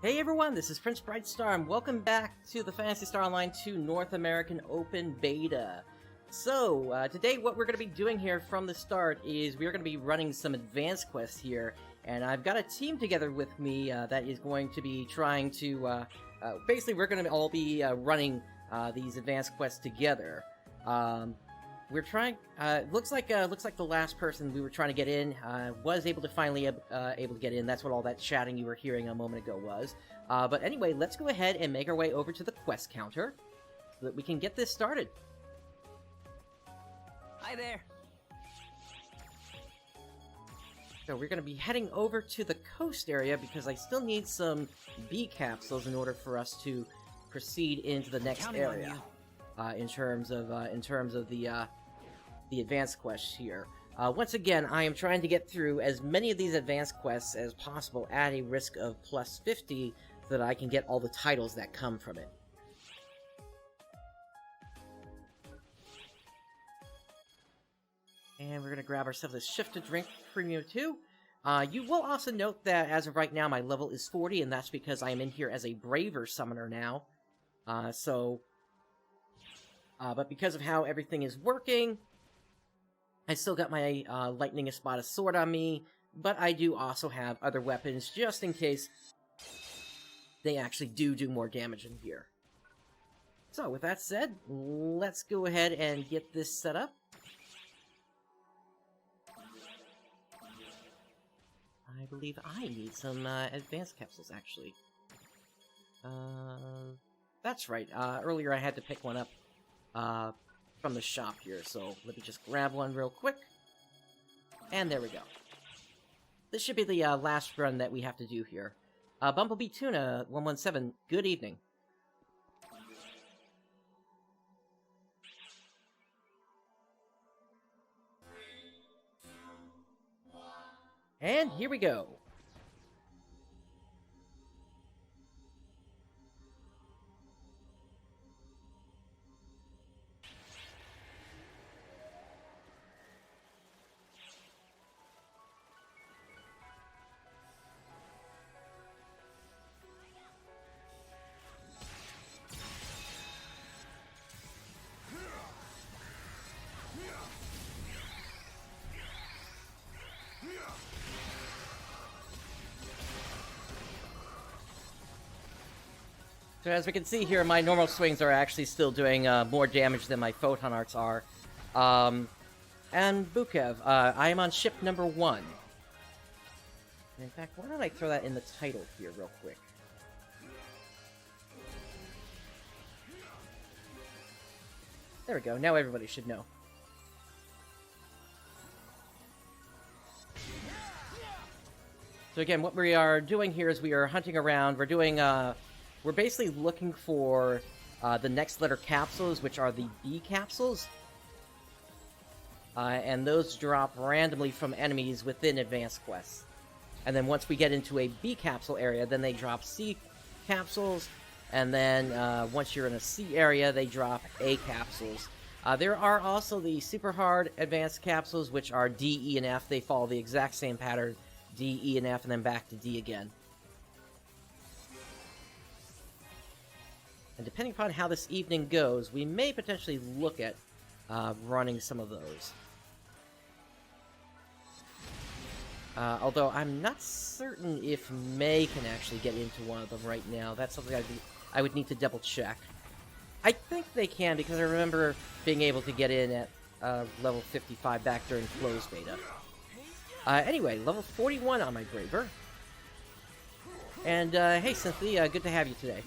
Hey everyone, this is PrinceBrightstar, and welcome back to the Phantasy Star Online 2 North American Open Beta. So, today what we're going to be doing here from the start is we're going to be running some advanced quests here, and I've got a team together with me that is going to be trying to, basically we're going to all be running these advanced quests together. We're trying, looks like the last person we were trying to get in, was able to finally, able to get in. That's what all that chatting you were hearing a moment ago was. But anyway, let's go ahead and make our way over to the quest counter, so that we can get this started. Hi there. So we're going to be heading over to the coast area, because I still need some bee capsules in order for us to proceed into the next area. In terms of the advanced quests here. Once again, I am trying to get through as many of these advanced quests as possible at a risk of plus 50, so that I can get all the titles that come from it. And we're going to grab ourselves a Shift to Drink Premium 2. You will also note that as of right now my level is 40, and that's because I am in here as a Braver Summoner now. But because of how everything is working, I still got my Lightning Espada sword on me, but I do also have other weapons, just in case they actually do more damage in here. So, with that said, let's go ahead and get this set up. I believe I need some advanced capsules, actually. That's right, earlier I had to pick one up from the shop here, so let me just grab one real quick. And there we go. This should be the last run that we have to do here. Bumblebee Tuna 117, good evening. And here we go. So as we can see here, my normal swings are actually still doing more damage than my Photon Arts are. And Bukev, I am on ship number 1. And in fact, why don't I throw that in the title here real quick? There we go, now everybody should know. So again, what we are doing here is we are hunting around, we're doing, we're basically looking for the next letter capsules, which are the B capsules. And those drop randomly from enemies within advanced quests. And then once we get into a B capsule area, then they drop C capsules. And then once you're in a C area, they drop A capsules. There are also the super hard advanced capsules, which are D, E, and F. They follow the exact same pattern, D, E, and F, and then back to D again. And depending upon how this evening goes, we may potentially look at running some of those. Although I'm not certain if May can actually get into one of them right now. That's something I would need to double check. I think they can, because I remember being able to get in at level 55 back during closed beta. Anyway, level 41 on my Braver. And hey Cynthia, good to have you today.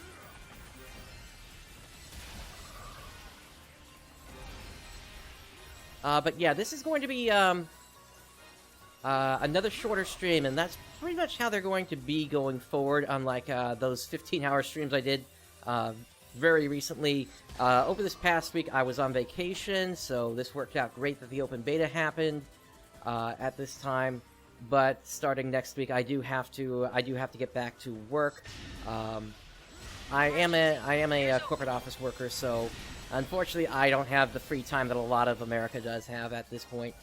But yeah, this is going to be another shorter stream, and that's pretty much how they're going to be going forward, unlike those 15-hour streams I did very recently. Over this past week, I was on vacation, so this worked out great that the open beta happened at this time. But starting next week, I do have to get back to work. I am a corporate office worker, so unfortunately, I don't have the free time that a lot of America does have at this point.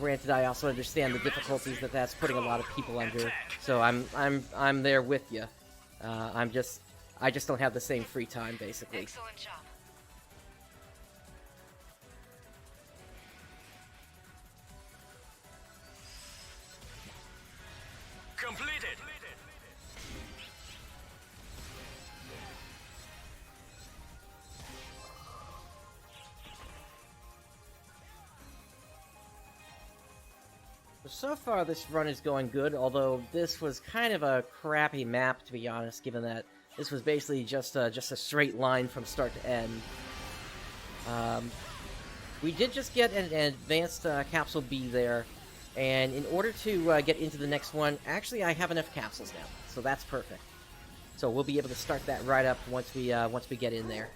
Granted, I also understand the difficulties that that's putting a lot of people under, so I'm there with you. I just don't have the same free time, basically. Excellent job. Completed. So far, this run is going good, although this was kind of a crappy map, to be honest, given that this was basically just a straight line from start to end. We did just get an advanced capsule B there, and in order to get into the next one, actually I have enough capsules now, so that's perfect. So we'll be able to start that right up once we get in there.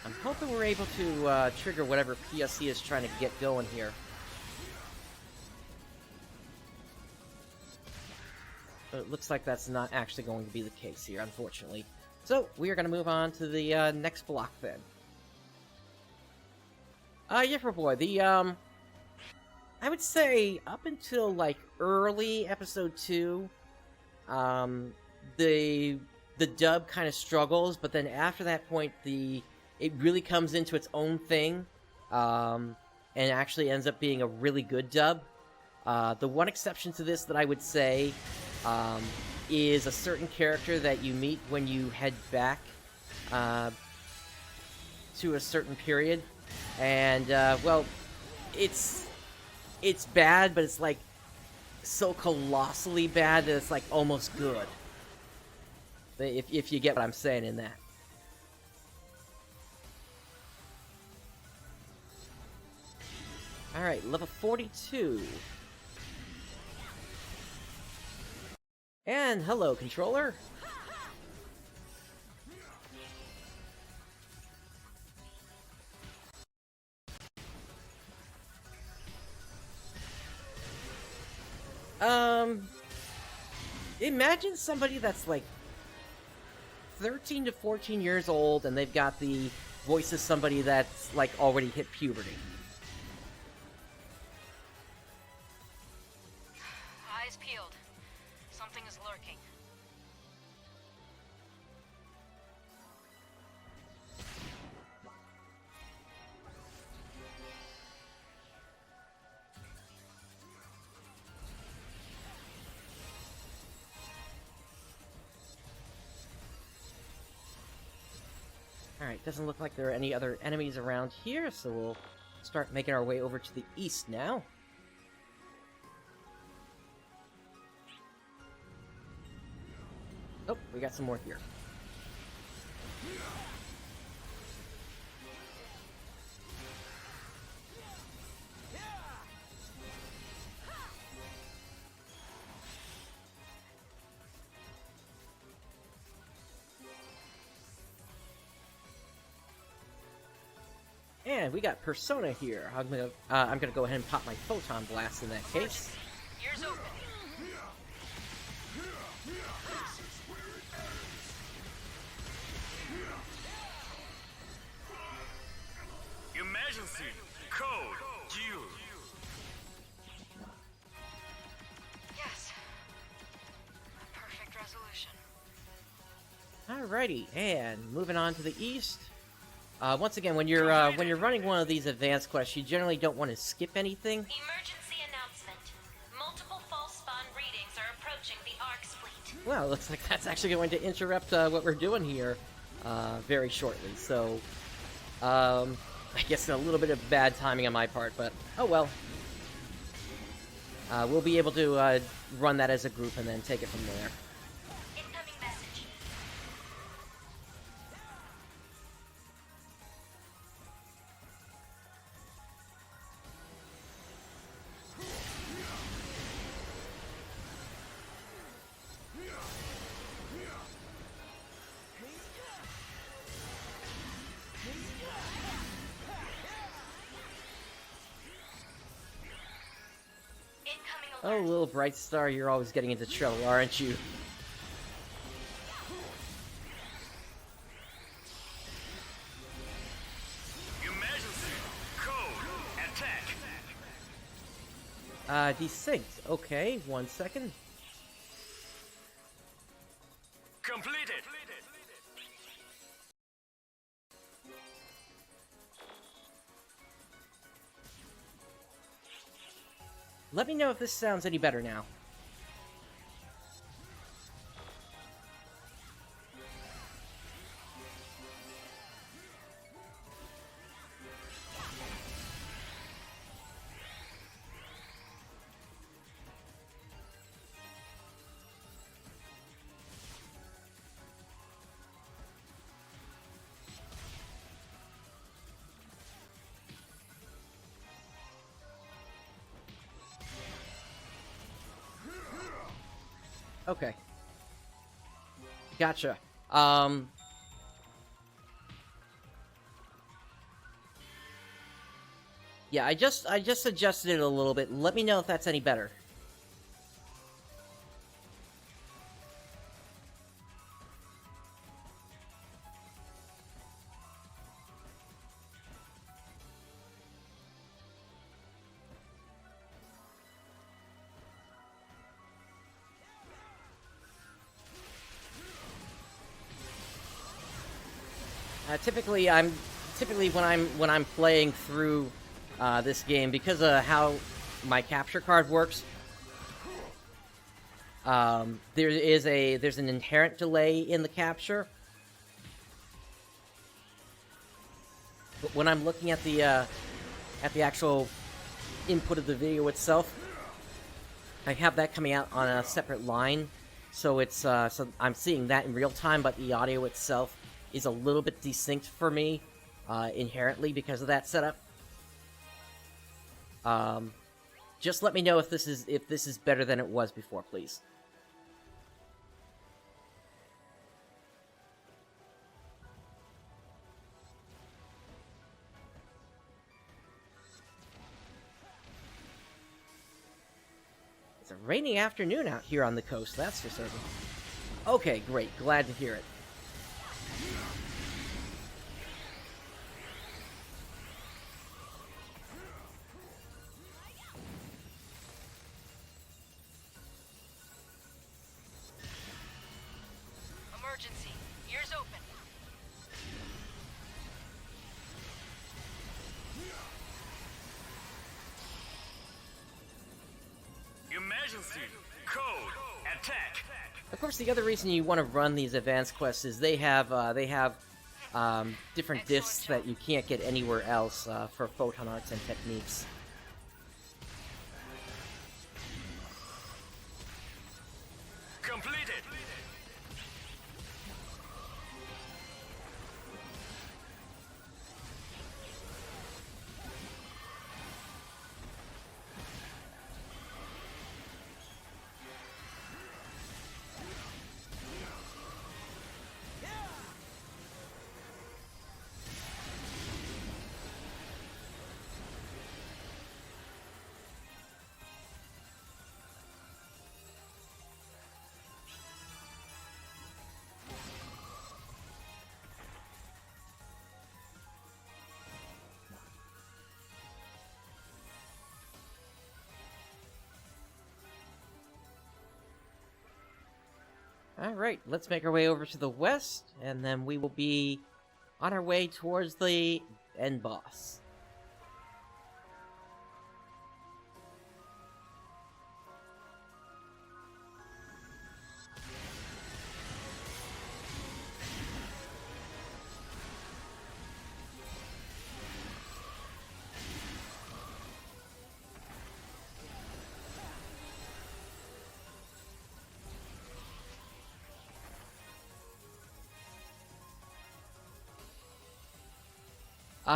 I'm hoping we're able to trigger whatever PSC is trying to get going here. But it looks like that's not actually going to be the case here, unfortunately. So, we are going to move on to the next block then. Yeah, for boy, I would say up until, like, early episode 2, the dub kind of struggles, but then after that point, it really comes into its own thing, and actually ends up being a really good dub. The one exception to this that I would say is a certain character that you meet when you head back to a certain period, and well, it's bad, but it's like so colossally bad that it's like almost good. If you get what I'm saying in that. Alright, level 42. And hello, controller. Imagine somebody that's like 13 to 14 years old and they've got the voice of somebody that's like already hit puberty. Eyes peeled. Something is lurking. Alright, doesn't look like there are any other enemies around here, so we'll start making our way over to the east now. Oh, we got some more here. And we got Persona here. I'm gonna go ahead and pop my Photon Blast in that case. Ears open. Emergency code Q. Yes. Perfect resolution. Alrighty, and moving on to the east. Once again, when you're running one of these advanced quests, you generally don't want to skip anything. Emergency announcement. Multiple Falspawn readings are approaching the Arks fleet. Well, looks like that's actually going to interrupt what we're doing here very shortly. So, I guess a little bit of bad timing on my part, but oh well. We'll be able to run that as a group and then take it from there. Incoming message. Incoming Oh, little Brightstar, you're always getting into trouble, aren't you? Your Majesty, code, attack. Desynced. Okay, 1 second. Completed. Let me know if this sounds any better now. Okay. Gotcha. Yeah, I just adjusted it a little bit. Let me know if that's any better. Typically when I'm playing through this game, because of how my capture card works, there's an inherent delay in the capture. But when I'm looking at the actual input of the video itself, I have that coming out on a separate line, so it's so I'm seeing that in real time, but the audio itself is a little bit desynced for me, inherently because of that setup. Just let me know if this is better than it was before, please. It's a rainy afternoon out here on the coast, that's for certain. Okay, great. Glad to hear it. Emergency. Ears open. Your Majesty, code, attack. Of course, the other reason you want to run these advanced quests is they have different discs that you can't get anywhere else for photon arts and techniques. Completed. Alright, let's make our way over to the west, and then we will be on our way towards the end boss.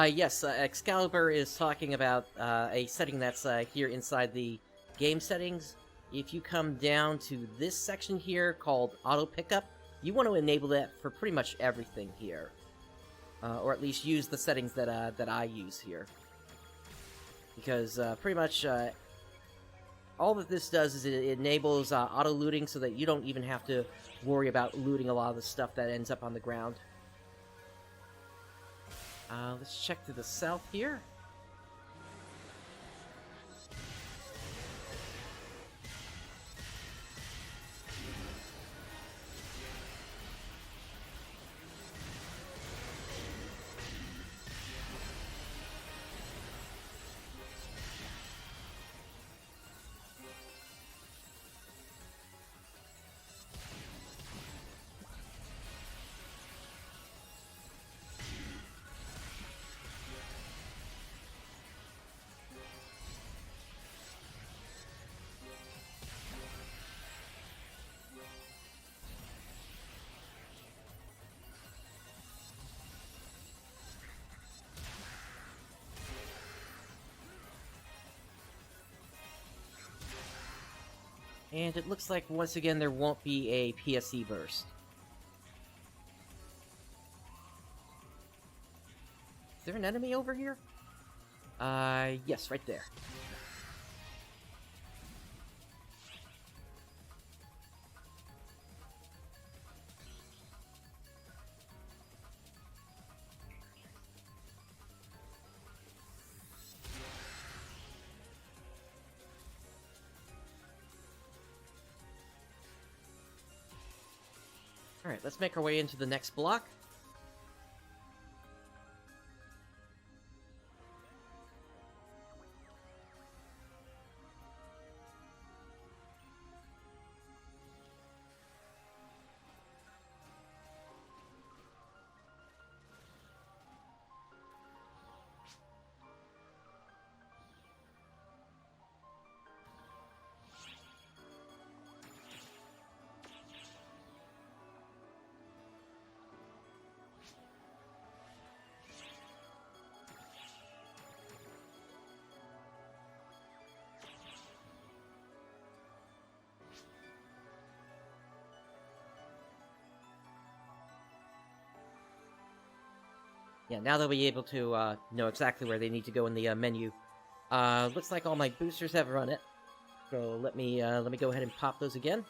Yes, Excalibur is talking about a setting that's here inside the game settings. If you come down to this section here called Auto Pickup, you want to enable that for pretty much everything here. Or at least use the settings that I use here. Because pretty much all that this does is it enables auto looting so that you don't even have to worry about looting a lot of the stuff that ends up on the ground. Let's check to the south here. And it looks like, once again, there won't be a PSE burst. Is there an enemy over here? Yes, right there. Alright, let's make our way into the next block. Yeah, now they'll be able to know exactly where they need to go in the menu. Looks like all my boosters have run it. So let me go ahead and pop those again.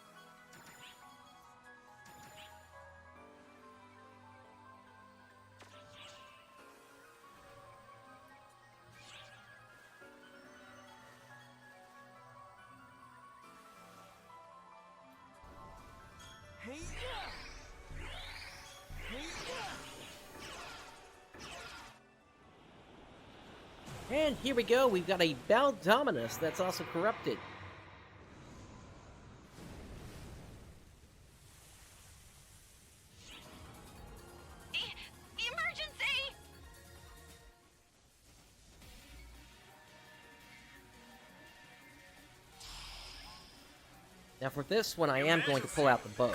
And here we go, we've got a Baldominus that's also corrupted. Emergency! Now for this one, I am going to pull out the bow.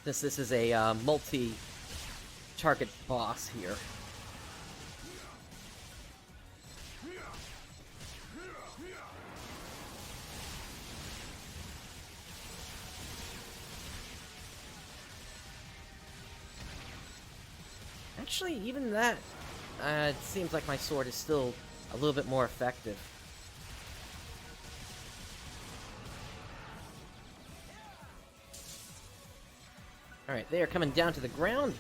Since this is a multi-target boss here. Actually, even that, it seems like my sword is still a little bit more effective. Alright, they are coming down to the ground.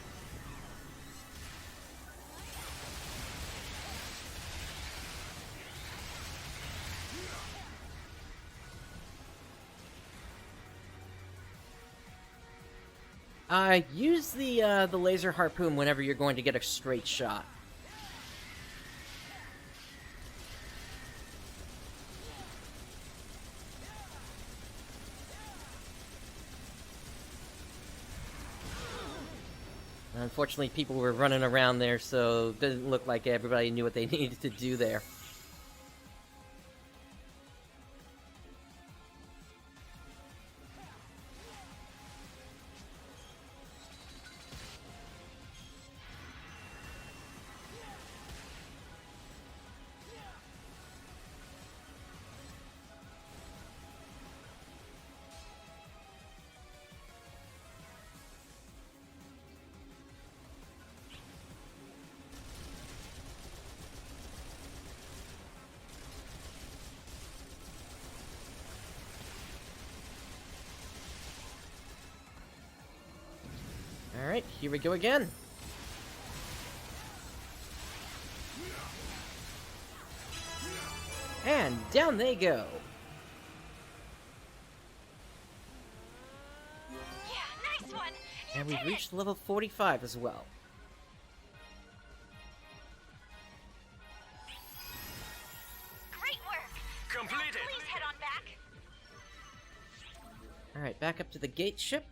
Use the laser harpoon whenever you're going to get a straight shot. Unfortunately, people were running around there, so it didn't look like everybody knew what they needed to do there. Alright, here we go again. And down they go. Yeah, nice one. And we've reached level 45 as well. Great work. Completed. Please head on back. Alright, back up to the gate ship.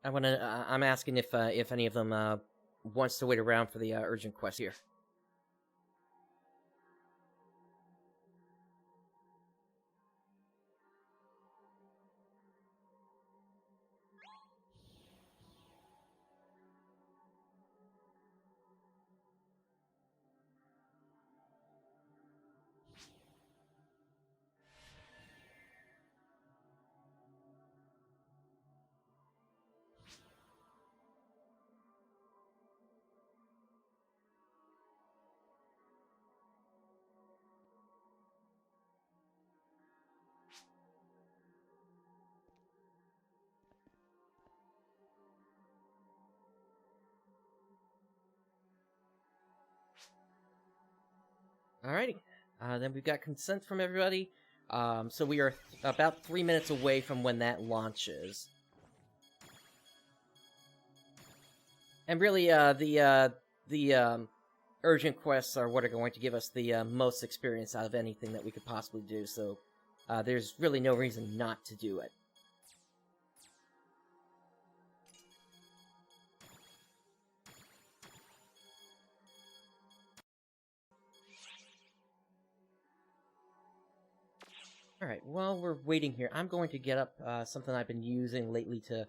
I'm asking if any of them wants to wait around for the urgent quest here. Alrighty, then we've got consent from everybody. So we are about 3 minutes away from when that launches. And really, the urgent quests are what are going to give us the most experience out of anything that we could possibly do, so there's really no reason not to do it. Alright, while we're waiting here, I'm going to get up something I've been using lately to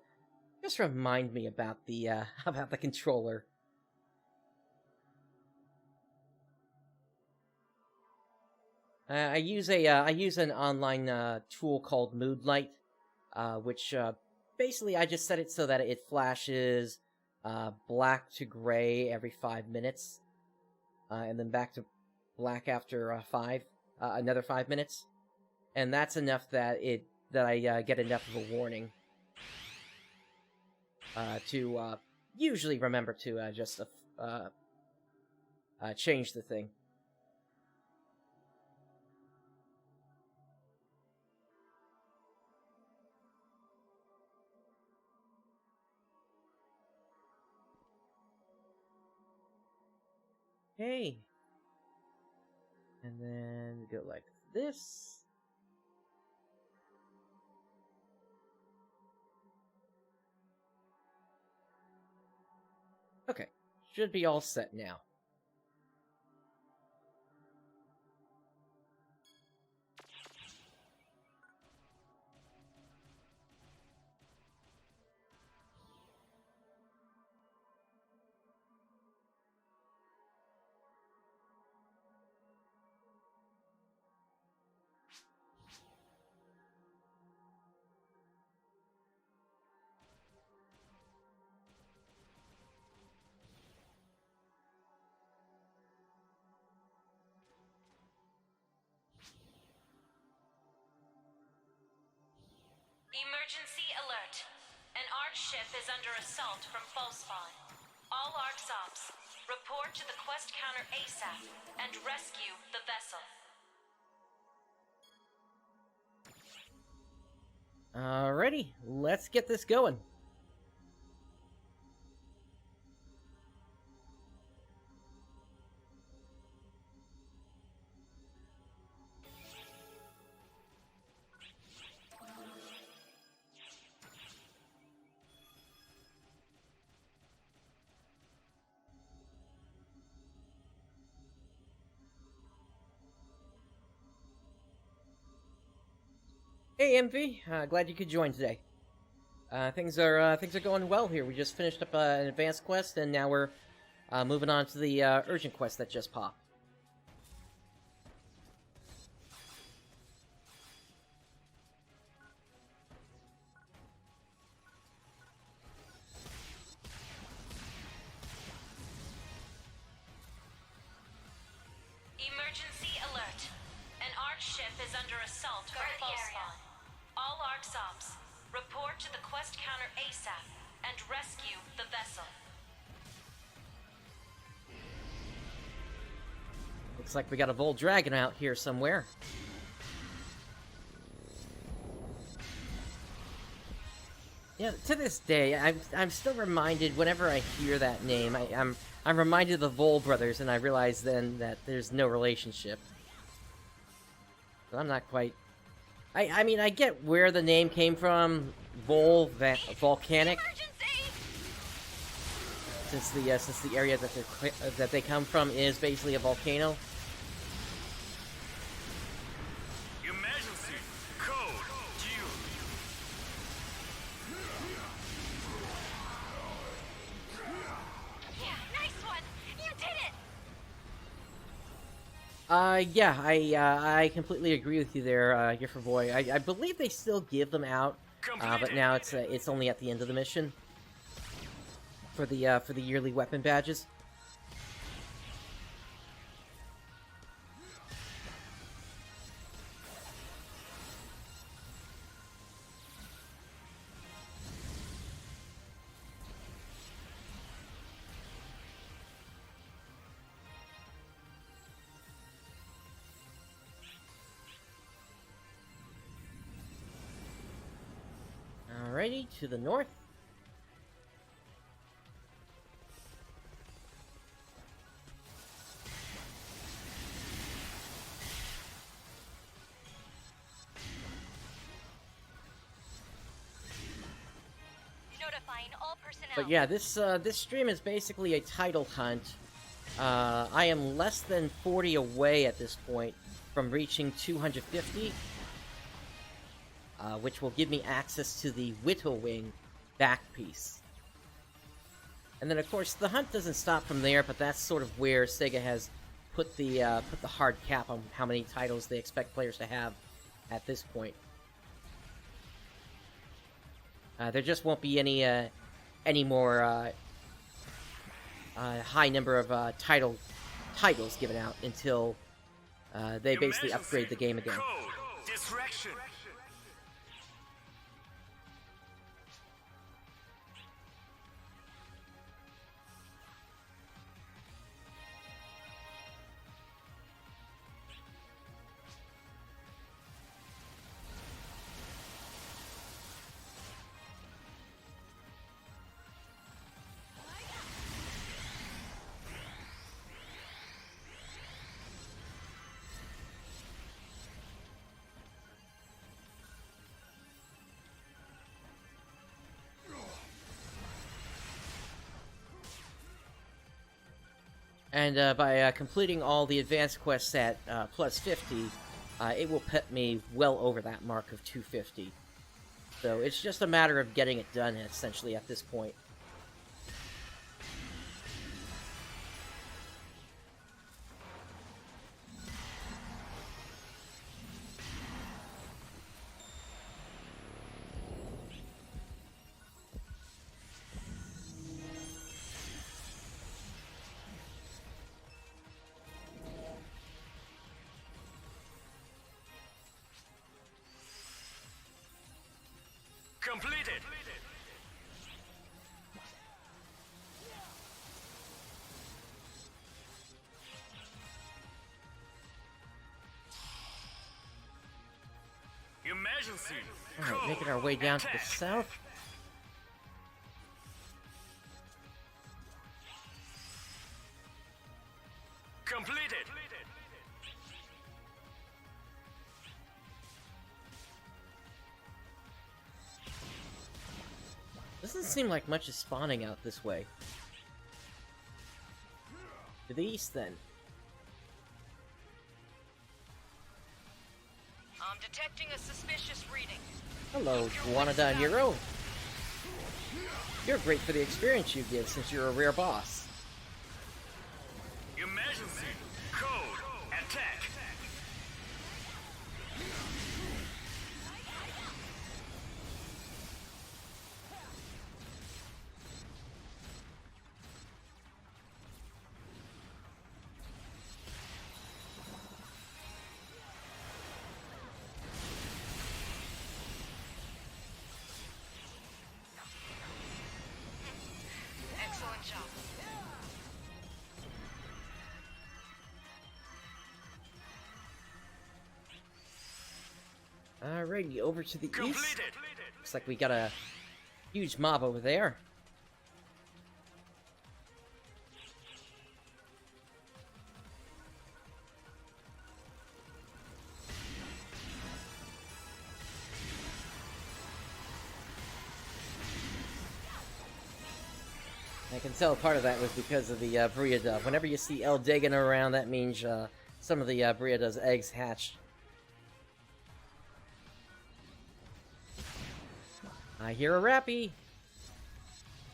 just remind me about the about the controller. I use an online tool called Moodlight, which basically I just set it so that it flashes black to gray every 5 minutes, and then back to black after another 5 minutes. And that's enough that I get enough of a warning to usually remember to just change the thing. Okay. And then we go like this. Okay, should be all set now. Emergency alert. An Arks ship is under assault from Falspawn. All Arks ops, report to the quest counter ASAP and rescue the vessel. Alrighty, let's get this going. Hey MV, glad you could join today. Things are going well here. We just finished up an advanced quest, and now we're moving on to the urgent quest that just popped. is under assault from Falspawn. All Arks Ops, report to the quest counter ASAP and rescue the vessel. Looks like we got a Vol Dragon out here somewhere. Yeah, to this day, I'm still reminded whenever I hear that name. I'm reminded of the Vol brothers, and I realize then that there's no relationship. But I'm not quite. I mean, I get where the name came from, volcanic. Since the area that they come from is basically a volcano. Emergency code due. Yeah, nice one! You did it! Yeah, I completely agree with you there, Giffer Boy. I believe they still give them out, but now it's only at the end of the mission for the yearly weapon badges. Alrighty, to the north. Notifying all personnel. But yeah, this stream is basically a title hunt. I am less than 40 away at this point from reaching 250. Which will give me access to the Whittle Wing back piece. And then, of course, the hunt doesn't stop from there, but that's sort of where Sega has put the hard cap on how many titles they expect players to have at this point. There just won't be any more high number of titles given out until they basically upgrade the game again. Code distraction. And by completing all the advanced quests at plus 50, it will put me well over that mark of 250. So it's just a matter of getting it done, essentially, at this point. Completed. Emergency. Alright, making our way down to the south. Completed. Doesn't seem like much is spawning out this way. To the east, then. I'm detecting a suspicious reading. Hello, Guanada Nero. You're great for the experience you give since you're a rare boss. Emergency. Code attack. Alrighty, over to the east. Completed. Looks like we got a huge mob over there. I can tell part of that was because of the Briadov. Whenever you see El Dagan around, that means some of the Briadov's eggs hatched. I hear a Rappy!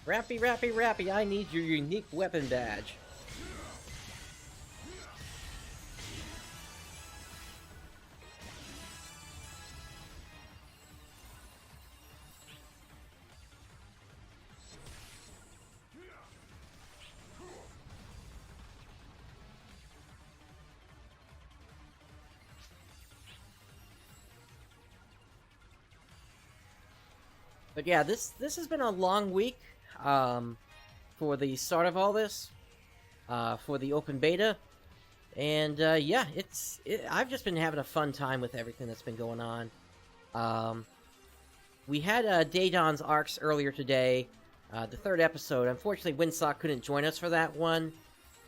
Rappy, Rappy, Rappy, I need your unique weapon badge. But yeah, this has been a long week for the start of all this, for the open beta, and yeah, I've just been having a fun time with everything that's been going on. We had Daydon's Arks earlier today, the third episode. Unfortunately, Windsock couldn't join us for that one.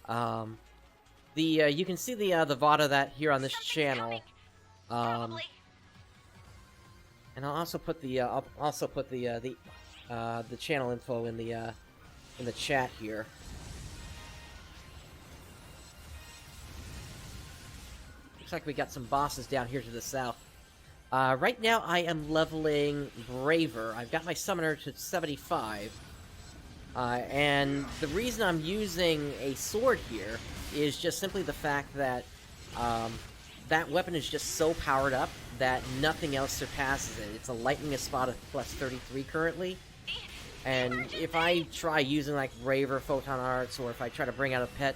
You can see the VOD of that here on this channel. And I'll also put the channel info in the chat here. Looks like we got some bosses down here to the south. Right now I am leveling Braver. I've got my summoner to 75. And the reason I'm using a sword here is just simply the fact that that weapon is just so powered up that nothing else surpasses it. It's a lightning espada plus 33 currently. And if I try using like Braver, Photon Arts, or if I try to bring out a pet,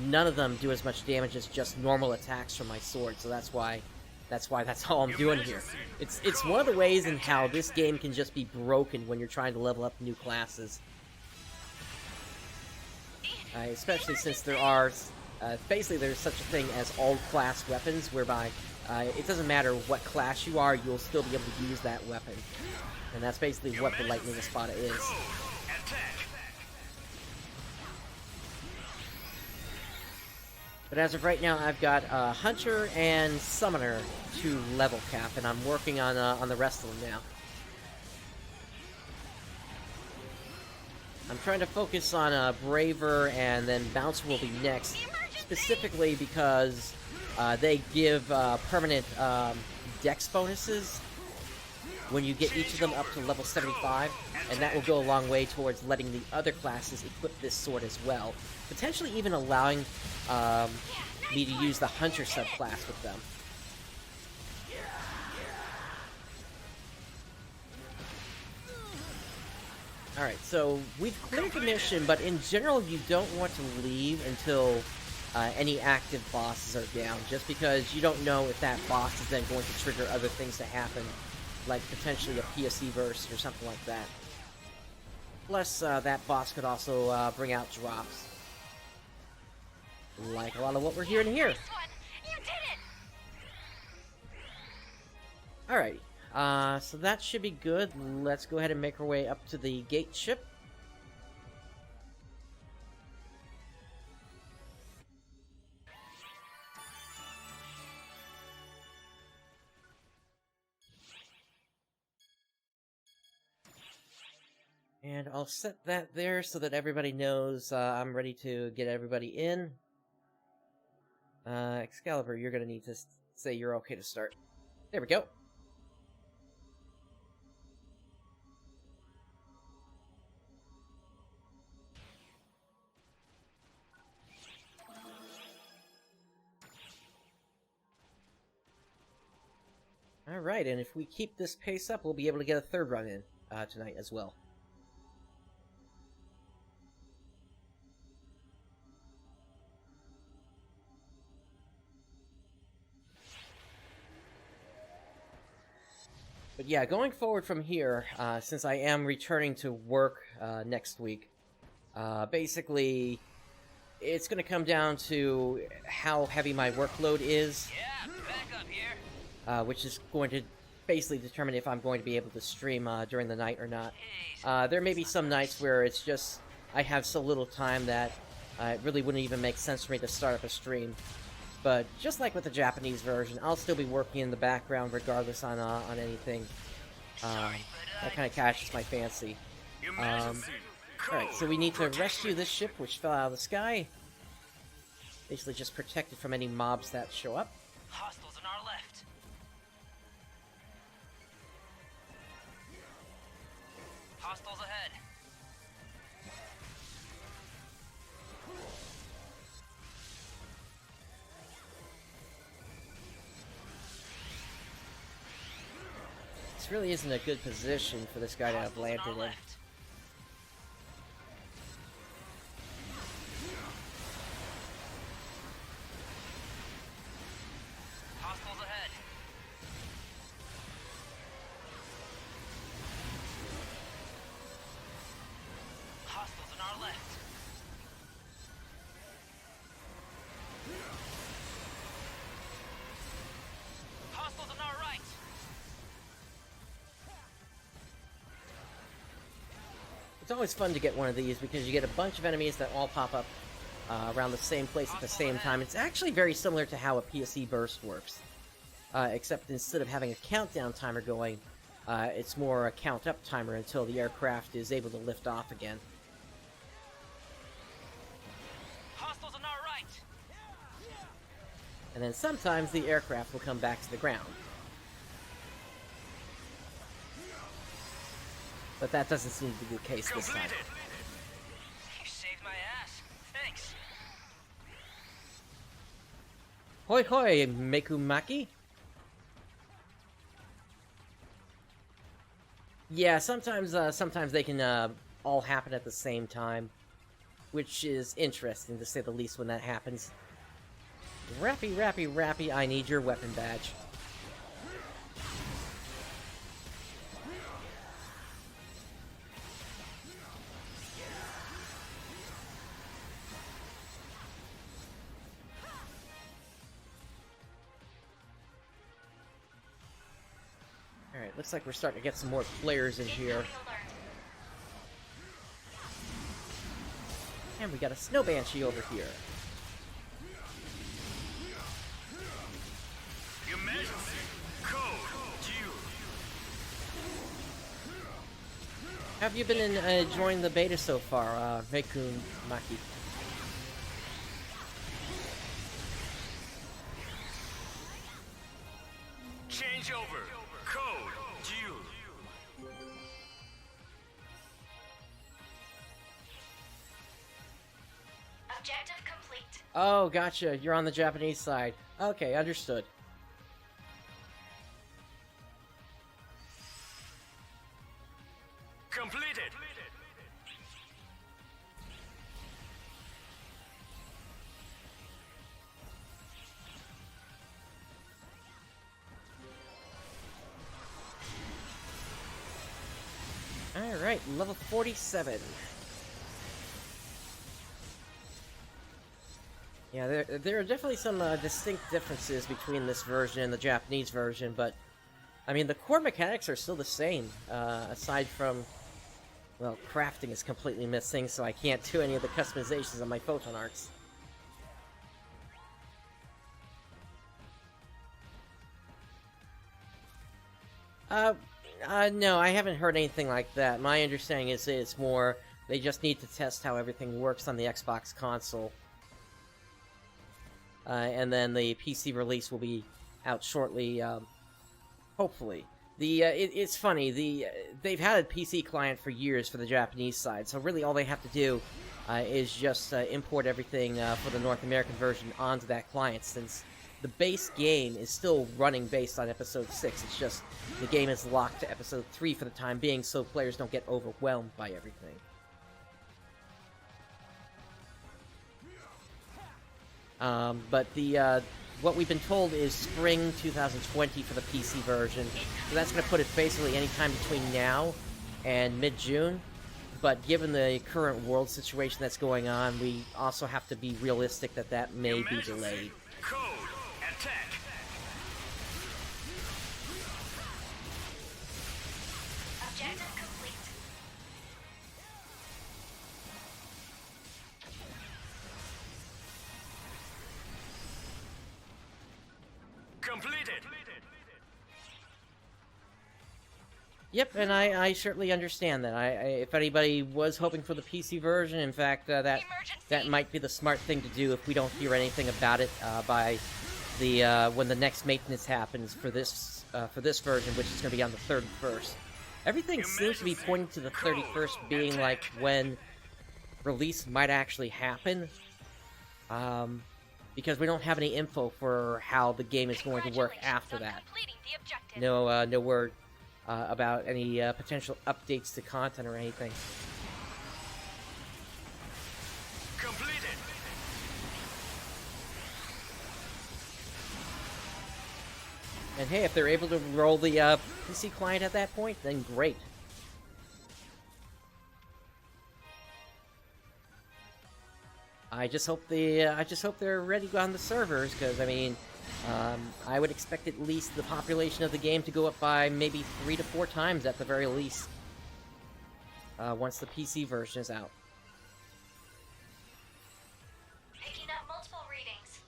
none of them do as much damage as just normal attacks from my sword. So that's all I'm doing here. It's one of the ways in how this game can just be broken when you're trying to level up new classes. Especially since there are basically there's such a thing as all-class weapons, whereby it doesn't matter what class you are, you'll still be able to use that weapon. And that's basically what the Lightning Espada is. But as of right now, I've got Hunter and Summoner to level cap, and I'm working on the rest of them now. I'm trying to focus on Braver, and then Bouncer will be next, specifically because they give permanent dex bonuses when you get each of them up to level 75, and that will go a long way towards letting the other classes equip this sword as well, potentially even allowing me to use the Hunter subclass with them. Alright, so we've cleared the mission, but in general you don't want to leave until any active bosses are down, just because you don't know if that boss is then going to trigger other things to happen, like potentially a PSE burst or something like that. Plus, that boss could also bring out drops. Like a lot of what we're hearing here. Alrighty. So that should be good. Let's go ahead and make our way up to the gate ship. And I'll set that there so that everybody knows I'm ready to get everybody in. Excalibur, you're gonna need to say you're okay to start. There we go. Alright, and if we keep this pace up, we'll be able to get a third run in tonight as well. But yeah, going forward from here, since I am returning to work next week, basically, it's going to come down to how heavy my workload is, which is going to basically determine if I'm going to be able to stream during the night or not. There may be some nights where it's just I have so little time that it really wouldn't even make sense for me to start up a stream. But just like with the Japanese version, I'll still be working in the background regardless on anything. That kind of catches my fancy. Alright, so we need to rescue this ship which fell out of the sky. Basically just protect it from any mobs that show up. Hostiles on our left. Hostiles ahead. This really isn't a good position for this guy to have landed in. Hostiles ahead. Hostiles on our left. Hostiles on our right. It's always fun to get one of these because you get a bunch of enemies that all pop up around the same place at the same time. It's actually very similar to how a PSE burst works. Except instead of having a countdown timer going, it's more a count-up timer until the aircraft is able to lift off again. Hostiles on our right. And then sometimes the aircraft will come back to the ground. But that doesn't seem to be the case this time. You saved my ass. Thanks. Hoi hoi, Mekumaki! Yeah, sometimes they can all happen at the same time, which is interesting to say the least when that happens. Rappy, rappy, rappy, I need your weapon badge. Alright, looks like we're starting to get some more players in here. And we got a Snow Banshee over here. Your Majesty, code due. Have you been enjoying the beta so far, Mekumaki? Change over. Code due. Objective complete. Oh, gotcha. You're on the Japanese side. Okay, understood. Completed. Alright, level 47. Yeah, there are definitely some distinct differences between this version and the Japanese version, but I mean, the core mechanics are still the same, aside from, well, crafting is completely missing, so I can't do any of the customizations on my Photon Arcs. No, I haven't heard anything like that. My understanding is it's more, they just need to test how everything works on the Xbox console. And then the PC release will be out shortly, hopefully. It's funny, they've had a PC client for years for the Japanese side, so really all they have to do is just import everything for the North American version onto that client, since the base game is still running based on Episode 6. It's just the game is locked to Episode 3 for the time being, so players don't get overwhelmed by everything. But what we've been told is spring 2020 for the PC version, so that's going to put it basically anytime between now and mid-June. But given the current world situation that's going on, we also have to be realistic that that may be delayed. Code attack. Completed. Yep, and I certainly understand that. If anybody was hoping for the PC version, in fact, that might be the smart thing to do if we don't hear anything about it by the when the next maintenance happens for this version, which is going to be on the 31st. Everything seems to be pointing to the 31st being like when release might actually happen, because we don't have any info for how the game is going to work after that. No word about any potential updates to content or anything. Completed. And hey, if they're able to roll the PC client at that point, then great. I just hope they're ready on the servers, because I mean, I would expect at least the population of the game to go up by maybe 3 to 4 times at the very least, once the PC version is out. Picking up multiple readings.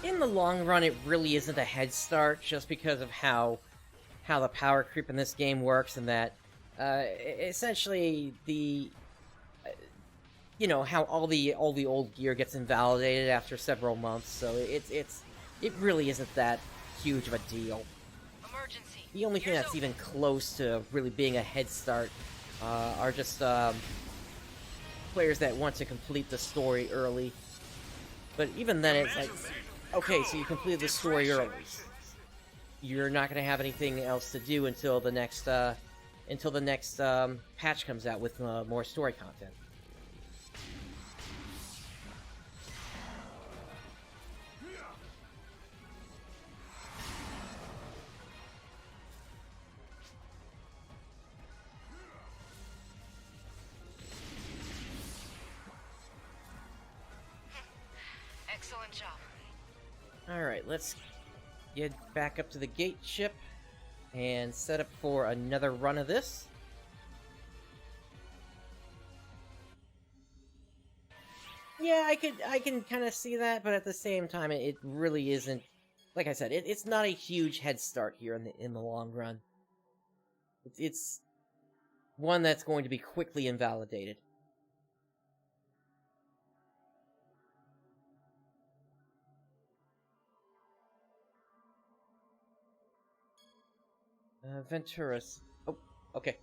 In the long run, it really isn't a head start, just because of how the power creep in this game works, and that essentially the how all the old gear gets invalidated after several months. So it really isn't that huge of a deal. Emergency. The only thing that's even close to really being a head start are just players that want to complete the story early. But even then, it's like, okay, so you completed the story early. You're not going to have anything else to do until the next patch comes out with more story content. Excellent job. Alright, let's get back up to the gate ship and set up for another run of this. Yeah, I can kind of see that, but at the same time, it really isn't. Like I said, it's not a huge head start here in the long run. It's one that's going to be quickly invalidated. Venturas. Oh, okay.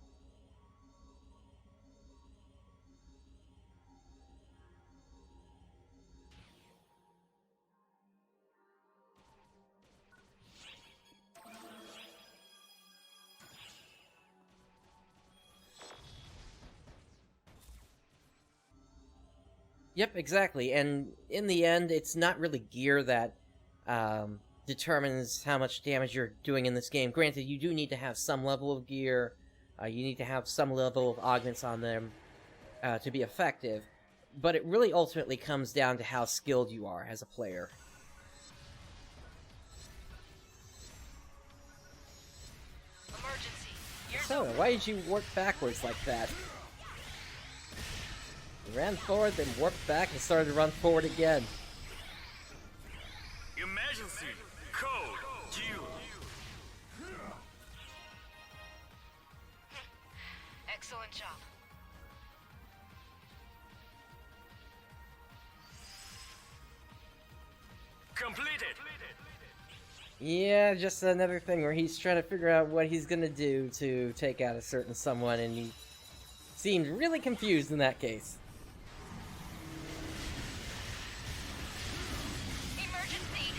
Yep, exactly. And in the end, it's not really gear that determines how much damage you're doing in this game. Granted, you do need to have some level of gear, you need to have some level of augments on them to be effective, but it really ultimately comes down to how skilled you are as a player. Emergency. So, why did you warp backwards like that? You ran forward, then warped back and started to run forward again. Emergency. Code due. Excellent job. Completed. Yeah, just another thing where he's trying to figure out what he's gonna do to take out a certain someone, and he seemed really confused in that case. Emergency.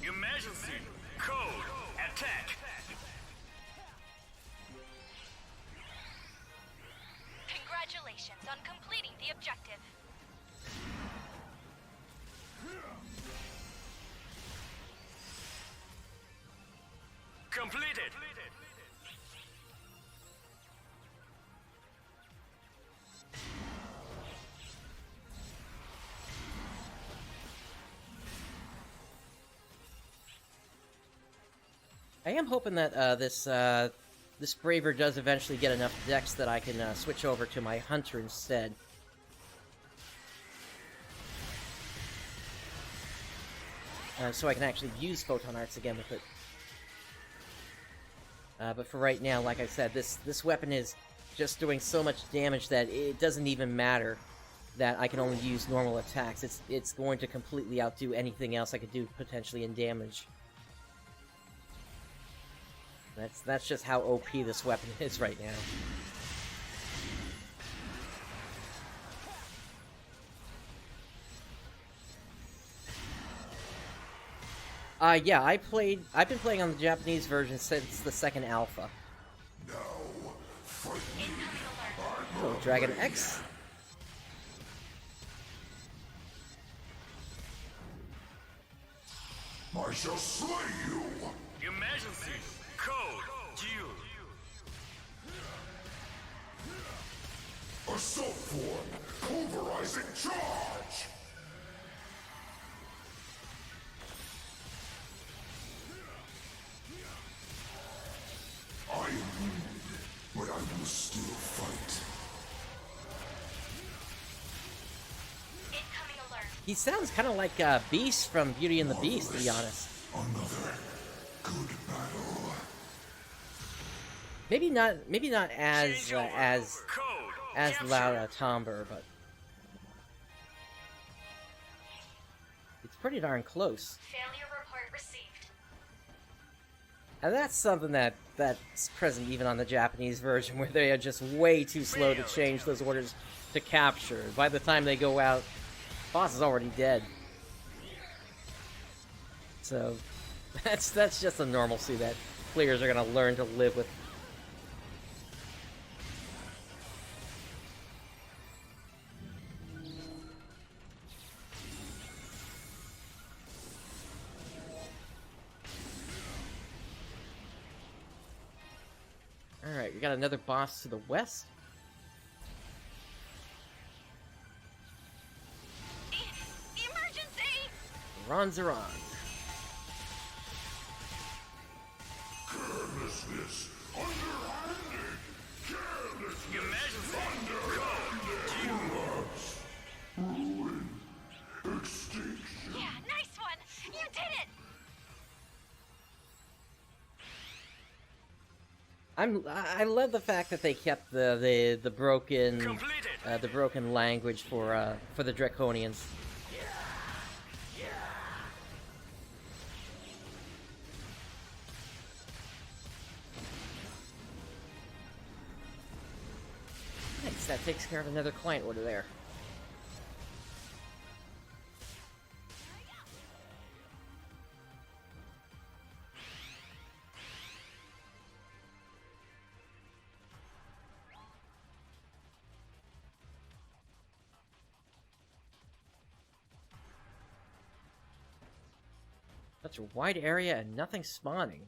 Emergency. Code attack. on completing the objective. Completed. I am hoping that this Braver does eventually get enough dex that I can switch over to my Hunter instead. So I can actually use Photon Arts again with it. But for right now, like I said, this weapon is just doing so much damage that it doesn't even matter that I can only use normal attacks. It's going to completely outdo anything else I could do potentially in damage. That's just how OP this weapon is right now. Yeah, I've been playing on the Japanese version since the second alpha. Oh, Dragon X. I shall slay you! Emergency. Code due. Assault form! Pulverizing charge! I am wounded, but I will still fight. Incoming alert. He sounds kind of like Beast from Beauty and the Beast, to be honest. Another good battle. Maybe not as Change over. Code as captured. loud a timbre, but it's pretty darn close. Failure report received. And that's something that's present even on the Japanese version, where they are just way too slow to change those orders to capture. By the time they go out, boss is already dead. So that's just a normalcy that players are gonna learn to live with. Alright, we got another boss to the west. Emergency! Ronzeron. Carelessness! Underhanded! Carelessness! Emergency. Code due. Ruin! Extinction! Yeah, nice one! You did it! I love the fact that they kept the broken Completed. the broken language for the Draconians. Nice, that takes care of another client order there. Such a wide area and nothing spawning.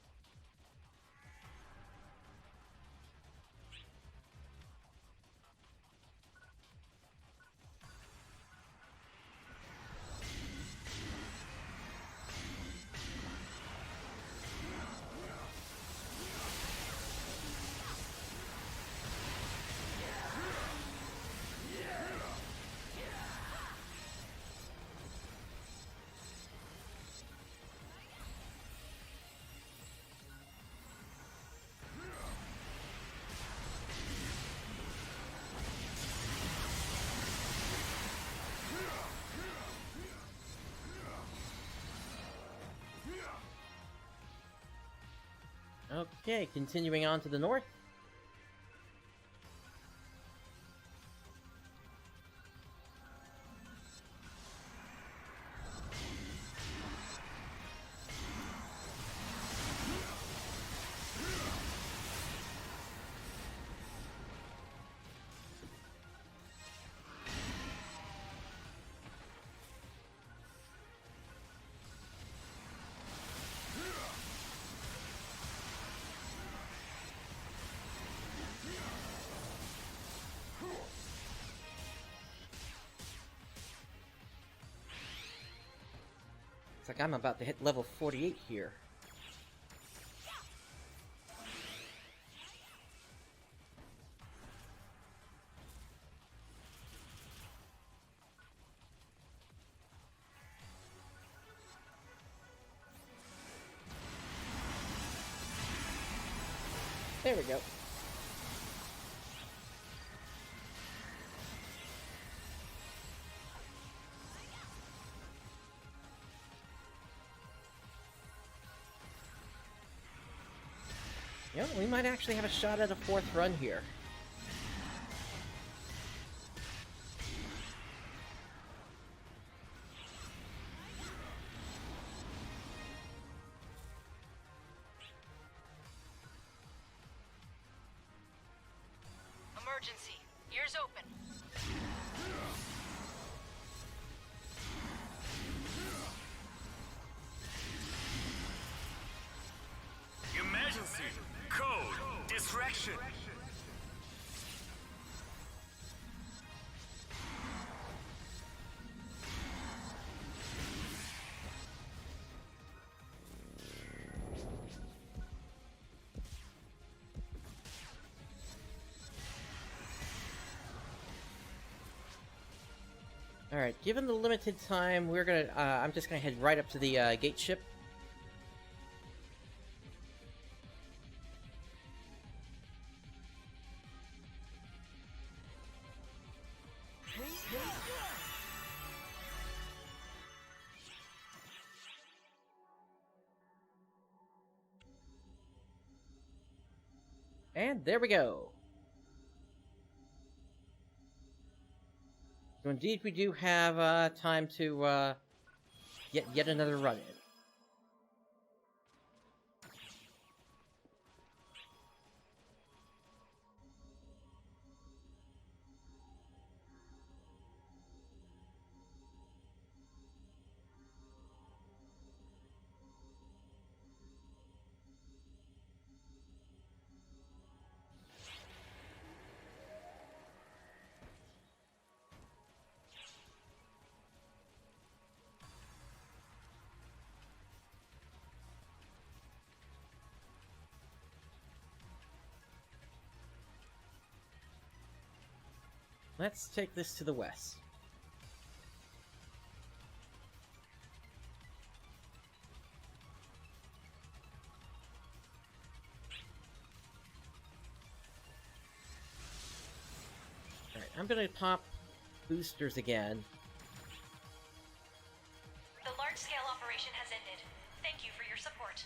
Okay, continuing on to the north. Looks like I'm about to hit level 48 here. There we go. Yeah, we might actually have a shot at a 4th run here. Emergency. Ears open. Emergency. Code. Distraction. Alright, given the limited time, we're gonna, I'm just gonna head right up to the, gate ship. And there we go. So indeed, we do have time to get yet another run in. Let's take this to the west. Alright, I'm gonna pop boosters again. The large-scale operation has ended. Thank you for your support.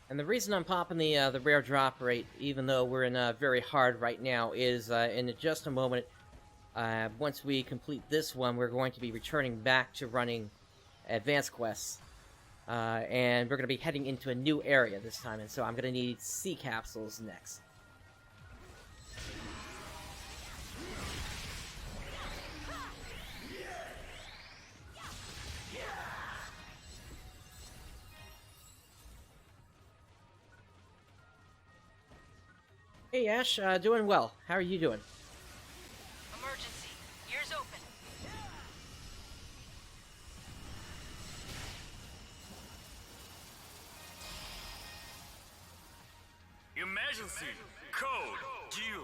And the reason I'm popping the rare drop rate, even though we're in very hard right now, is in just a moment, once we complete this one, we're going to be returning back to running advanced quests, and we're going to be heading into a new area this time, and so I'm going to need sea capsules next. Hey Ash, doing well. How are you doing? Emergency. Ears open. Emergency. Code. Due.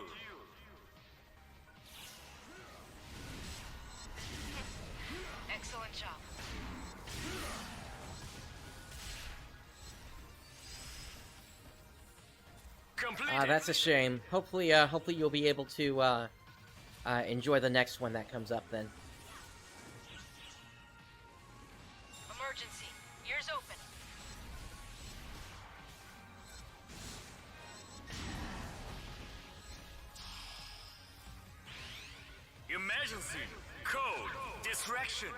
Excellent job. Completed. That's a shame. Hopefully, hopefully you'll be able to enjoy the next one that comes up then. Emergency. Ears open. Emergency. Code. Distraction.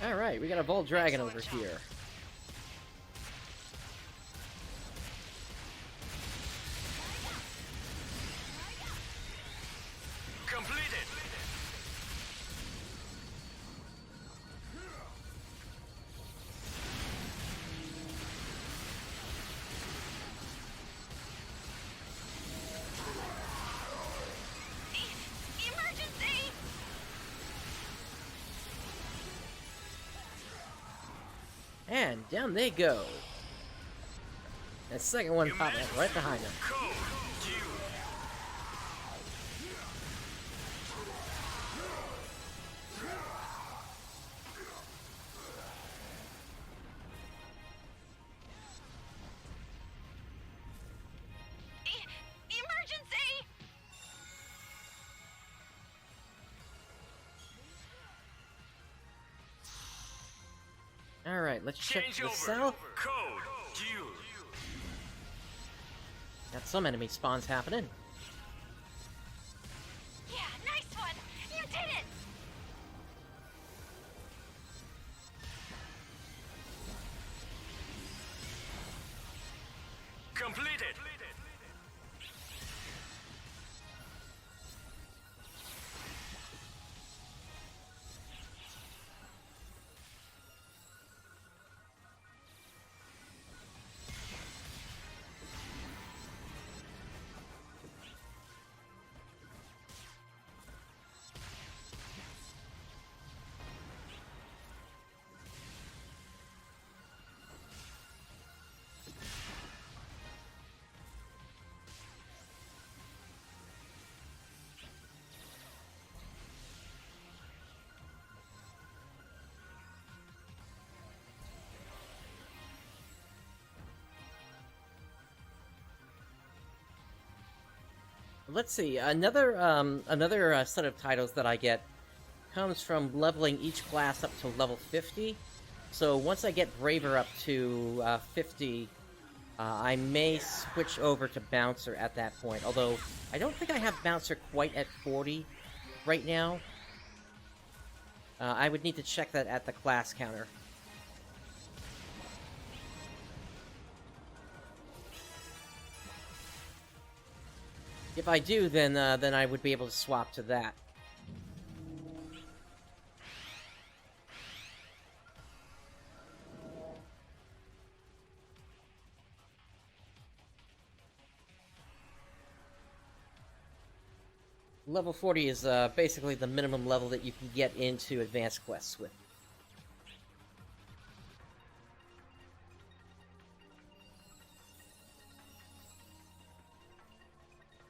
Alright, we got a Bold Dragon over here. Completed. And down they go. That second one popping up right behind them. Code duel. Emergency! Alright, let's check Change to the over. south. Code duel. Got some enemy spawns happening. Yeah, nice one! You did it! Completed. Let's see, another set of titles that I get comes from leveling each class up to level 50. So once I get Braver up to 50, I may switch over to Bouncer at that point. Although, I don't think I have Bouncer quite at 40 right now. I would need to check that at the class counter. If I do, then I would be able to swap to that. Level 40 is basically the minimum level that you can get into advanced quests with.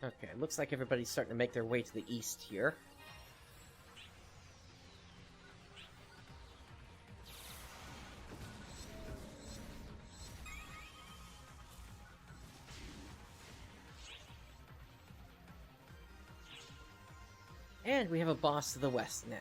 Okay, looks like everybody's starting to make their way to the east here. And we have a boss to the west now.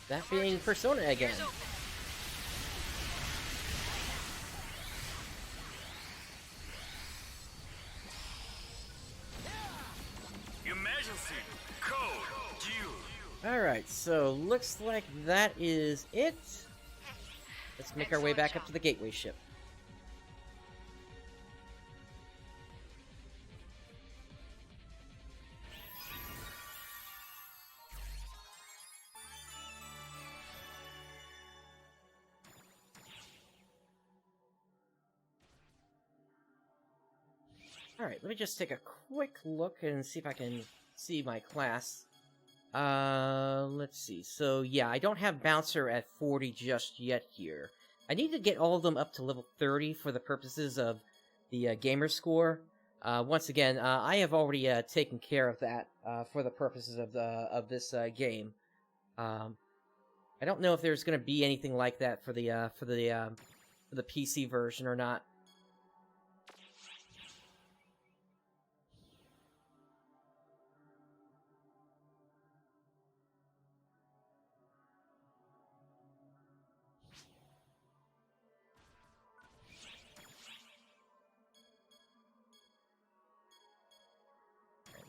That being Persona again. Emergency. Code duel. Alright, so looks like that is it. Let's make our way back up to the gateway ship. Alright, let me just take a quick look and see if I can see my class. Let's see. So, yeah, I don't have Bouncer at 40 just yet here. I need to get all of them up to level 30 for the purposes of the gamer score. Once again, I have already taken care of that for the purposes of this game. I don't know if there's going to be anything like that for the PC version or not.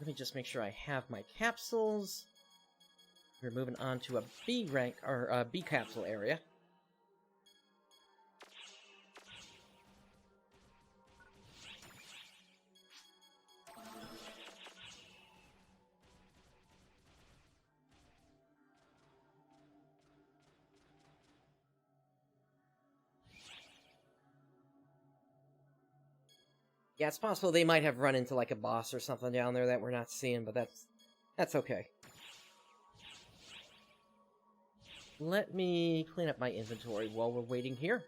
Let me just make sure I have my capsules. We're moving on to a B rank, or a B capsule area. Yeah, it's possible they might have run into like a boss or something down there that we're not seeing, but that's okay. Let me clean up my inventory while we're waiting here.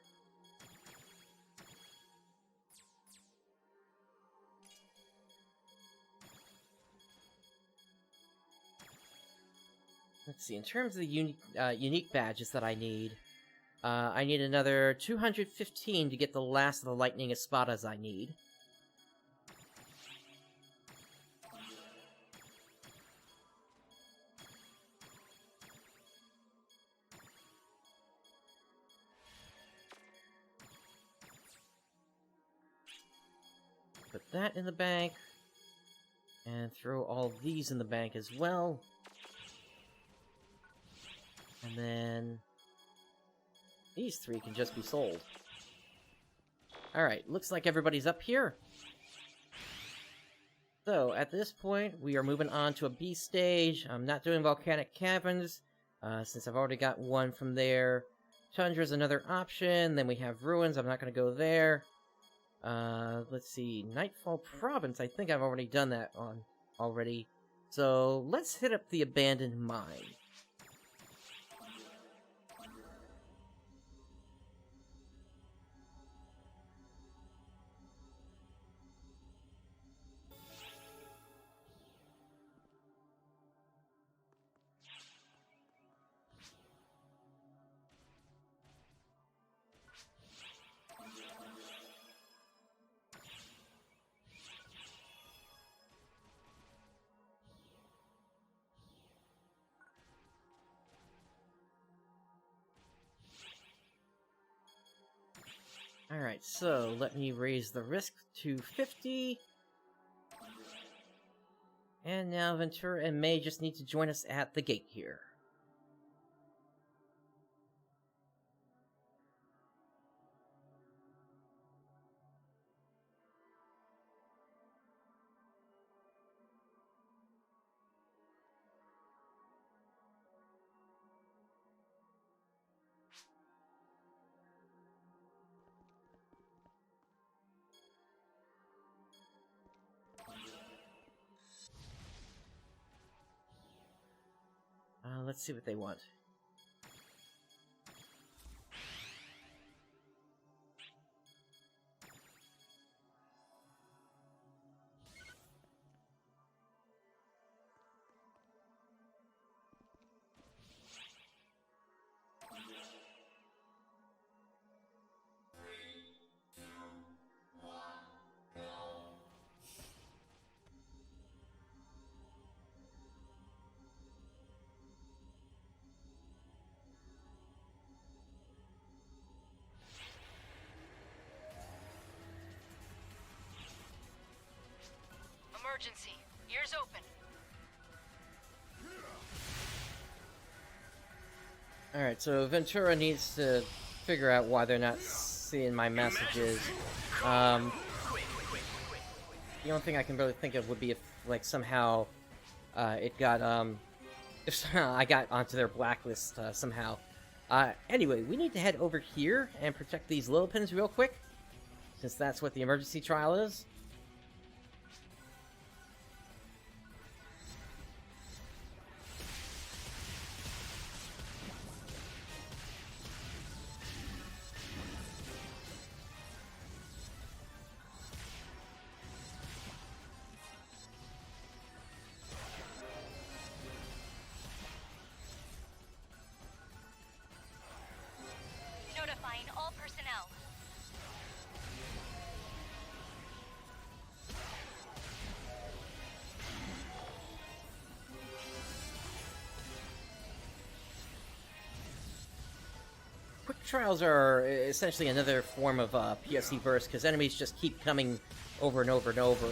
Let's see, in terms of the unique badges that I need another 215 to get the last of the lightning espadas I need. Put that in the bank, and throw all these in the bank as well. And then these 3 can just be sold. Alright, looks like everybody's up here. So, at this point, we are moving on to a B stage. I'm not doing Volcanic Caverns, since I've already got one from there. Tundra's another option, then we have Ruins, I'm not going to go there. Let's see, Nightfall Province, I think I've already done that on already. So, let's hit up the Abandoned Mine. Alright, so let me raise the risk to 50. And now Ventura and May just need to join us at the gate here. Let's see what they want. Emergency. Ears open. Alright, so Ventura needs to figure out why they're not seeing my messages. The only thing I can really think of would be if, like, somehow it got, if I got onto their blacklist somehow. Anyway, we need to head over here and protect these Lillipins real quick, since that's what the emergency trial is. Notifying all personnel. Quick trials are essentially another form of PSC burst, because enemies just keep coming over and over and over.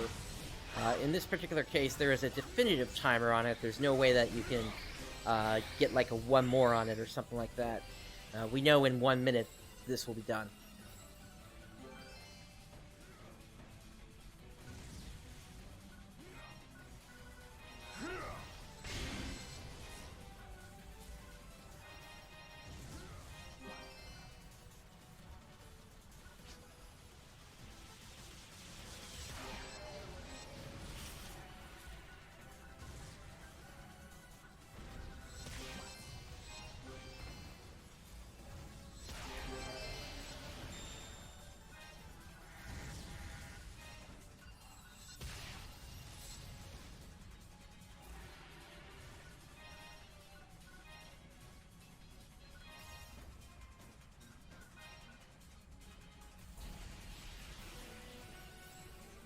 In this particular case, there is a definitive timer on it. There's no way that you can get like a one more on it or something like that. We know in 1 minute this will be done.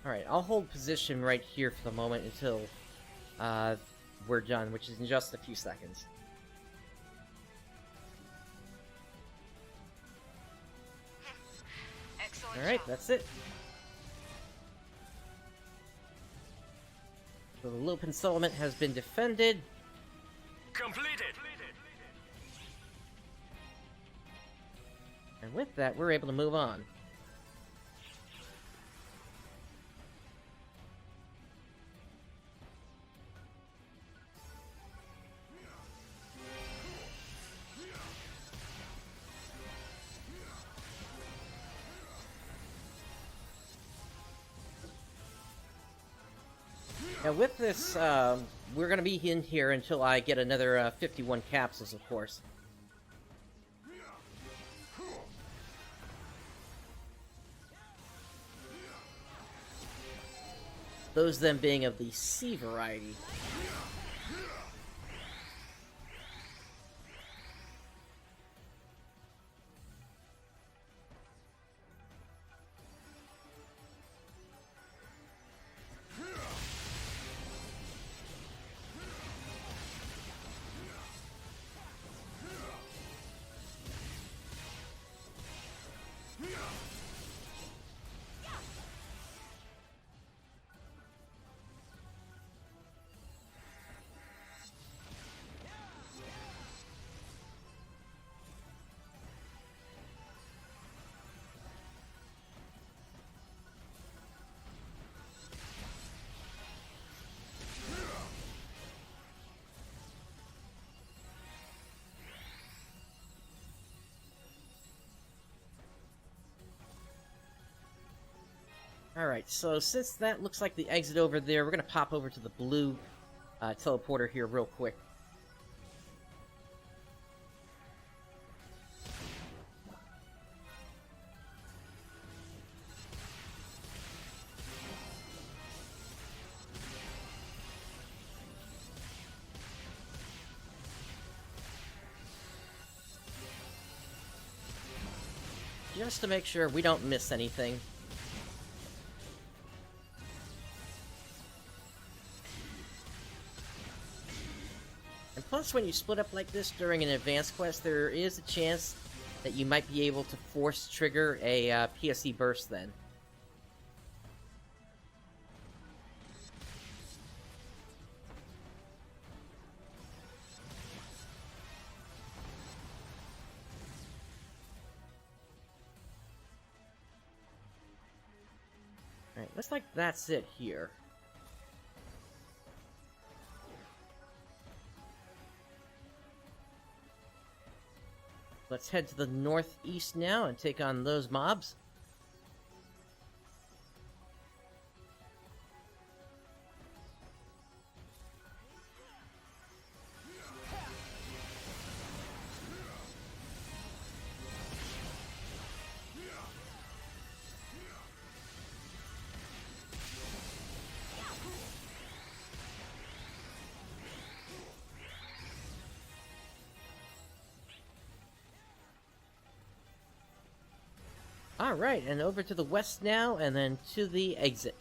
Alright, I'll hold position right here for the moment until we're done, which is in just a few seconds. Excellent Alright, job. that's it. So the Lopen settlement has been defended. Completed. And with that, we're able to move on. Now with this, we're going to be in here until I get another 51 capsules, of course. Those then being of the C variety. Alright, so since that looks like the exit over there, we're going to pop over to the blue teleporter here real quick. Just to make sure we don't miss anything. Plus, when you split up like this during an advanced quest, there is a chance that you might be able to force trigger a PSE burst then. Alright, looks like that's it here. Let's head to the northeast now and take on those mobs. Alright, and over to the west now, and then to the exit.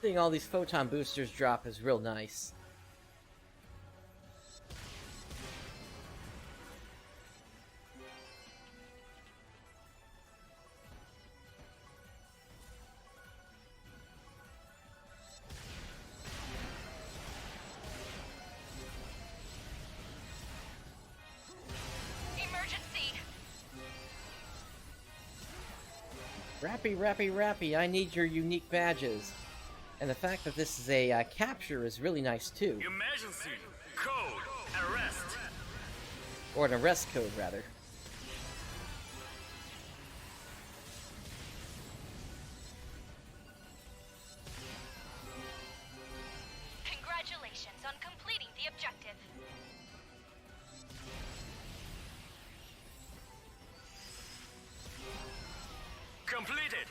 Seeing all these photon boosters drop is real nice. Emergency! Rappy, I need your unique badges. And the fact that this is a capture is really nice too. Emergency. Code. Arrest. Or an arrest code, rather. on completing the objective. Completed.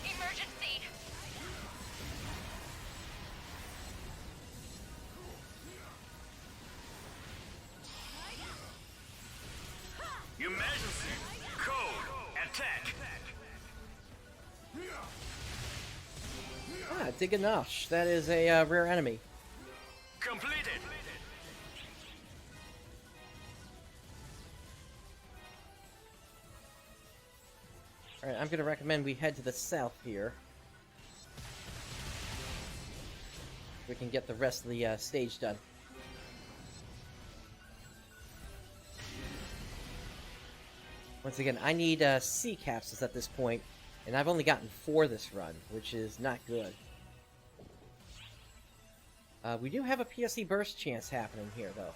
Emergency! Emergency. Code. Attack. Ah, Diganosh. That is a rare enemy. Completed. Alright, I'm going to recommend we head to the south here. We can get the rest of the stage done. Once again, I need sea capsules at this point, and I've only gotten 4 this run, which is not good. We do have a PSE burst chance happening here, though.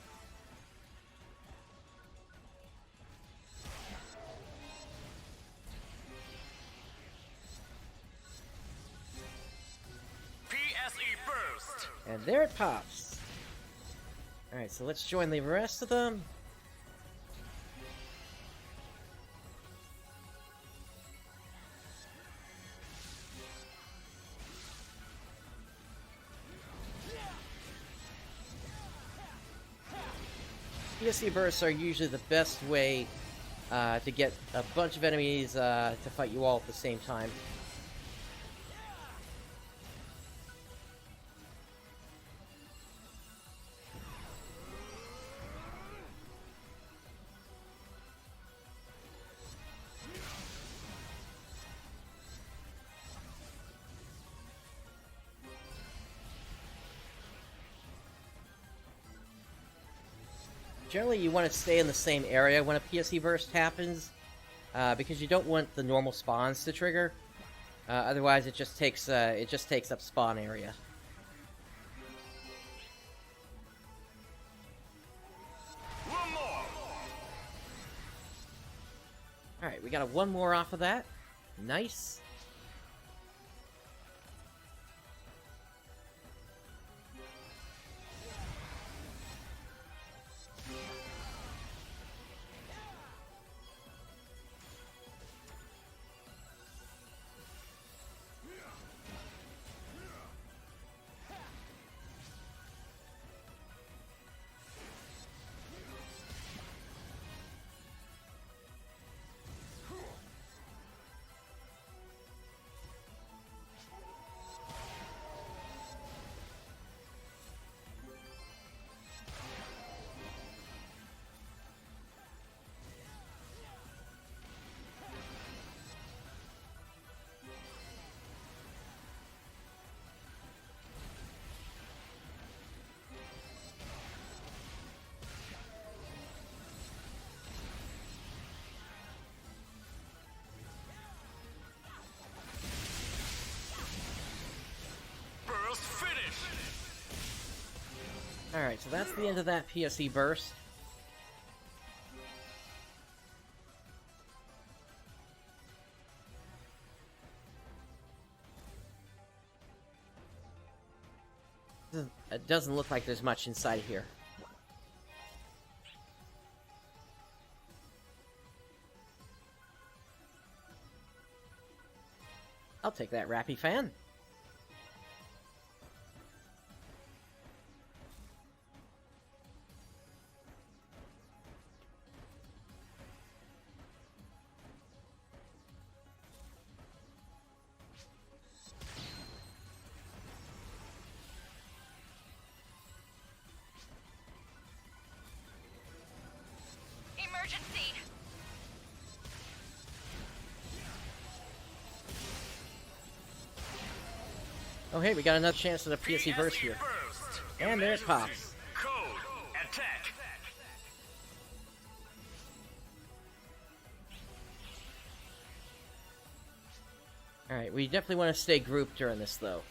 PSE burst. And there it pops! Alright, so let's join the rest of them. PSE bursts are usually the best way to get a bunch of enemies to fight you all at the same time. Generally, you want to stay in the same area when a PSE burst happens, because you don't want the normal spawns to trigger. Otherwise, it just takes up spawn area. One more. All right, we got one more off of that. Nice. Burst finish. Alright, so that's the end of that PSE burst. It doesn't look like there's much inside here. I'll take that, Rappy fan. Emergency! Oh hey, we got another chance at a PSE burst here. Burst. And there it pops. Code. Attack. Alright, we definitely want to stay grouped during this, though.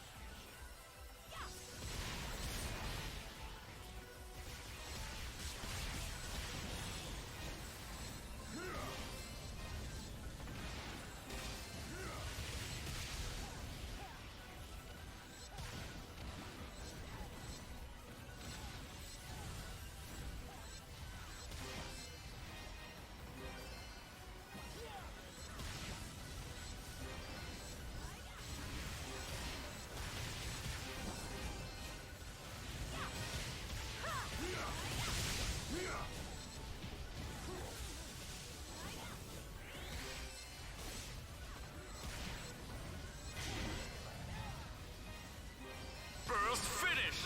Burst finish.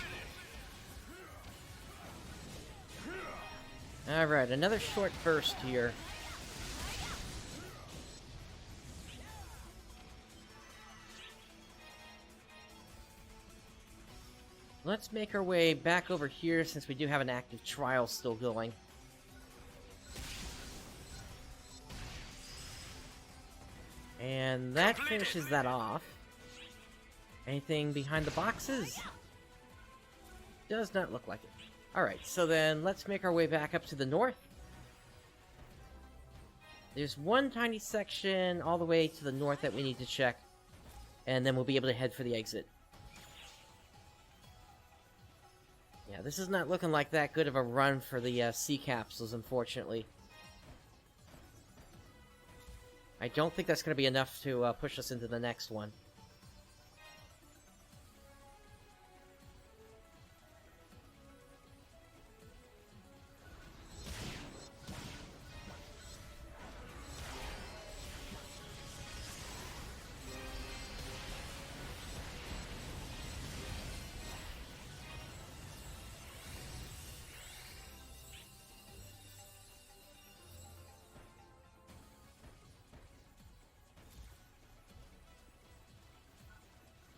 Alright, another short burst here. Let's make our way back over here since we do have an active trial still going. And that finishes that off. Anything behind the boxes? Does not look like it. Alright, so then let's make our way back up to the north. There's one tiny section all the way to the north that we need to check. And then we'll be able to head for the exit. Yeah, this is not looking like that good of a run for the sea capsules, unfortunately. I don't think that's going to be enough to push us into the next one.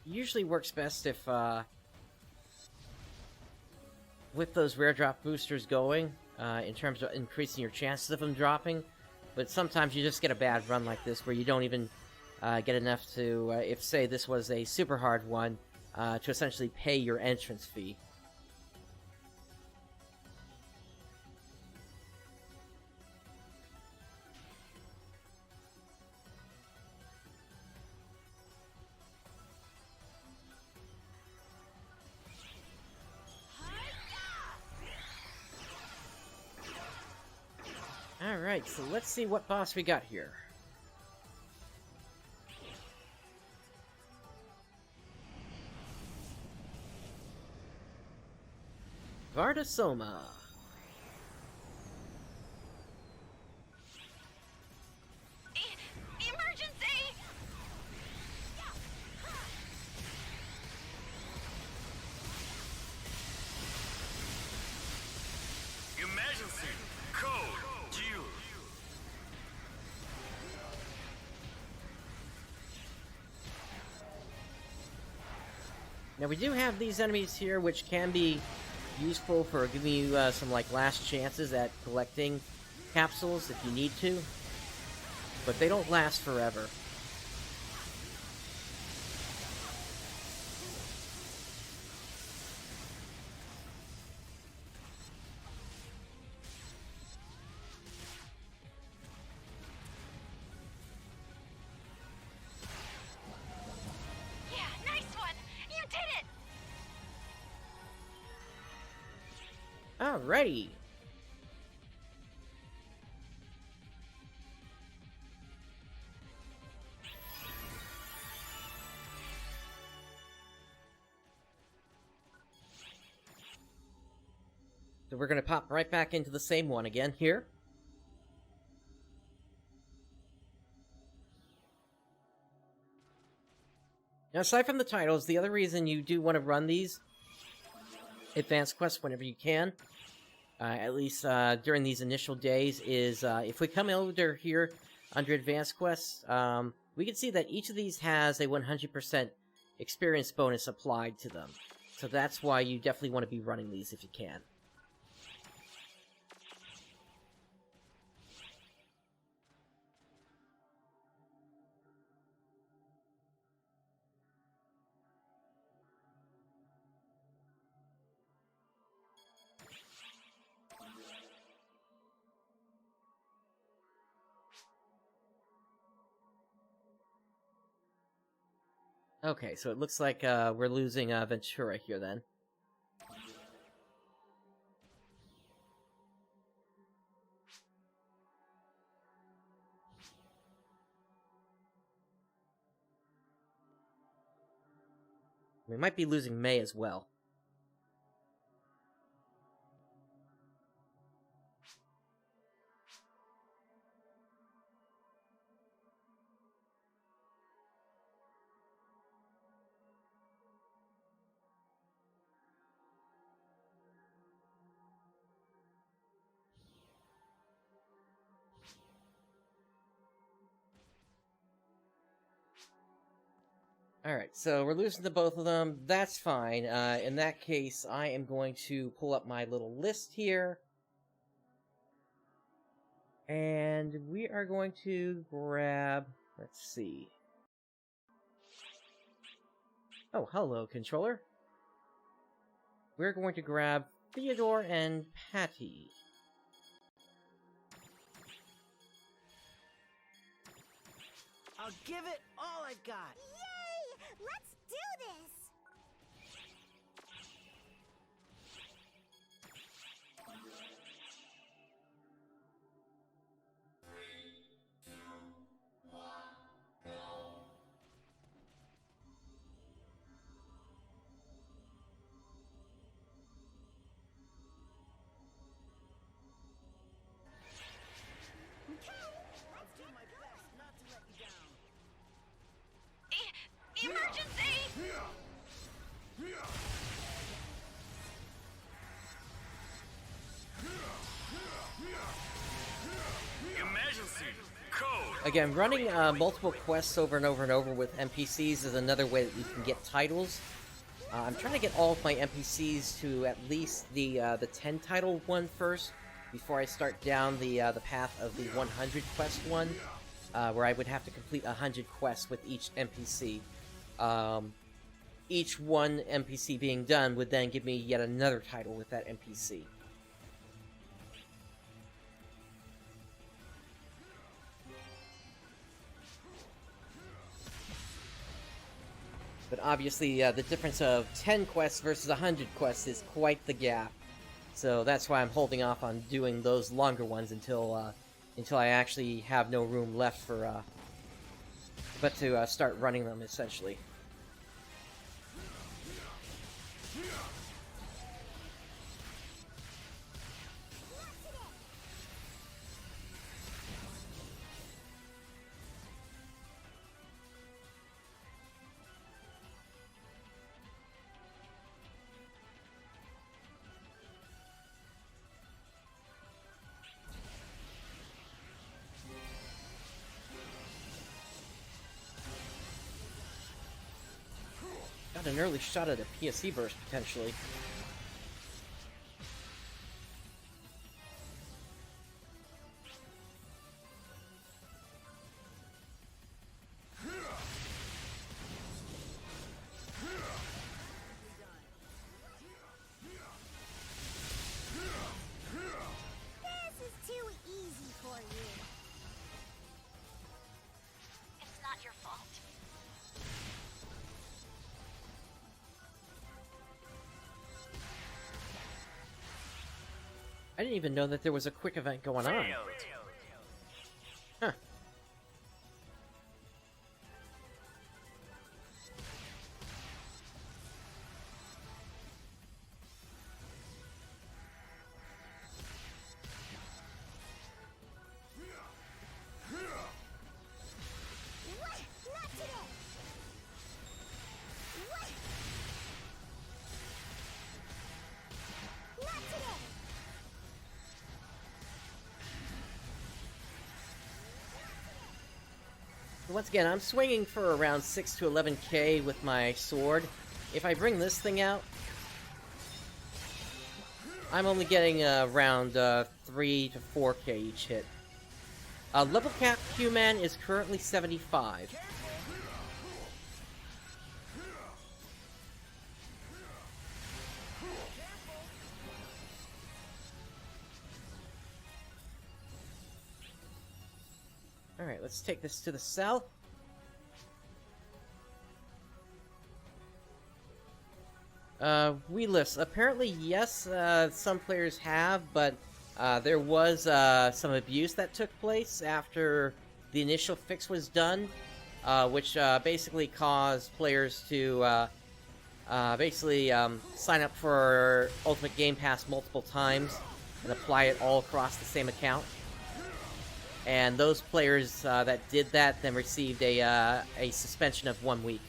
Usually works best if, with those rare drop boosters going, in terms of increasing your chances of them dropping, but sometimes you just get a bad run like this where you don't even get enough to, if say this was a super hard one, to essentially pay your entrance fee. Alright, so let's see what boss we got here. Vardasoma. Emergency! Emergency. Code. Due. Now we do have these enemies here which can be useful for giving you some like last chances at collecting capsules if you need to, but they don't last forever. Yeah, nice one! You did it! Alrighty. So we're going to pop right back into the same one again here. Now, aside from the titles, the other reason you do want to run these advanced quests whenever you can, at least during these initial days, is if we come over here under advanced quests, we can see that each of these has a 100% experience bonus applied to them. So that's why you definitely want to be running these if you can. Okay, so it looks like we're losing Ventura here then. We might be losing May as well. Alright, so we're losing to both of them. That's fine. In that case, I am going to pull up my little list here. And we are going to grab... Let's see. Oh, hello, controller. We're going to grab Theodore and Patty. I'll give it all I've got. Yay! Let's do this! Emergency! Emergency! Code! Again, running multiple quests over and over and over with NPCs is another way that you can get titles. I'm trying to get all of my NPCs to at least the 10 title one first, before I start down the path of the 100 quest one, where I would have to complete 100 quests with each NPC. Each one NPC being done would then give me yet another title with that NPC. But obviously, the difference of 10 quests versus 100 quests is quite the gap. So that's why I'm holding off on doing those longer ones until I actually have no room left for, but to start running them, essentially. Got an early shot at a PSE burst, potentially. This is too easy for you. It's not your fault. I didn't even know that there was a quick event going on. Huh. What? Not today! What? Not today! Once again, I'm swinging for around 6 to 11k with my sword. If I bring this thing out, I'm only getting around 3 to 4k each hit. Level cap Q-Man is currently 75. Alright, let's take this to the south. Weedless. Apparently, yes, some players have, but there was some abuse that took place after the initial fix was done, which basically caused players to sign up for Ultimate Game Pass multiple times and apply it all across the same account. And those players that did that then received a suspension of 1 week.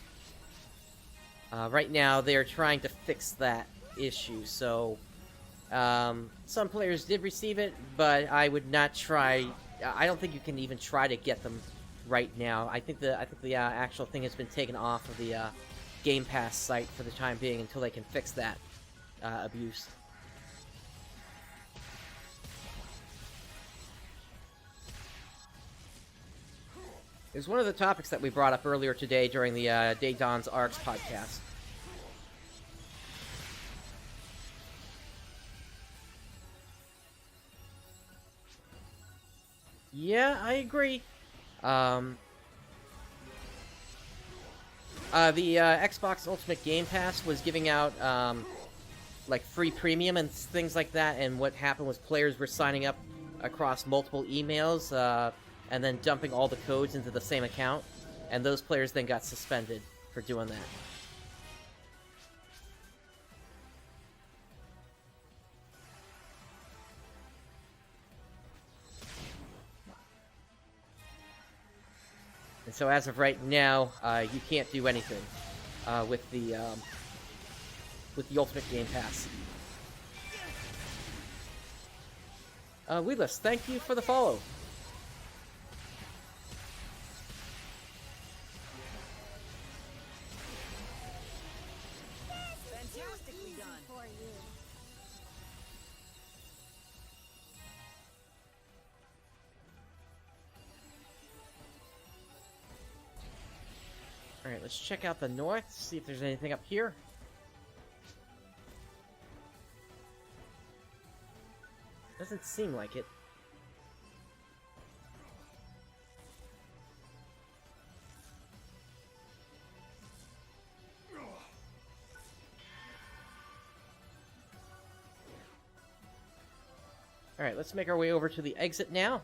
Right now, they're trying to fix that issue, so some players did receive it, but I would not try. I don't think you can even try to get them right now. I think the actual thing has been taken off of the Game Pass site for the time being until they can fix that abuse. It was one of the topics that we brought up earlier today during the Day Dawn's Arks podcast. Yeah, I agree. The Xbox Ultimate Game Pass was giving out like free premium and things like that, and what happened was players were signing up across multiple emails and then dumping all the codes into the same account, and those players then got suspended for doing that. And so as of right now, you can't do anything with the Ultimate Game Pass. Weedless, thank you for the follow. Fantastically done. For you. Alright, let's check out the north, see if there's anything up here. Doesn't seem like it. Alright, let's make our way over to the exit now.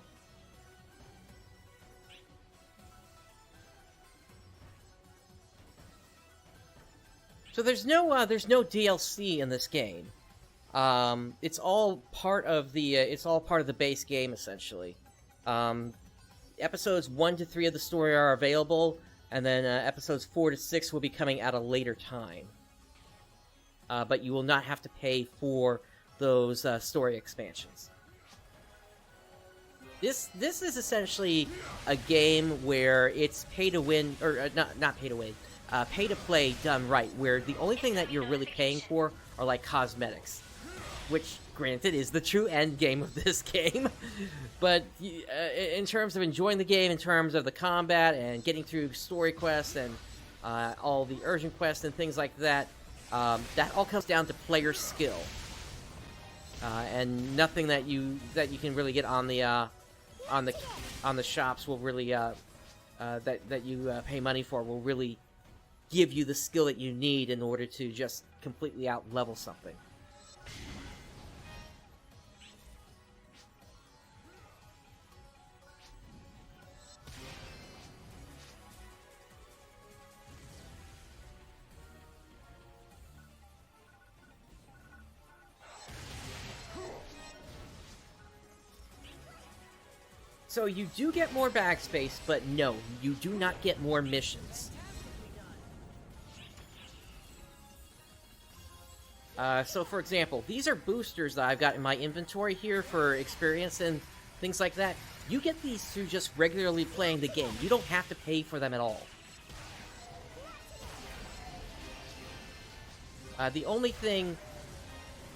So there's no DLC in this game. It's all part of the base game essentially. Episodes 1 to 3 of the story are available, and then episodes 4 to 6 will be coming at a later time. But you will not have to pay for those story expansions. This is essentially a game where it's pay to win, or not pay to win. Pay to play done right, where the only thing that you're really paying for are like cosmetics, which granted is the true end game of this game. But in terms of enjoying the game, in terms of the combat and getting through story quests and all the urgent quests and things like that, that all comes down to player skill, and nothing that you can really get on the shops will really that you pay money for will really give you the skill that you need in order to just completely out-level something. So you do get more bag space, but no, you do not get more missions. So for example, these are boosters that I've got in my inventory here for experience and things like that. You get these through just regularly playing the game. You don't have to pay for them at all. The only thing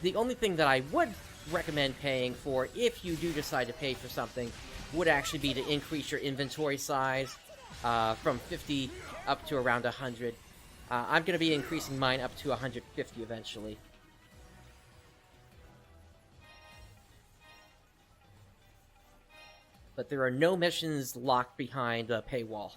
that I would recommend paying for, if you do decide to pay for something, would actually be to increase your inventory size from 50 up to around 100. I'm going to be increasing mine up to 150 eventually. But there are no missions locked behind a paywall.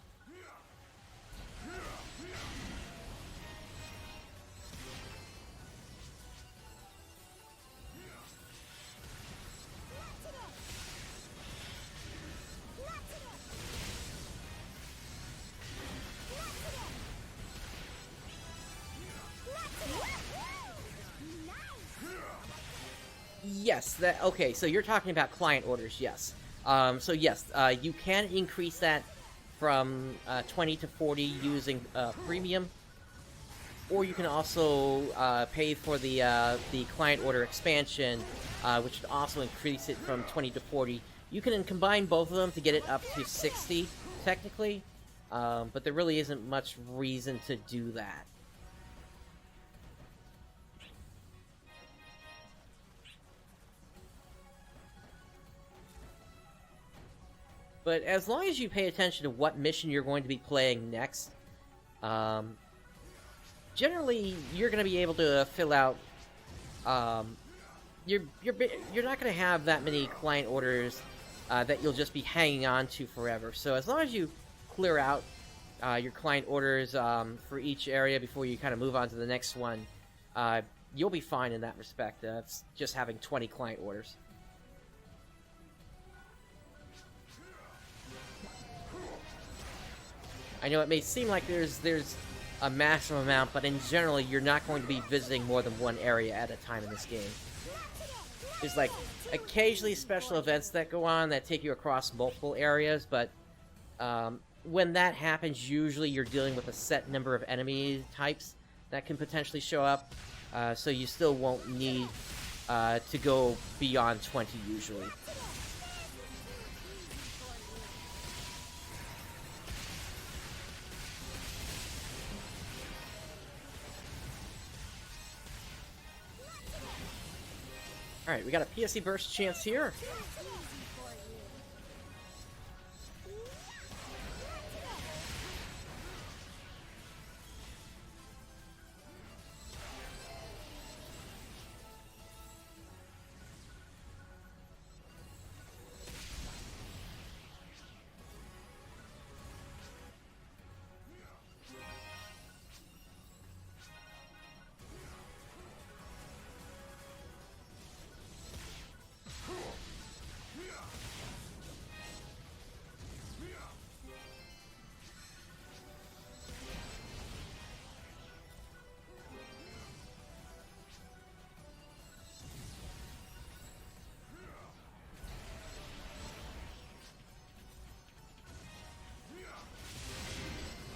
yes, that okay. So you're talking about client orders, yes. So yes, you can increase that from 20 to 40 using premium, or you can also pay for the client order expansion, which would also increase it from 20 to 40. You can combine both of them to get it up to 60, technically, but there really isn't much reason to do that. But as long as you pay attention to what mission you're going to be playing next, generally you're going to be able to fill out. You're not going to have that many client orders that you'll just be hanging on to forever. So as long as you clear out your client orders for each area before you kind of move on to the next one, you'll be fine in that respect. It's just having 20 client orders. I know it may seem like there's a massive amount, but in general, you're not going to be visiting more than one area at a time in this game. There's like occasionally special events that go on that take you across multiple areas, but when that happens, usually you're dealing with a set number of enemy types that can potentially show up, so you still won't need to go beyond 20 usually. Alright, we got a PSE burst chance here.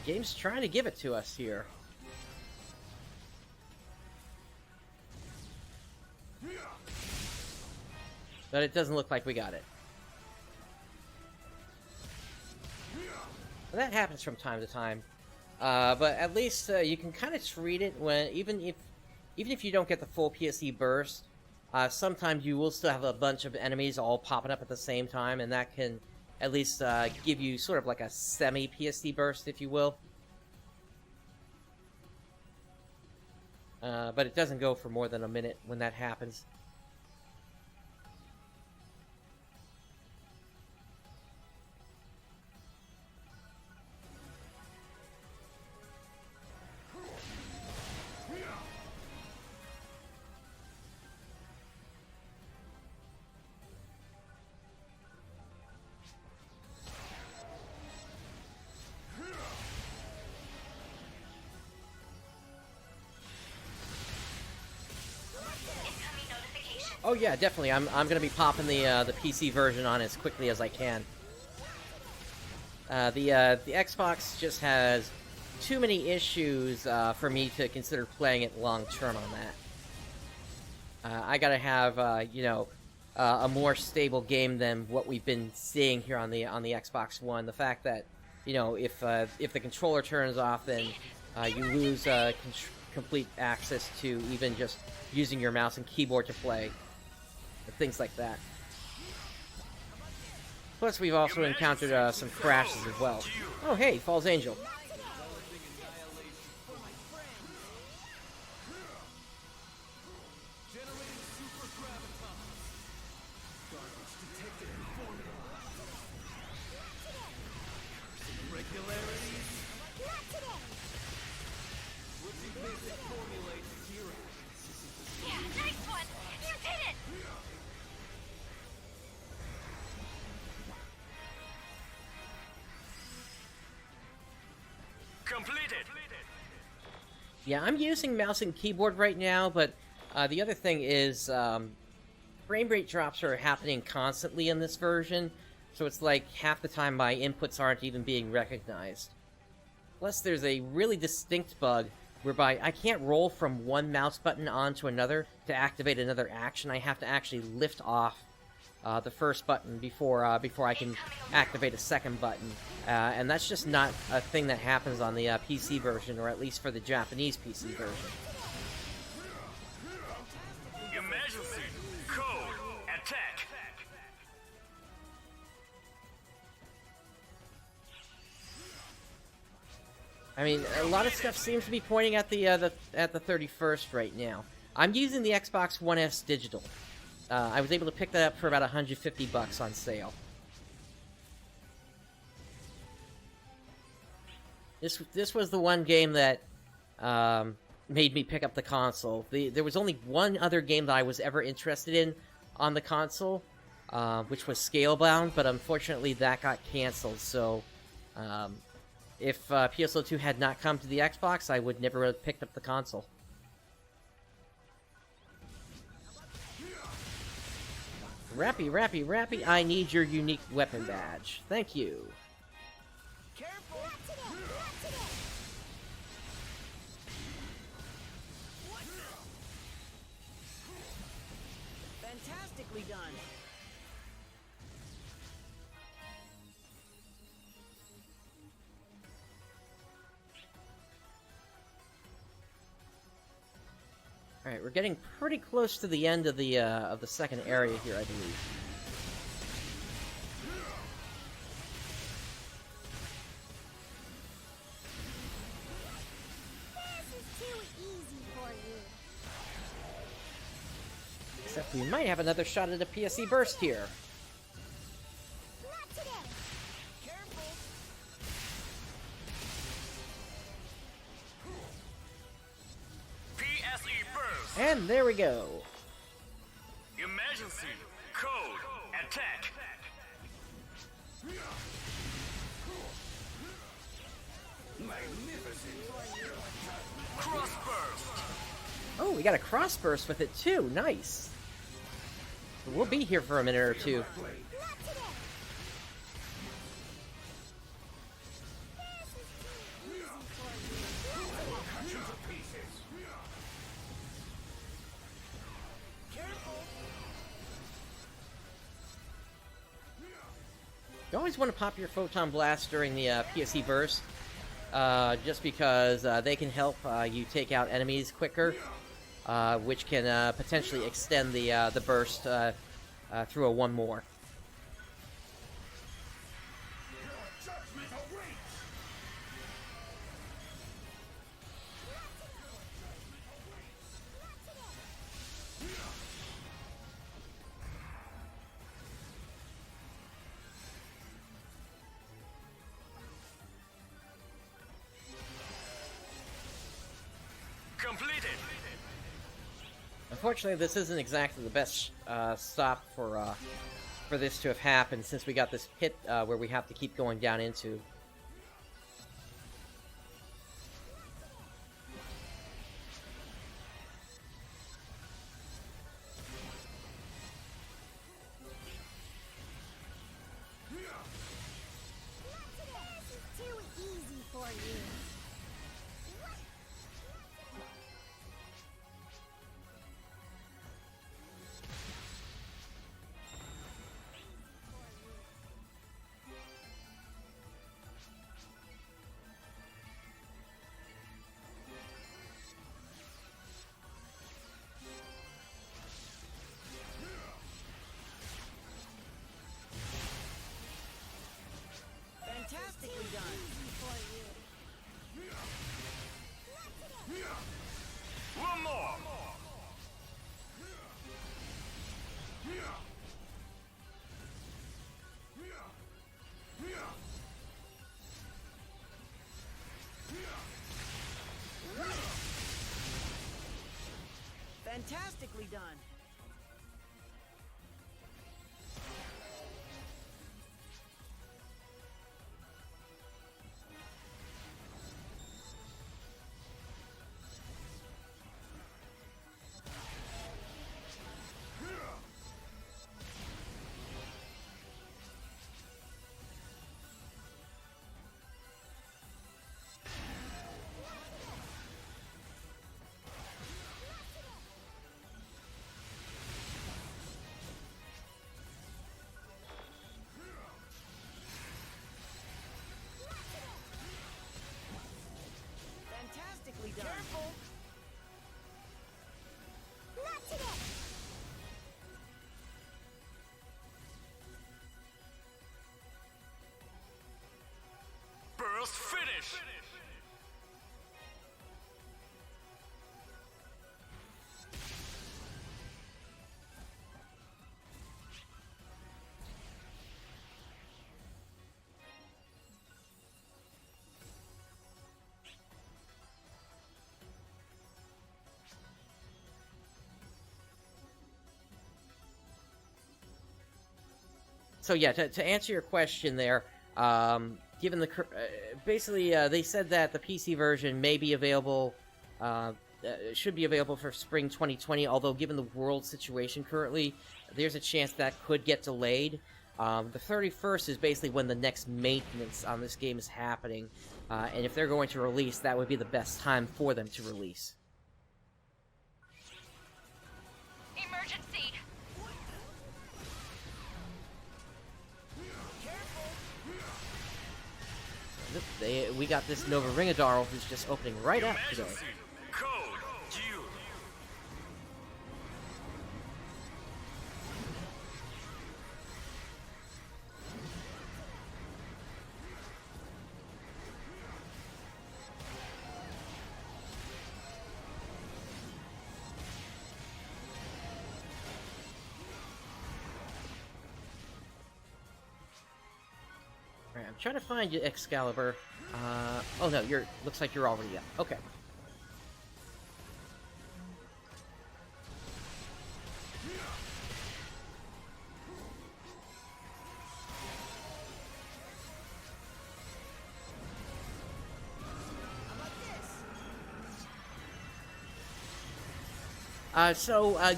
Game's trying to give it to us here. But it doesn't look like we got it. Well, that happens from time to time. But at least you can kind of treat it when even if you don't get the full PSE burst, sometimes you will still have a bunch of enemies all popping up at the same time, and that can at least give you sort of like a semi-PSD burst, if you will. But it doesn't go for more than a minute when that happens. Oh yeah, definitely. I'm gonna be popping the PC version on as quickly as I can. The Xbox just has too many issues for me to consider playing it long term on that. I gotta have you know, a more stable game than what we've been seeing here on the Xbox One. The fact that, you know, if the controller turns off, then you lose complete access to even just using your mouse and keyboard to play. Things like that. Plus, we've also encountered some crashes as well. Oh, hey, Falls Angel. Completed. Yeah, I'm using mouse and keyboard right now, but the other thing is, for frame rate drops are happening constantly in this version, so it's like half the time my inputs aren't even being recognized. Plus, there's a really distinct bug whereby I can't roll from one mouse button onto another to activate another action. I have to actually lift off the first button before I can activate a second button. And that's just not a thing that happens on the PC version, or at least for the Japanese PC version. Emergency. Code. Attack. I mean, a lot of stuff seems to be pointing at the 31st right now. I'm using the Xbox One S digital. I was able to pick that up for about $150 on sale. This was the one game that made me pick up the console. There was only one other game that I was ever interested in on the console, which was Scalebound, but unfortunately that got canceled. So, if PSO2 had not come to the Xbox, I would never have picked up the console. Rappy, Rappy, Rappy, I need your unique weapon badge. Thank you. Careful! Fantastically done. Alright, we're getting pretty close to the end of the second area here, I believe. This is too easy for you. Except we might have another shot at a PSE burst here. Not today. Careful! PSE burst. And there we go. Emergency. Code. Attack. Cross burst. Oh, we got a cross burst with it too. Nice. We'll be here for a minute or two. Not today. This is too easy for you. Careful! You always want to pop your Photon Blast during the PSE burst, just because they can help you take out enemies quicker, which can potentially extend the burst through a one more. Completed. Unfortunately, this isn't exactly the best stop for this to have happened, since we got this pit where we have to keep going down into. This is too easy for you. Fantastically done. For you. One more. Fantastically done. Burst finish! So yeah, to answer your question there, given the basically they said that the PC version may be available, should be available for spring 2020. Although given the world situation currently, there's a chance that could get delayed. The 31st is basically when the next maintenance on this game is happening, and if they're going to release, that would be the best time for them to release. Emergency! We got this Nova Ringadar who's just opening right up today. Emergency! Code due! Alright, I'm trying to find you, Excalibur. Oh no, looks like you're already up. Okay.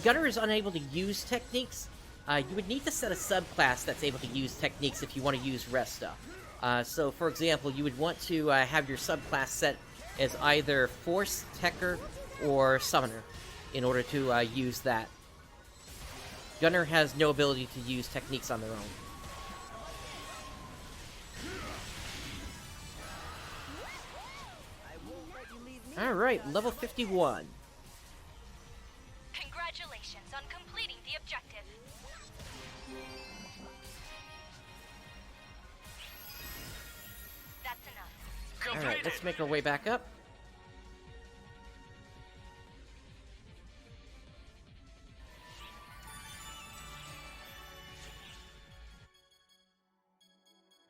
Gunner is unable to use techniques. You would need to set a subclass that's able to use techniques if you want to use Resta. So, for example, you would want to have your subclass set as either Force, Techer, or Summoner in order to use that. Gunner has no ability to use techniques on their own. Alright, level 51. Congratulations on completing the objective. That's enough. Alright, let's make our way back up.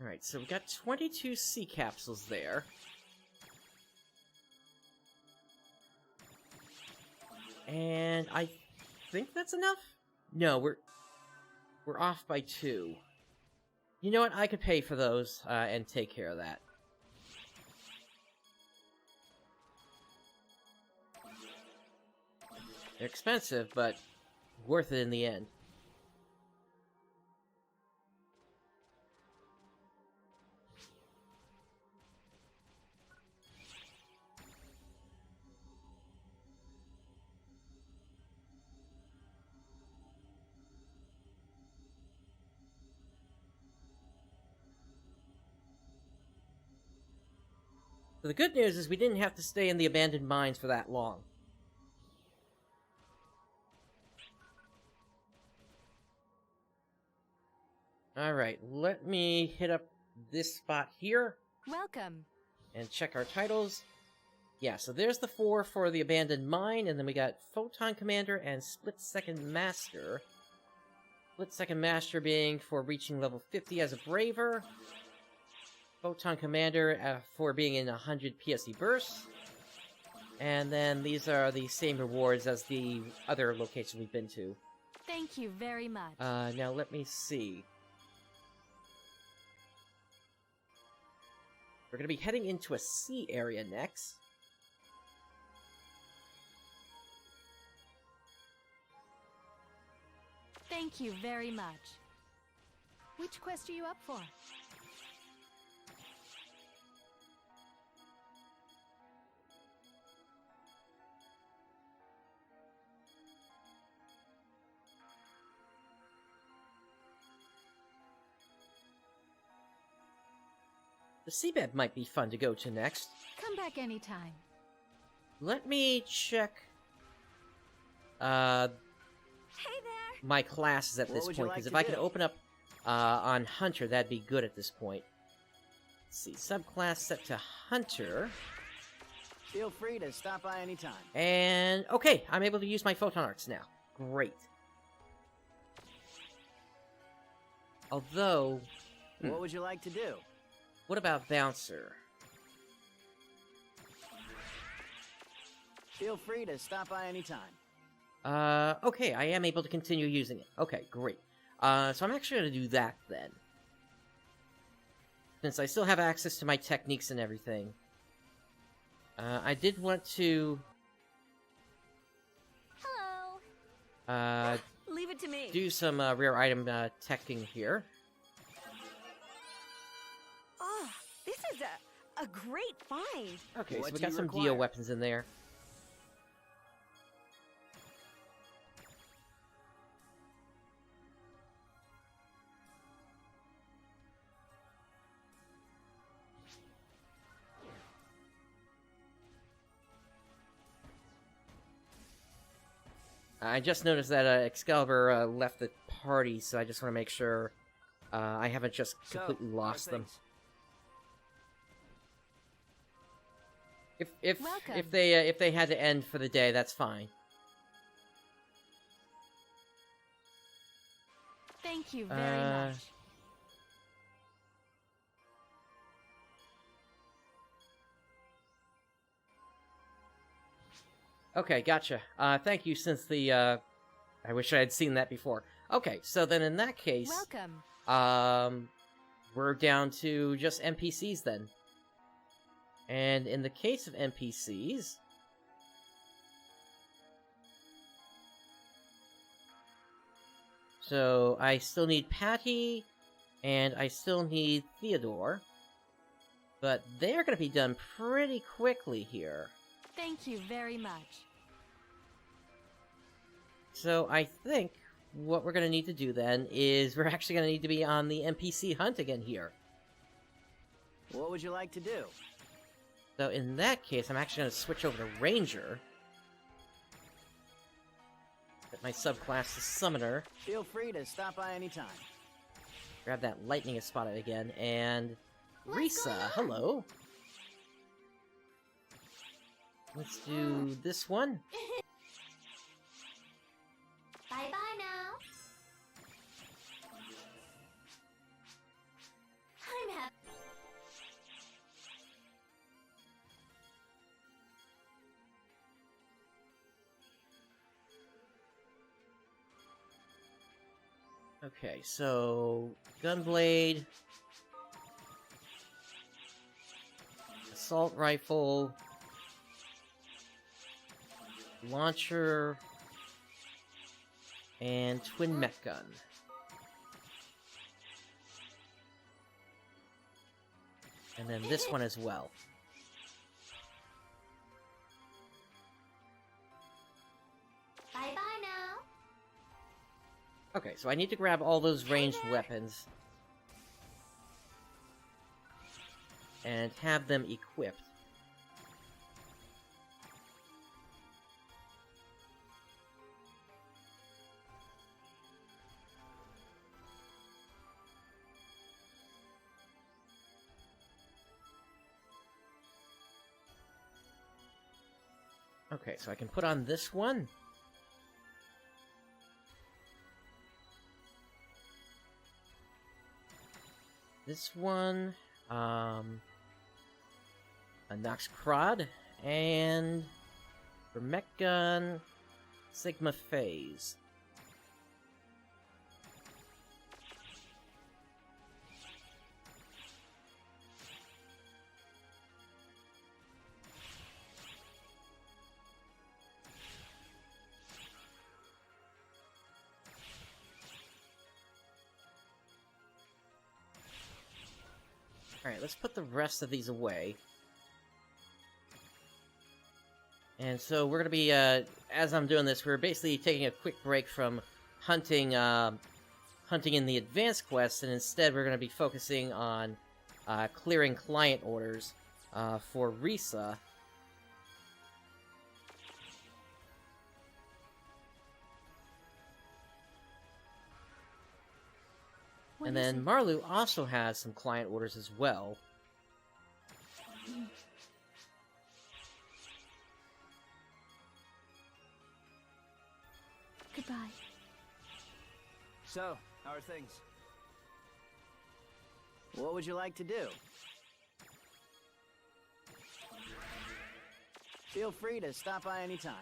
Alright, so we got 22 sea capsules there. And I think that's enough? No, we're off by 2. You know what? I could pay for those and take care of that. They're expensive, but worth it in the end. So the good news is we didn't have to stay in the abandoned mines for that long. Alright, let me hit up this spot here. Welcome. And check our titles. Yeah, so there's the 4 for the abandoned mine, and then we got Photon Commander and Split Second Master. Split Second Master being for reaching level 50 as a Braver. Photon Commander for being in 100 PSE bursts. And then these are the same rewards as the other location we've been to. Thank you very much. Now let me see. We're going to be heading into a sea area next. Thank you very much. Which quest are you up for? The Seabed might be fun to go to next. Come back anytime. Let me check Hey there. my classes at this What would you point, like because if to I can do? open up on Hunter, that'd be good at this point. Let's see, subclass set to Hunter. Feel free to stop by anytime. And, okay, I'm able to use my Photon Arcs now. Great. Although... What would you like to do? What about Bouncer? Feel free to stop by anytime. Okay, I am able to continue using it. Okay, great. So I'm actually going to do that, then. Since I still have access to my techniques and everything. I did want to... Hello. Leave it to me. do some rare item teching here. Oh, this is a great find. Okay, What so we do got you some require? Dio weapons in there. I just noticed that Excalibur left the party, so I just want to make sure I haven't just completely lost them. If Welcome. if they had to end for the day, that's fine. Thank you very much. Okay, gotcha. Thank you, since the, I wish I had seen that before. Okay, so then in that case... Welcome. We're down to just NPCs then. And in the case of NPCs... So, I still need Patty, and I still need Theodore. But they're gonna be done pretty quickly here. Thank you very much. So I think what we're going to need to do then is we're actually going to need to be on the NPC hunt again here. What would you like to do? So in that case, I'm actually going to switch over to Ranger. Set my subclass to Summoner. Feel free to stop by anytime. Grab that Lightning Spotted again, and... Risa, hello! Let's do this one. Bye-bye now. I'm happy. Okay, so... Gunblade... Assault Rifle... Launcher... and Twin Mech Gun. And then this one as well. Bye-bye now. Okay, so I need to grab all those ranged weapons. And have them equipped. Okay, so I can put on this one. This one, a Nox Crod, and for Mech Gun, Sigma Phase. Alright, let's put the rest of these away. And so we're gonna be, as I'm doing this, we're basically taking a quick break from hunting, hunting in the advanced quests, and instead we're gonna be focusing on, clearing client orders, for Risa. And then Marlu also has some client orders as well. Goodbye. So, how are things? What would you like to do? Feel free to stop by anytime.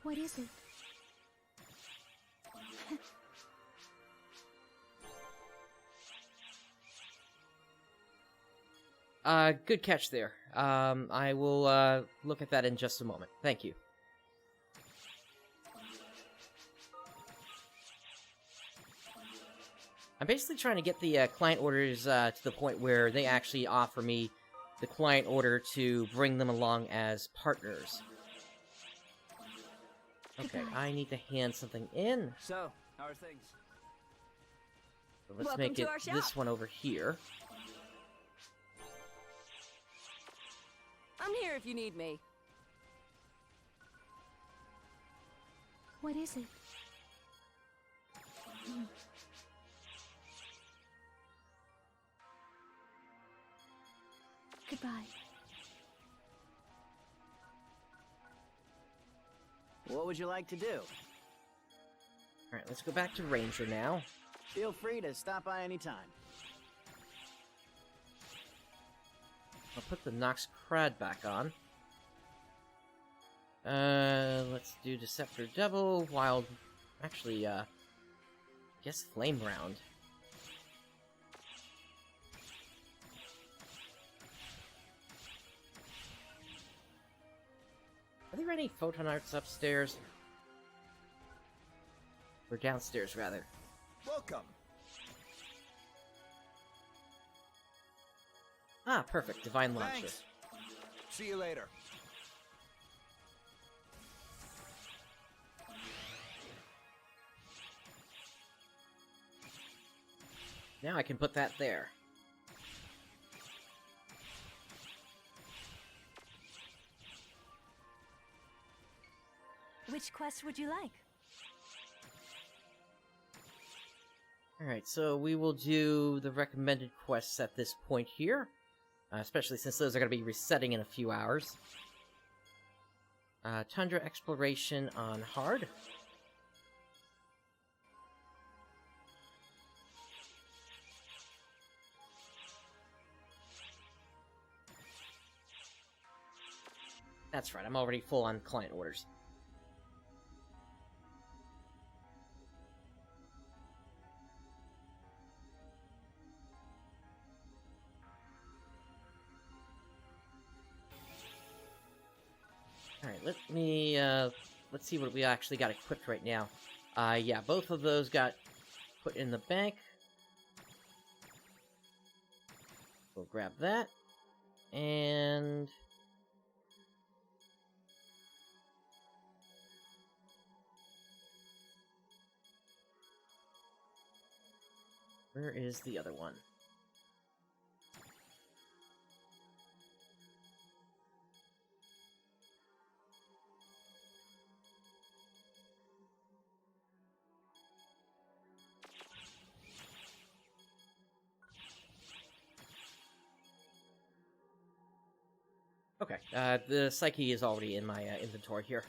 What is it? Good catch there. I will, look at that in just a moment. Thank you. I'm basically trying to get the, client orders, to the point where they actually offer me the client order to bring them along as partners. Okay, I need to hand something in. So, how are things? So let's Welcome make to it our shop. this one over here. I'm here if you need me. What is it? Goodbye. What would you like to do? Alright, let's go back to Ranger now. Feel free to stop by anytime. I'll put the Nox Crad back on. Let's do Deceptor Devil, Wild... Actually, I guess Flame Round. Are there any Photon Arts upstairs? Or downstairs, rather. Welcome. Ah, perfect. Divine Launcher. Thanks. See you later. Now I can put that there. Which quest would you like? Alright, so we will do the recommended quests at this point here. Especially since those are going to be resetting in a few hours. Tundra Exploration on Hard. That's right, I'm already full on client orders. Alright, let's see what we actually got equipped right now. Yeah, both of those got put in the bank. We'll grab that. And... where is the other one? Okay, the Psyche is already in my inventory here.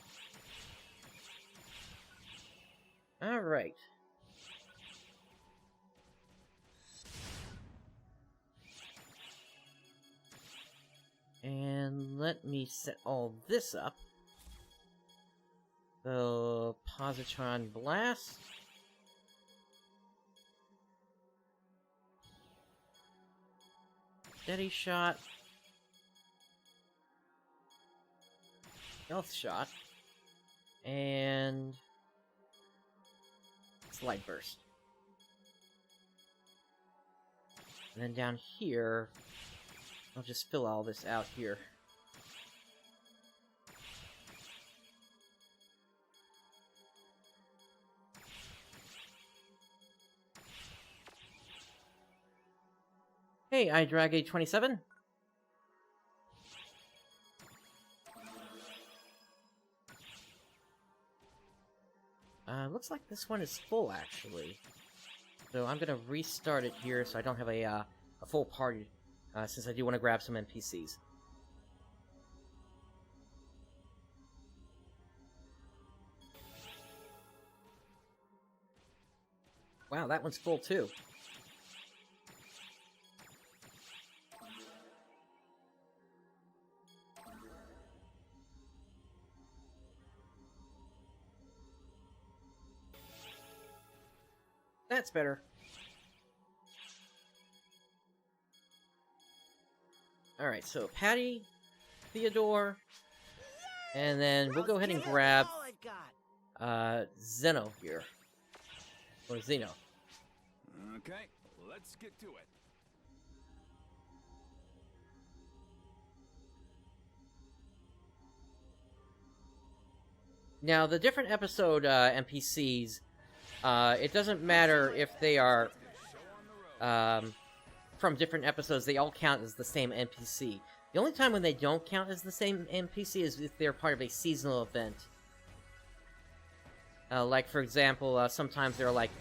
Alright. And let me set all this up. So, Positron Blast. Steady Shot. Stealth Shot. And... Slide Burst. And then down here... I'll just fill all this out here. Hey, iDrag827. Looks like this one is full, actually. So I'm gonna restart it here so I don't have a full party. Since I do want to grab some NPCs. Wow, that one's full too. That's better. Alright, so Patty, Theodore, and then we'll go ahead and grab All I've got. Zeno here. Or Zeno. Okay, let's get to it. Now, the different episode NPCs, it doesn't matter if they are from different episodes, they all count as the same NPC. The only time when they don't count as the same NPC is if they're part of a seasonal event. Like, for example, sometimes there are, like,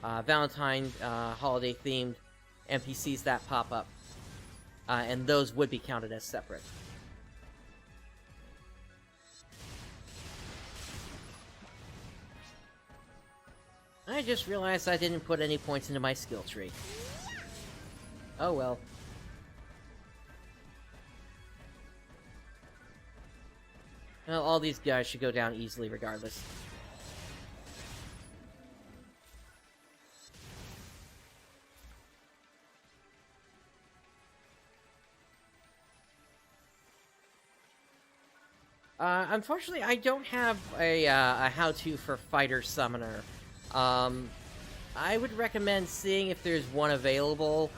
Valentine holiday-themed NPCs that pop up. And those would be counted as separate. I just realized I didn't put any points into my skill tree. Oh well. Well, all these guys should go down easily regardless. Unfortunately, I don't have a how-to for Fighter Summoner. I would recommend seeing if there's one available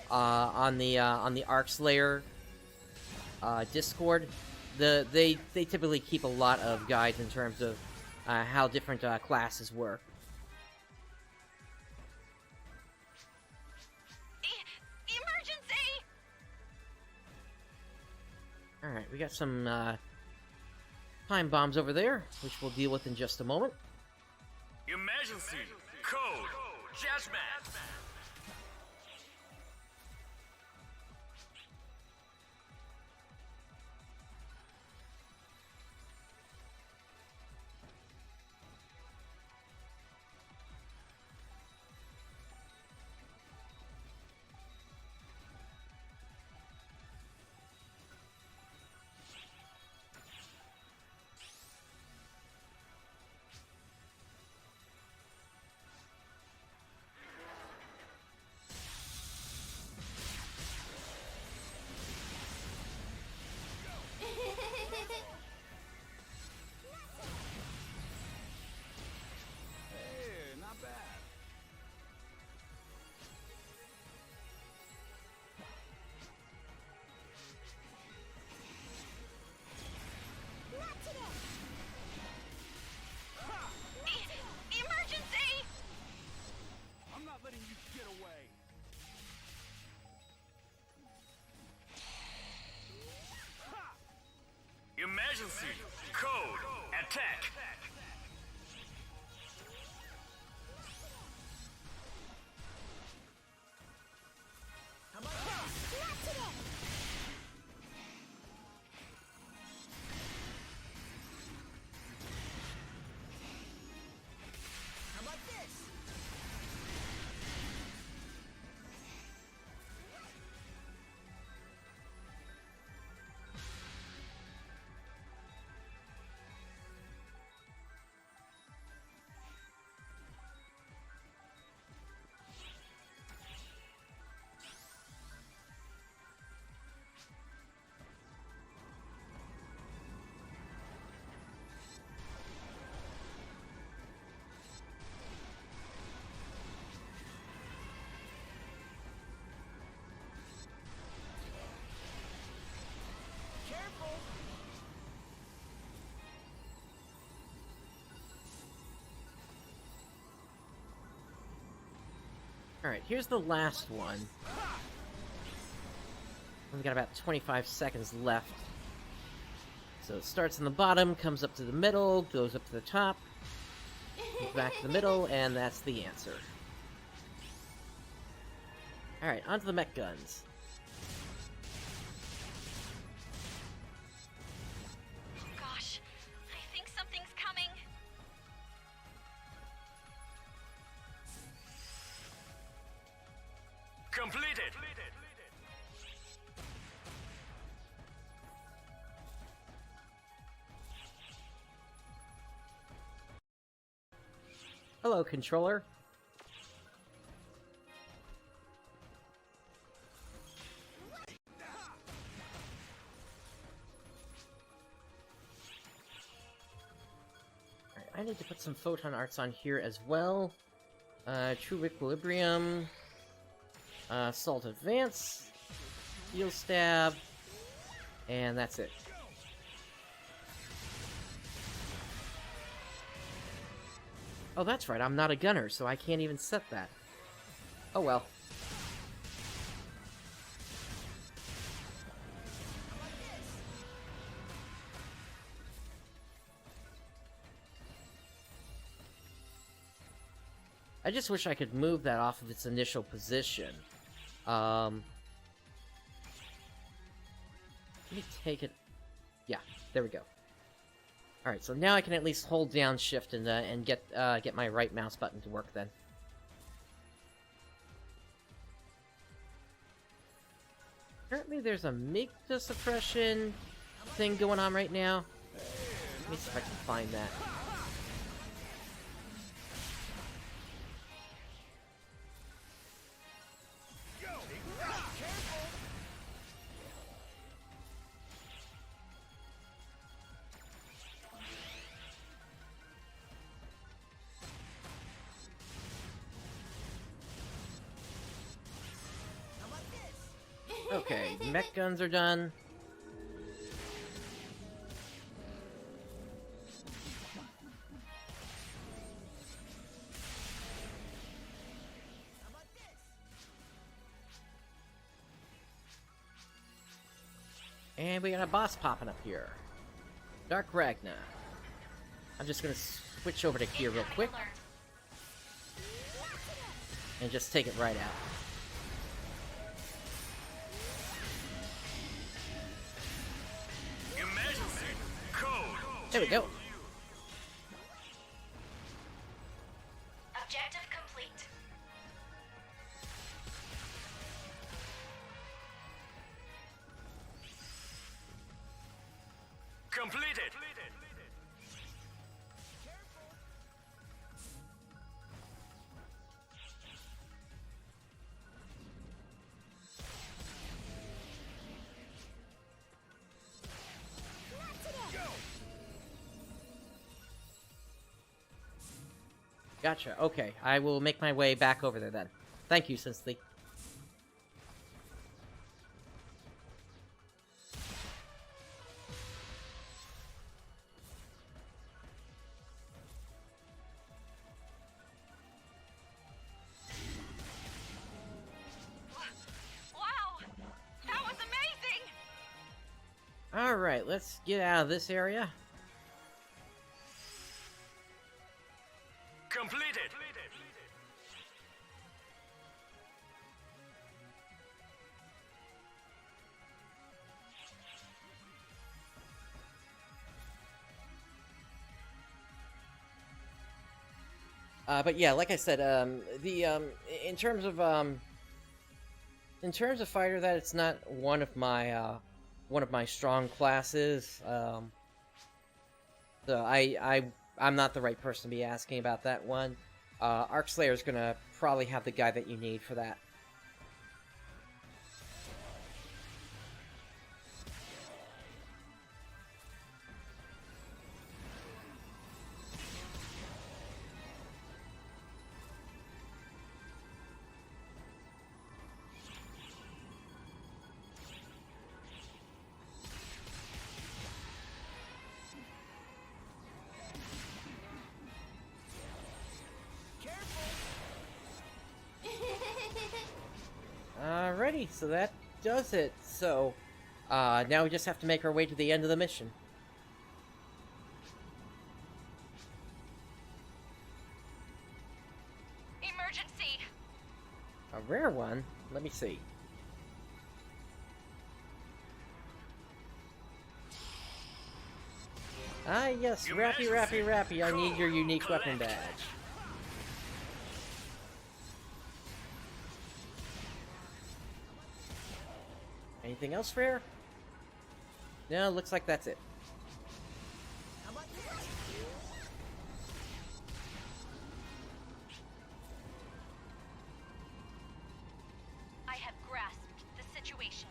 on the Arks Lair Discord. They typically keep a lot of guides in terms of how different classes work. Emergency! Alright, we got some time bombs over there, which we'll deal with in just a moment. Emergency! Code! Judgment! Hey, not bad. Not today. Emergency! I'm not letting you get away. Emergency! Code! Attack! Not today. How about this? Careful. Alright, here's the last one. We've got about 25 seconds left. So it starts in the bottom, comes up to the middle, goes up to the top, goes back to the middle, and that's the answer. Alright, onto the mech guns. Gosh, I think something's coming. Completed. Hello, controller. Alright, I need to put some photon arts on here as well. True Equilibrium. Salt Advance. Steel Stab. And that's it. Oh, that's right, I'm not a gunner, so I can't even set that. Oh well. I just wish I could move that off of its initial position. Let me take it... Yeah, there we go. Alright, so now I can at least hold down shift and get my right mouse button to work then. Apparently there's a amygdala suppression thing going on right now. Let me see if I can find that. Okay, mech guns are done. And we got a boss popping up here. Dark Ragna. I'm just gonna switch over to gear real quick. And just take it right out. There we go. Objective complete. Completed. Gotcha, okay. I will make my way back over there then. Thank you, Sinsley. Wow! That was amazing! Alright, let's get out of this area. Completed. But yeah, like I said, in terms of fighter, that it's not one of my strong classes. So I'm not the right person to be asking about that one. Arkslayer is gonna probably have the guy that you need for that. Alrighty, so that does it. So, now we just have to make our way to the end of the mission. Emergency! A rare one? Let me see. Ah, yes, Rappy, Rappy, Rappy, I need your unique weapon badge. Anything else fair? No, looks like that's it. How about I have grasped the situation.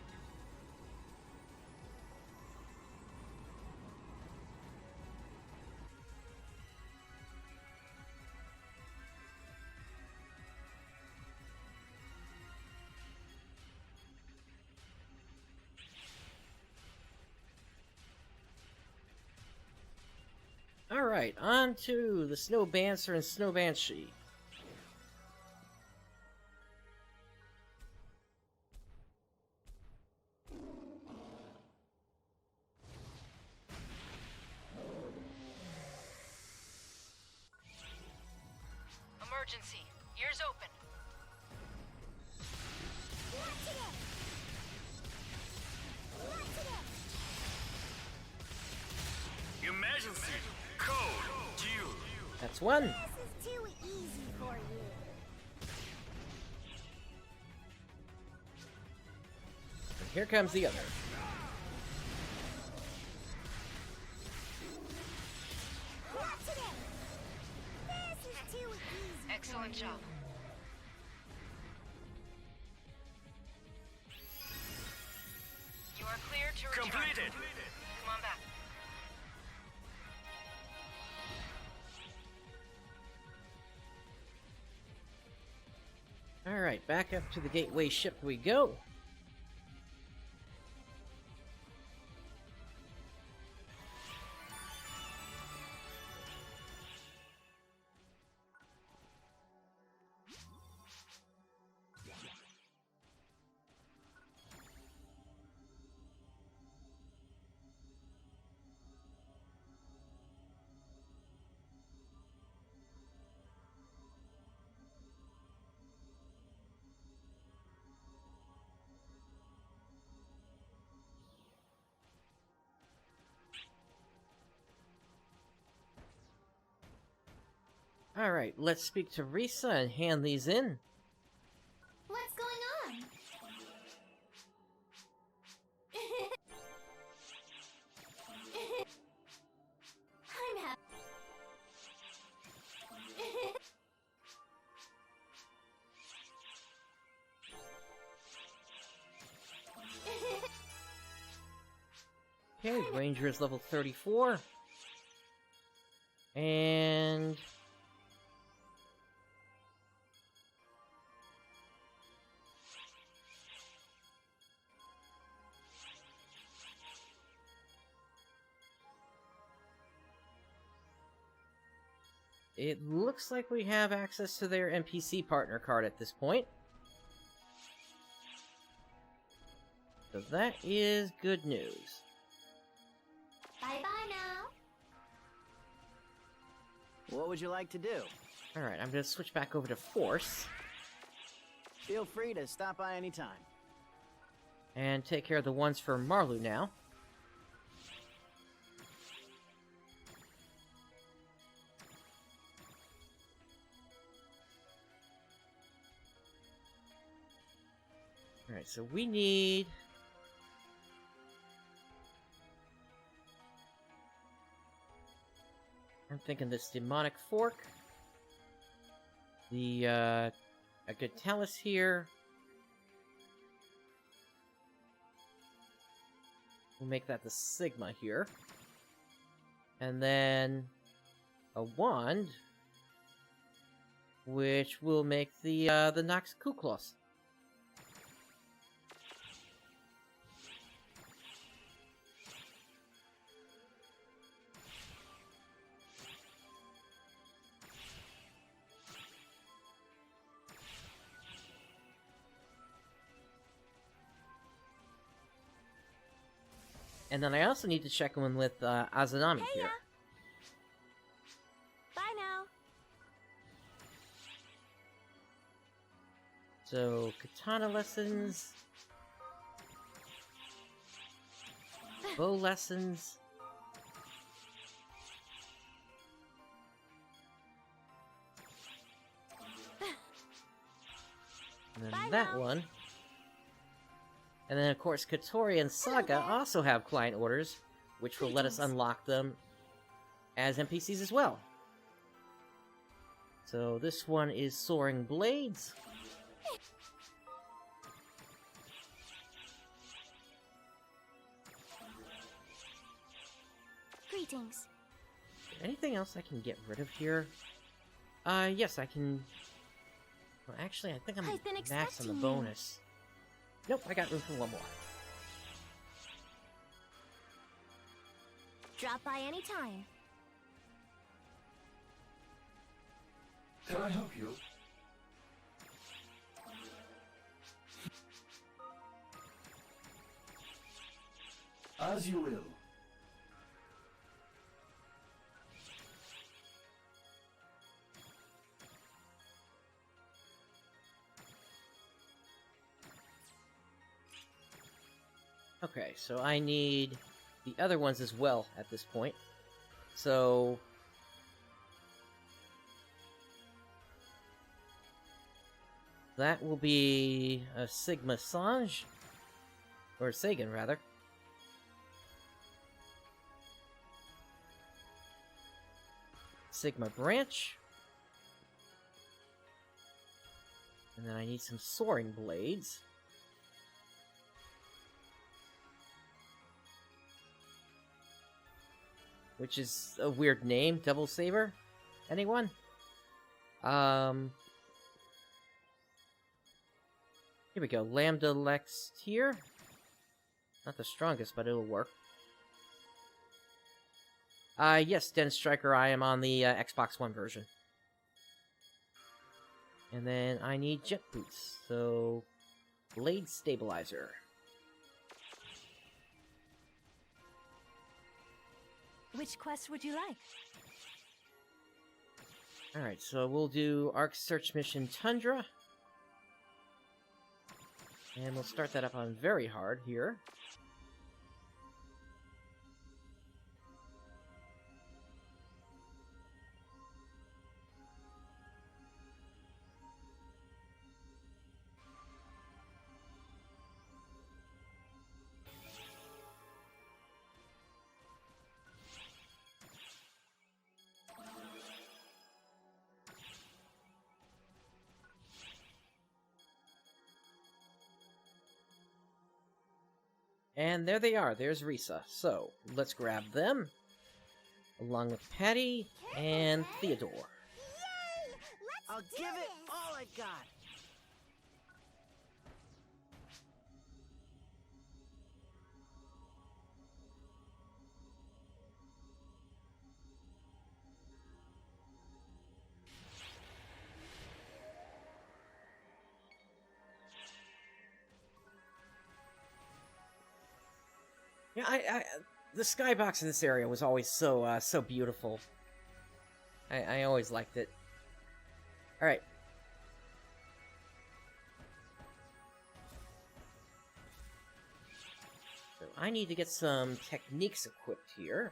Alright, on to the Snow Bancer and Snow Banshee. Emergency. Ears open. Emergency! Code! Due! That's one. This is too easy for you. And here comes the other. Not today. This is too easy. Excellent job. You are clear to return. Completed! Come on back. Alright, back up to the gateway ship we go. Alright, let's speak to Risa and hand these in. What's going on? I'm happy. Okay, Ranger is level 34. And... it looks like we have access to their NPC partner card at this point. So that is good news. Bye-bye now. What would you like to do? Alright, I'm gonna switch back over to Force. Feel free to stop by anytime. And take care of the ones for Marlu now. Alright, so we need... I'm thinking this demonic fork. The, a good talus here. We'll make that the Sigma here. And then... a wand. Which will make the Nox Kuklos. And then I also need to check in with Azanami here. Bye now. So, katana lessons. Bow lessons. And then Bye that now. one. And then, of course, Katori and Saga also have client orders, which will let us unlock them as NPCs as well. So this one is Soaring Blades. Greetings. Anything else I can get rid of here? Yes, I can... Well, actually, I think I'm I've been maxed on the expecting you. bonus. Nope, I got room for one more. Drop by anytime. Can I help you? As you will. Okay, so I need the other ones as well at this point. So... that will be a Sigma Sange. Or Sagan, rather. Sigma Branch. And then I need some Soaring Blades. Which is a weird name, Double Saber? Anyone? Here we go, Lambda Lex here. Not the strongest, but it'll work. Yes, Den Striker, I am on the Xbox One version. And then I need Jet Boots, so... Blade Stabilizer. Which quest would you like? Alright, so we'll do Ark Search Mission Tundra. And we'll start that up on very hard here. And there they are, there's Risa. So, let's grab them, along with Patty and Theodore. Yay! Let's I'll do give it this. all I've got. Yeah, the skybox in this area was always so, so beautiful. I always liked it. Alright. So I need to get some techniques equipped here.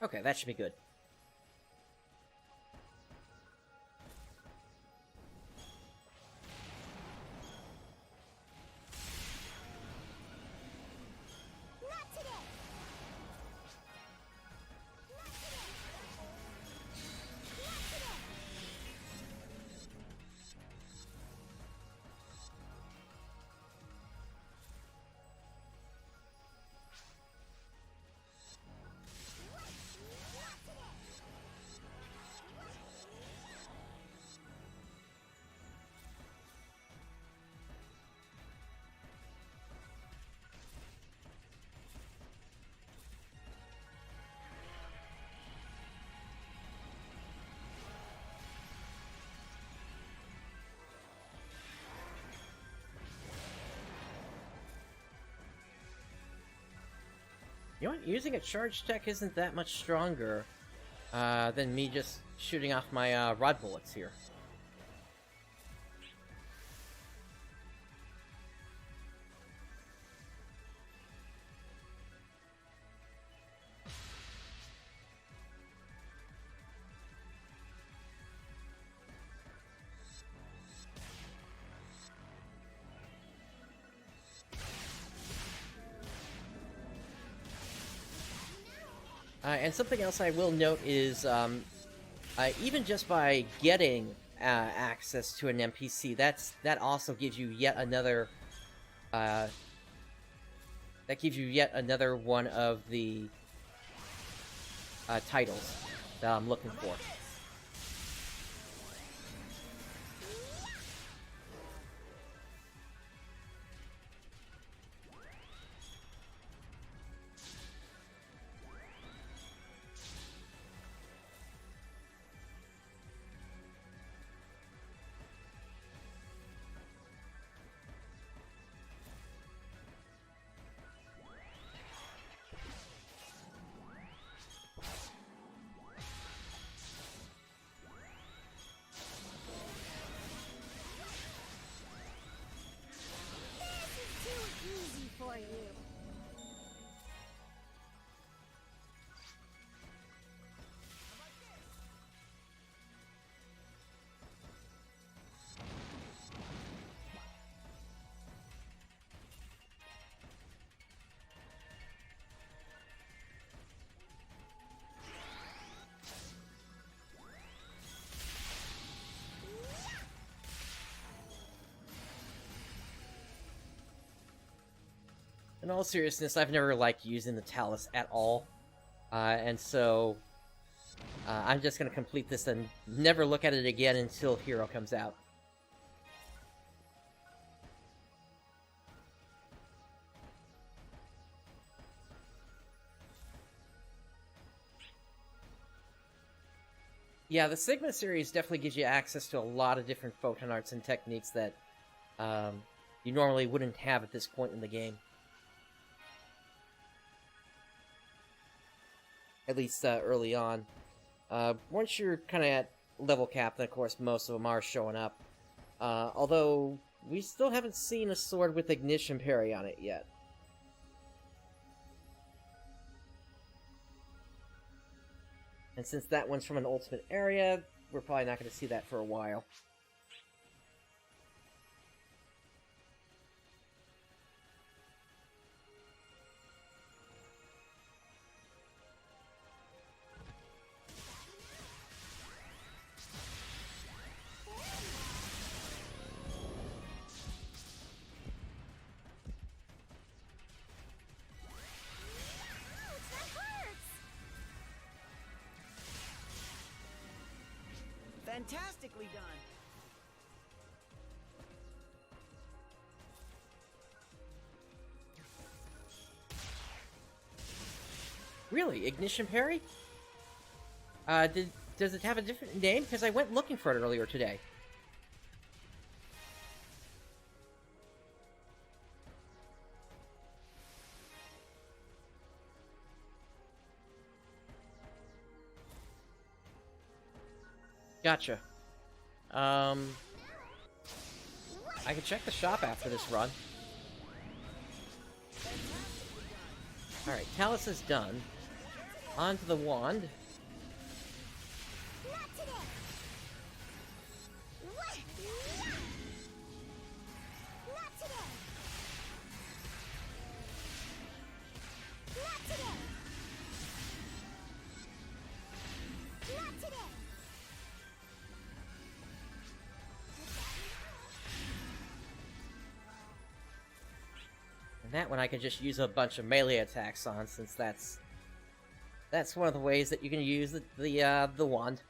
Okay, that should be good. Not today. Not today. Not today. You know what? Using a charge tech isn't that much stronger than me just shooting off my rod bullets here. And something else I will note is, even just by getting access to an NPC, that also gives you yet another, one of the titles that I'm looking for. For you. In all seriousness, I've never liked using the Talus at all, and so I'm just going to complete this and never look at it again until Hero comes out. Yeah, the Sigma series definitely gives you access to a lot of different photon arts and techniques that you normally wouldn't have at this point in the game. At least early on. Once you're kind of at level cap, then of course most of them are showing up. Although, we still haven't seen a sword with ignition parry on it yet. And since that one's from an ultimate area, we're probably not going to see that for a while. Fantastically done. Really? Ignition parry? Does it have a different name? Because I went looking for it earlier today. Gotcha. I can check the shop after this run. Alright, Talus is done. On to the wand. Not today. What? Not today. Not today. Not today. And that one I can just use a bunch of melee attacks on, since that's one of the ways that you can use the wand.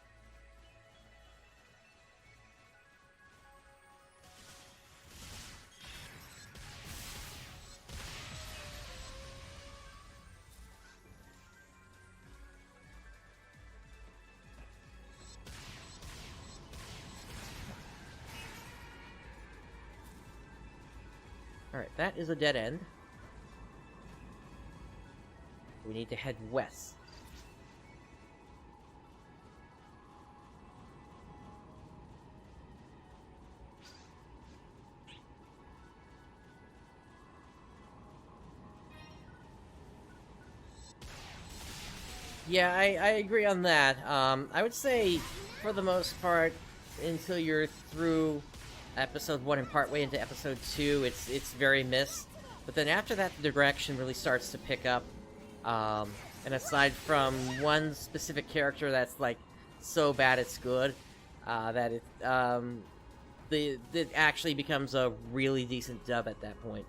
Alright, that is a dead end. We need to head west. Yeah, I agree on that. I would say, for the most part, until you're through episode 1 and partway into episode 2, it's very missed. But then after that, the direction really starts to pick up. And aside from one specific character that's, like, so bad it's good, that it actually becomes a really decent dub at that point.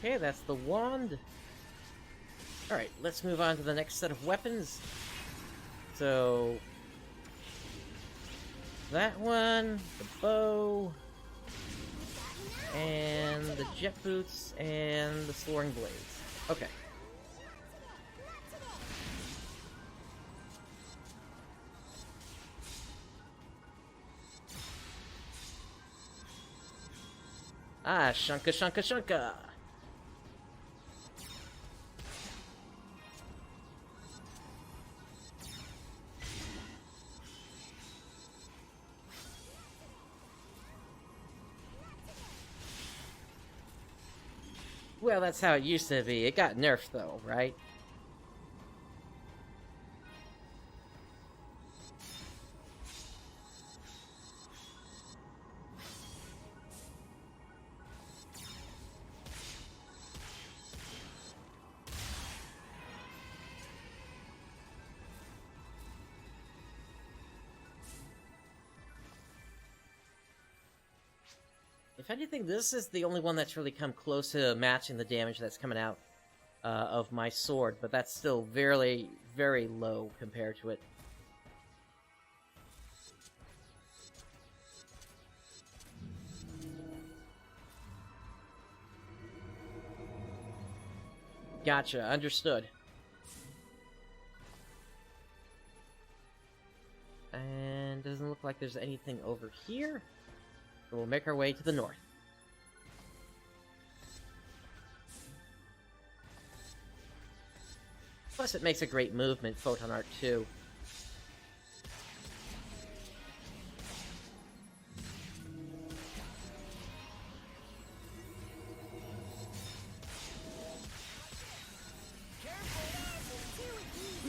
Okay, that's the wand. Alright, let's move on to the next set of weapons. So... that one, the bow, and the jet boots, and the soaring blades. Okay. Ah, shunka, shunka, shunka! Well, that's how it used to be. It got nerfed, though, right? If anything, this is the only one that's really come close to matching the damage that's coming out of my sword, but that's still very, very low compared to it. Gotcha, understood. And doesn't look like there's anything over here. So we'll make our way to the north. Plus it makes a great movement, Photon Art 2.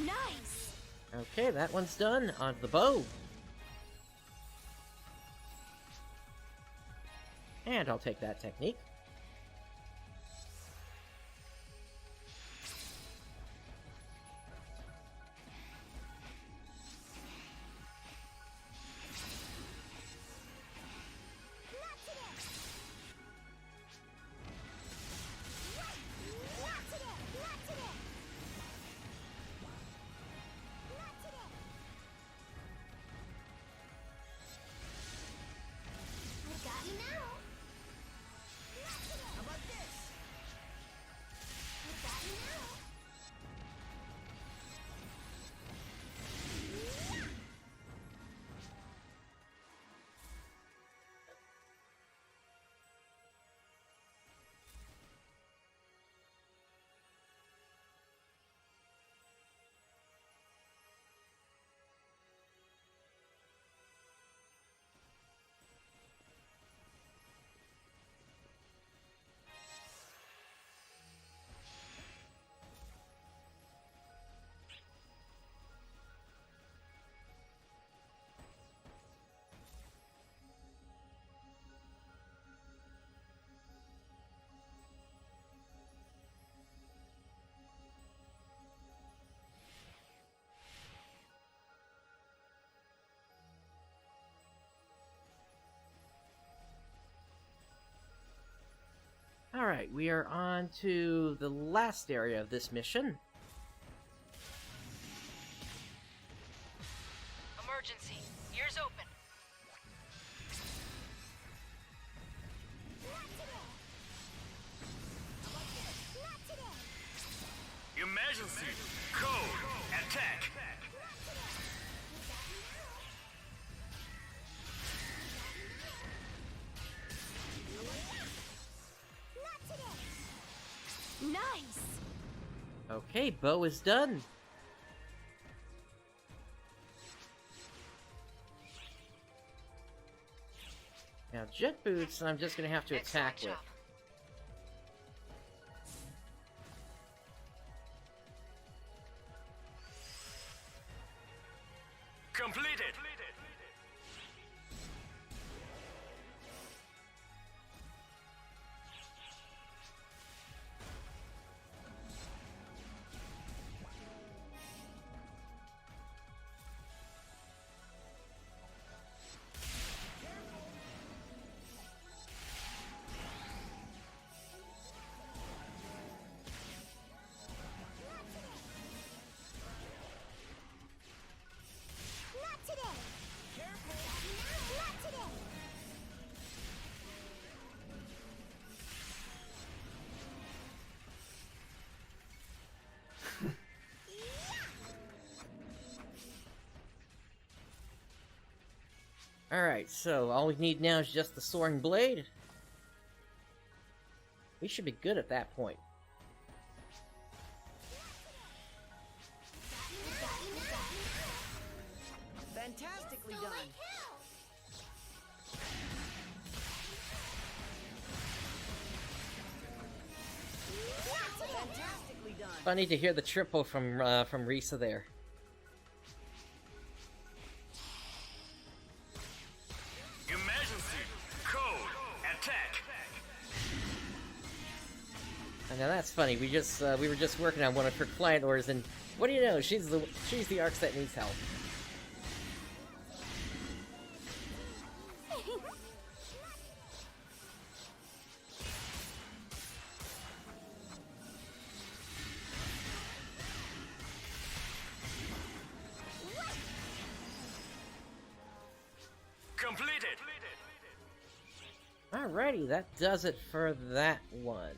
Nice! Okay, that one's done. On to the bow. And I'll take that technique. Alright, we are on to the last area of this mission. Emergency. Ears open. Emergency! Code! Attack! Nice! Okay, Bo is done. Now, jet boots, I'm just gonna have to attack with. Completed! Not today! Careful! Not today! Alright, so all we need now is just the soaring blade. We should be good at that point. Fantastically done. Fantastically done. Funny to hear the triple from Risa there. Emergency! Code! Attack! And now that's funny. We were just working on one of her client orders, and what do you know? She's the Arks that needs help. Completed! Alrighty, that does it for that one.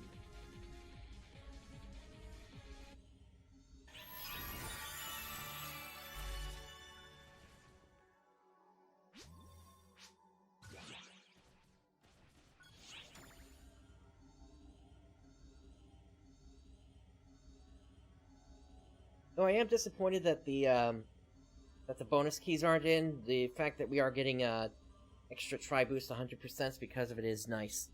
Though I am disappointed that the bonus keys aren't in. The fact that we are getting extra try boost 100% because of it is nice.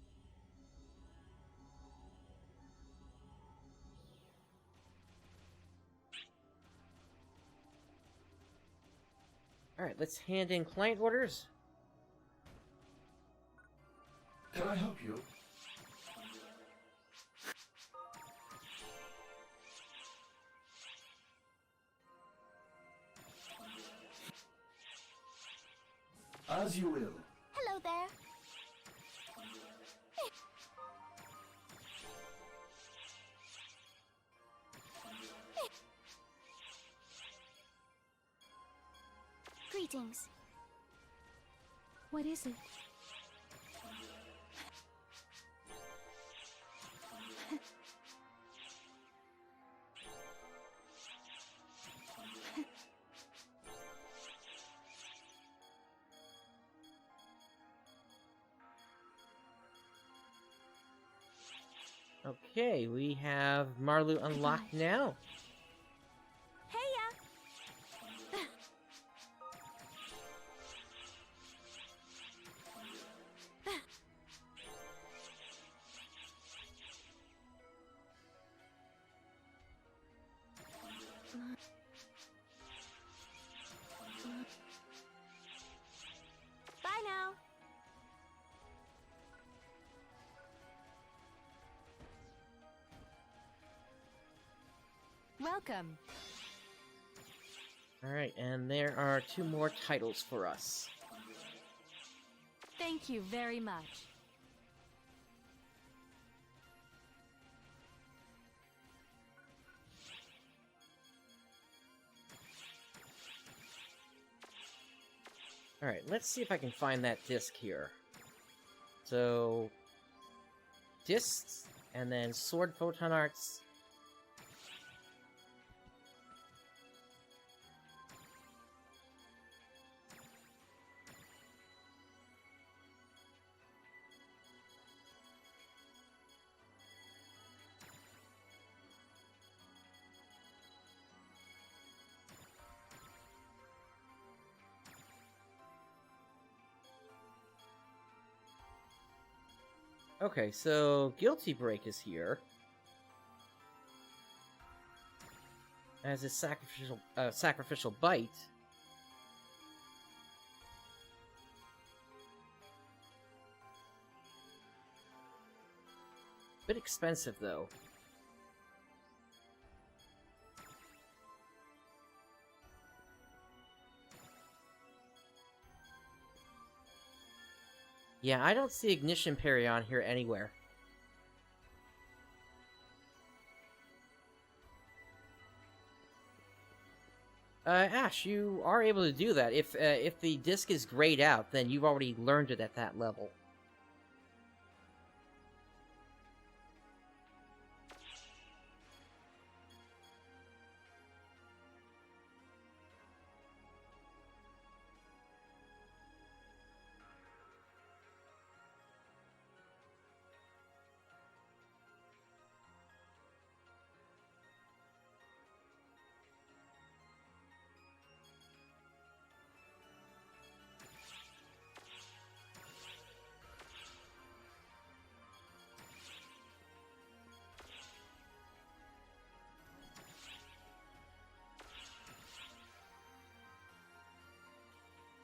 Alright, let's hand in client orders. Can I help you? As you will. Hello there. Greetings. What is it? Okay, we have Marlu unlocked now. Heya! Bye now. Welcome. Alright, and there are 2 more titles for us. Thank you very much. Alright, let's see if I can find that disc here. So... discs, and then sword photon arts. Okay, so Guilty Break is here. As a sacrificial bite. Bit expensive, though. Yeah, I don't see Ignition Parry on here anywhere. Ash, you are able to do that. If the disc is grayed out, then you've already learned it at that level.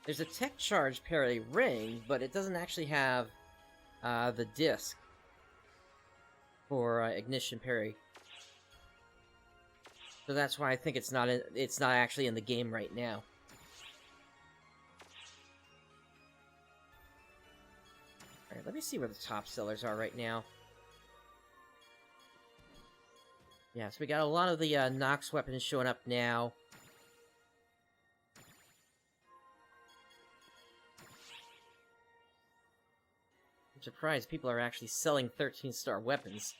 There's a tech charge parry ring, but it doesn't actually have the disc for ignition parry. So that's why I think it's not actually in the game right now. Alright, let me see where the top sellers are right now. Yeah, so we got a lot of the Nox weapons showing up now. I'm surprised people are actually selling 13-star weapons.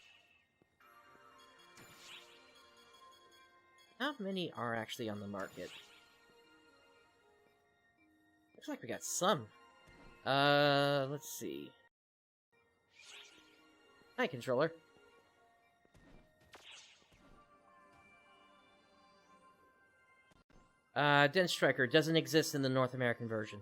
How many are actually on the market? Looks like we got some. Let's see. Hi, controller. Den Striker doesn't exist in the North American version.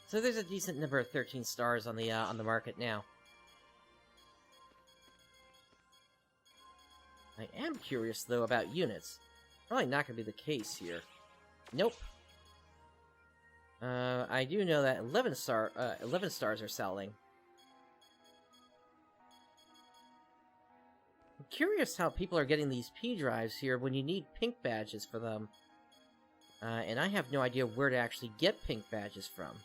So there's a decent number of 13 stars on the market now. I am curious though about units. Probably not going to be the case here. Nope. I do know that 11 stars are selling. I'm curious how people are getting these P drives here when you need pink badges for them. And I have no idea where to actually get pink badges from.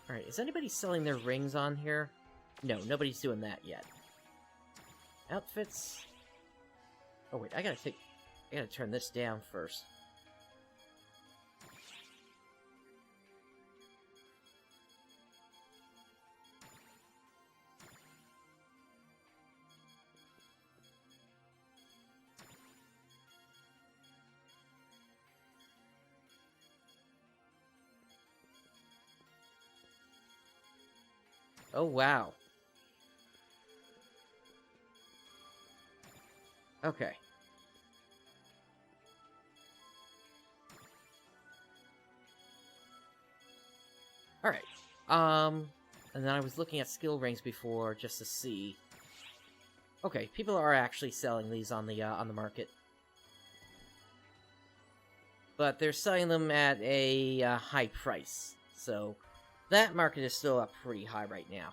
Alright, is anybody selling their rings on here? No, nobody's doing that yet. Outfits... Oh wait, I gotta turn this down first. Oh, wow. Okay. Alright. And then I was looking at skill rings before just to see. Okay, people are actually selling these on the market. but they're selling them at a high price. So that market is still up pretty high right now.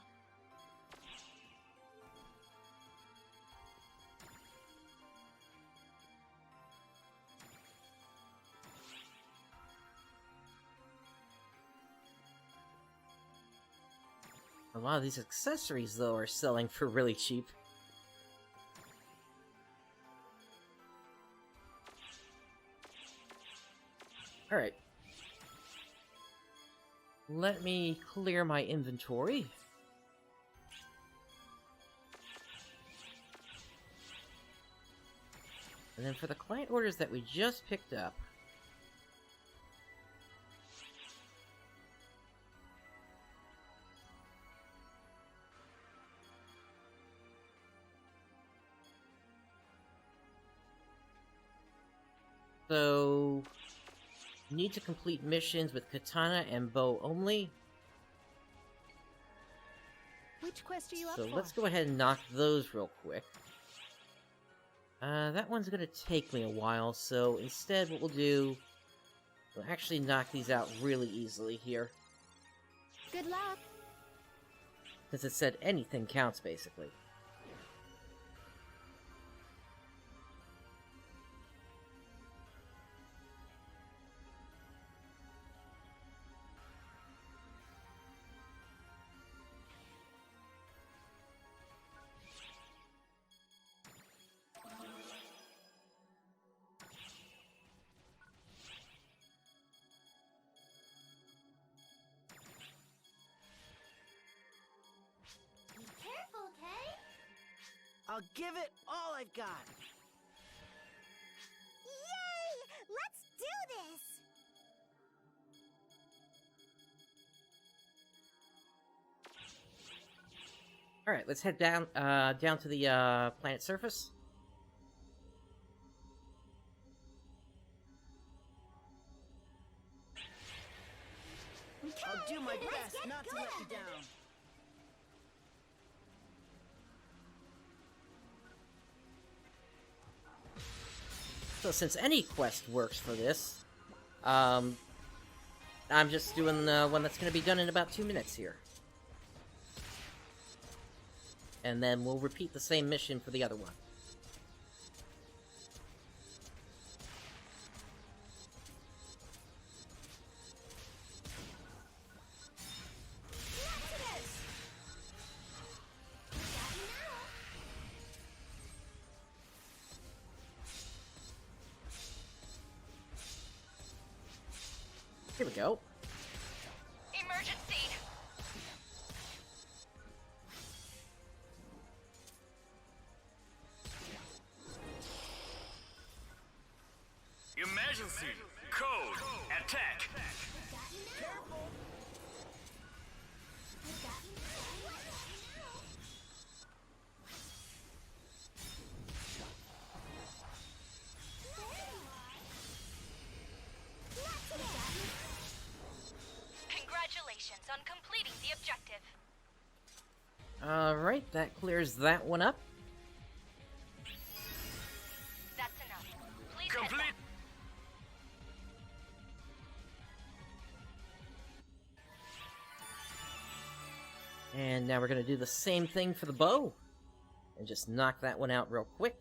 A lot of these accessories, though, are selling for really cheap. Alright. Let me clear my inventory. And then for the client orders that we just picked up, so, need to complete missions with katana and bow only. Which quest are you up So for? let's go ahead and knock those real quick. That one's gonna take me a while, so instead what we'll do, we'll actually knock these out really easily here. Good luck. Since it said anything counts, basically. Be careful, Kay. I'll give it all I've got. Yay! Let's do this! Alright, let's head down down to the planet surface. I'll do my best not to let you down. So since any quest works for this, I'm just doing the one that's going to be done in about 2 minutes here. And then we'll repeat the same mission for the other one. Here we go. Emergency! Emergency! Code! Attack! Congratulations on completing the objective. Alright, that clears that one up. That's enough. Please head Complete! back. And now we're going to do the same thing for the bow. And just knock that one out real quick.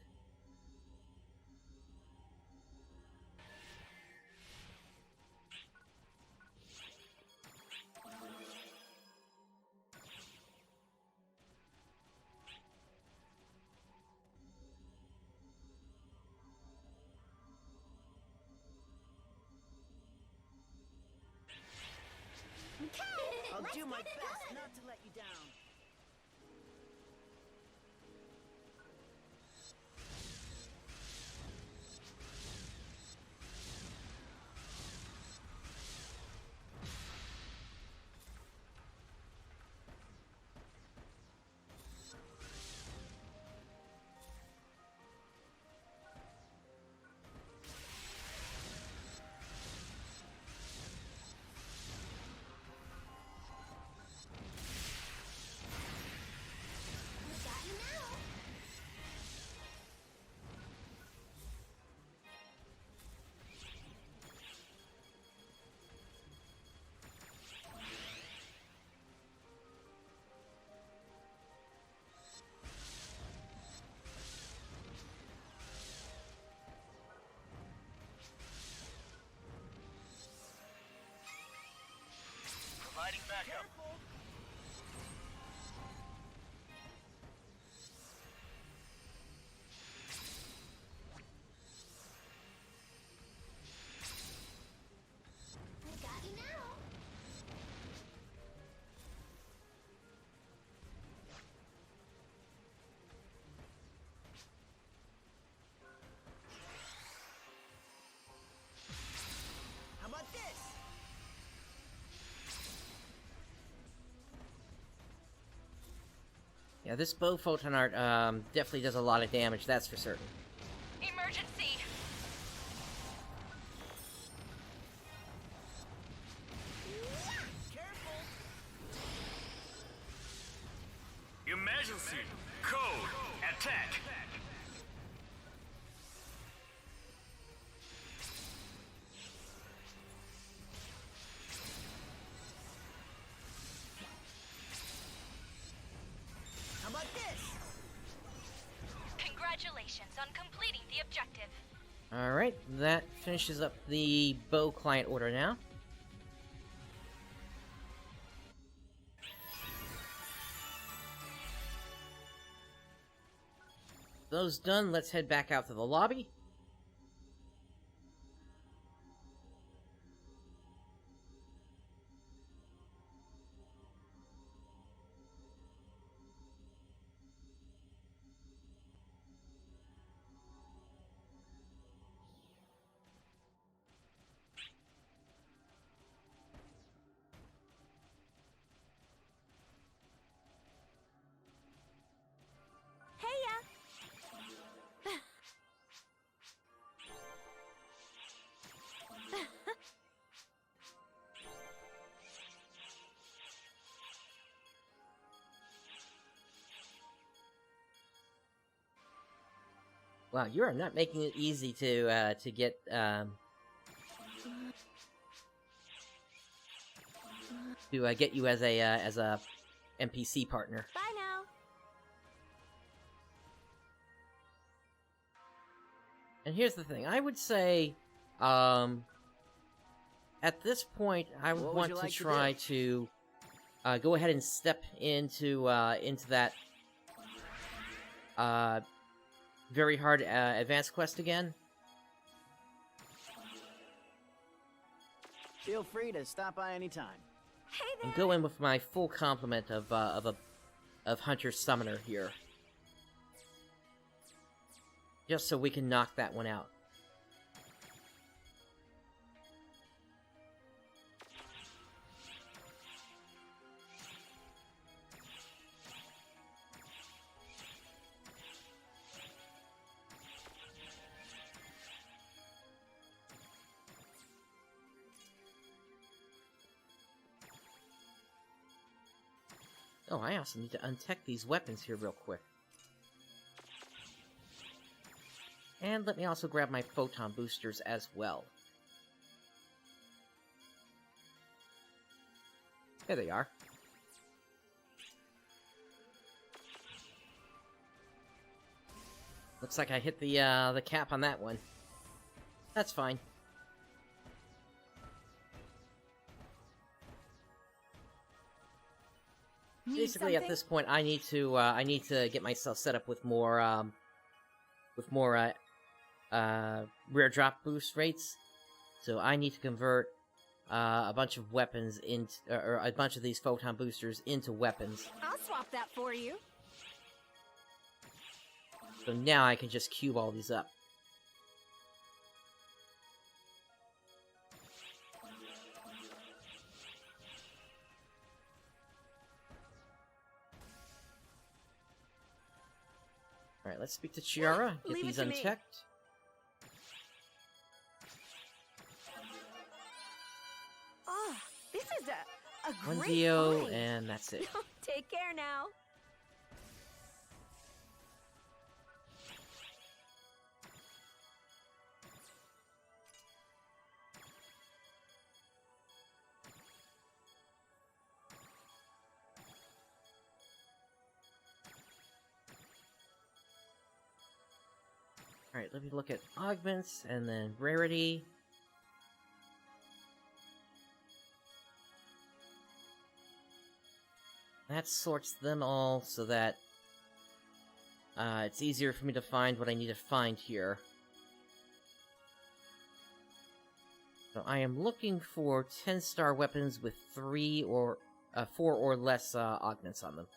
I'll do my best not to let you down. Providing backup. I got you now. How about this? Yeah, this bow photon art definitely does a lot of damage, that's for certain. Emergency! Careful. Emergency! Code! Attack! How about this? Congratulations on completing the objective. Alright, that finishes up the bow client order now. Those done, let's head back out to the lobby. Wow, you are not making it easy to get get you as a NPC partner. Bye now. And here's the thing, I would say, at this point, I would What would want you to like to try to go ahead and step into that very hard advanced quest again. Feel free to stop by anytime. Hey And go in with my full complement of Hunter Summoner here. Just so we can knock that one out. Oh, I also need to untech these weapons here real quick. And let me also grab my photon boosters as well. There they are. Looks like I hit the cap on that one. That's fine. Basically, at this point, I need to get myself set up with more rare drop boost rates. So I need to convert a bunch of weapons into, or a bunch of these photon boosters into weapons. I'll swap that for you. So now I can just cube all these up. Alright, let's speak to Chiara, get Leave it these to me. unchecked. Oh, this is a One great Dio, find. and that's it. Take care now. Alright, let me look at augments, and then rarity. that sorts them all so that it's easier for me to find what I need to find here. So I am looking for 10-star weapons with 4 or less augments on them.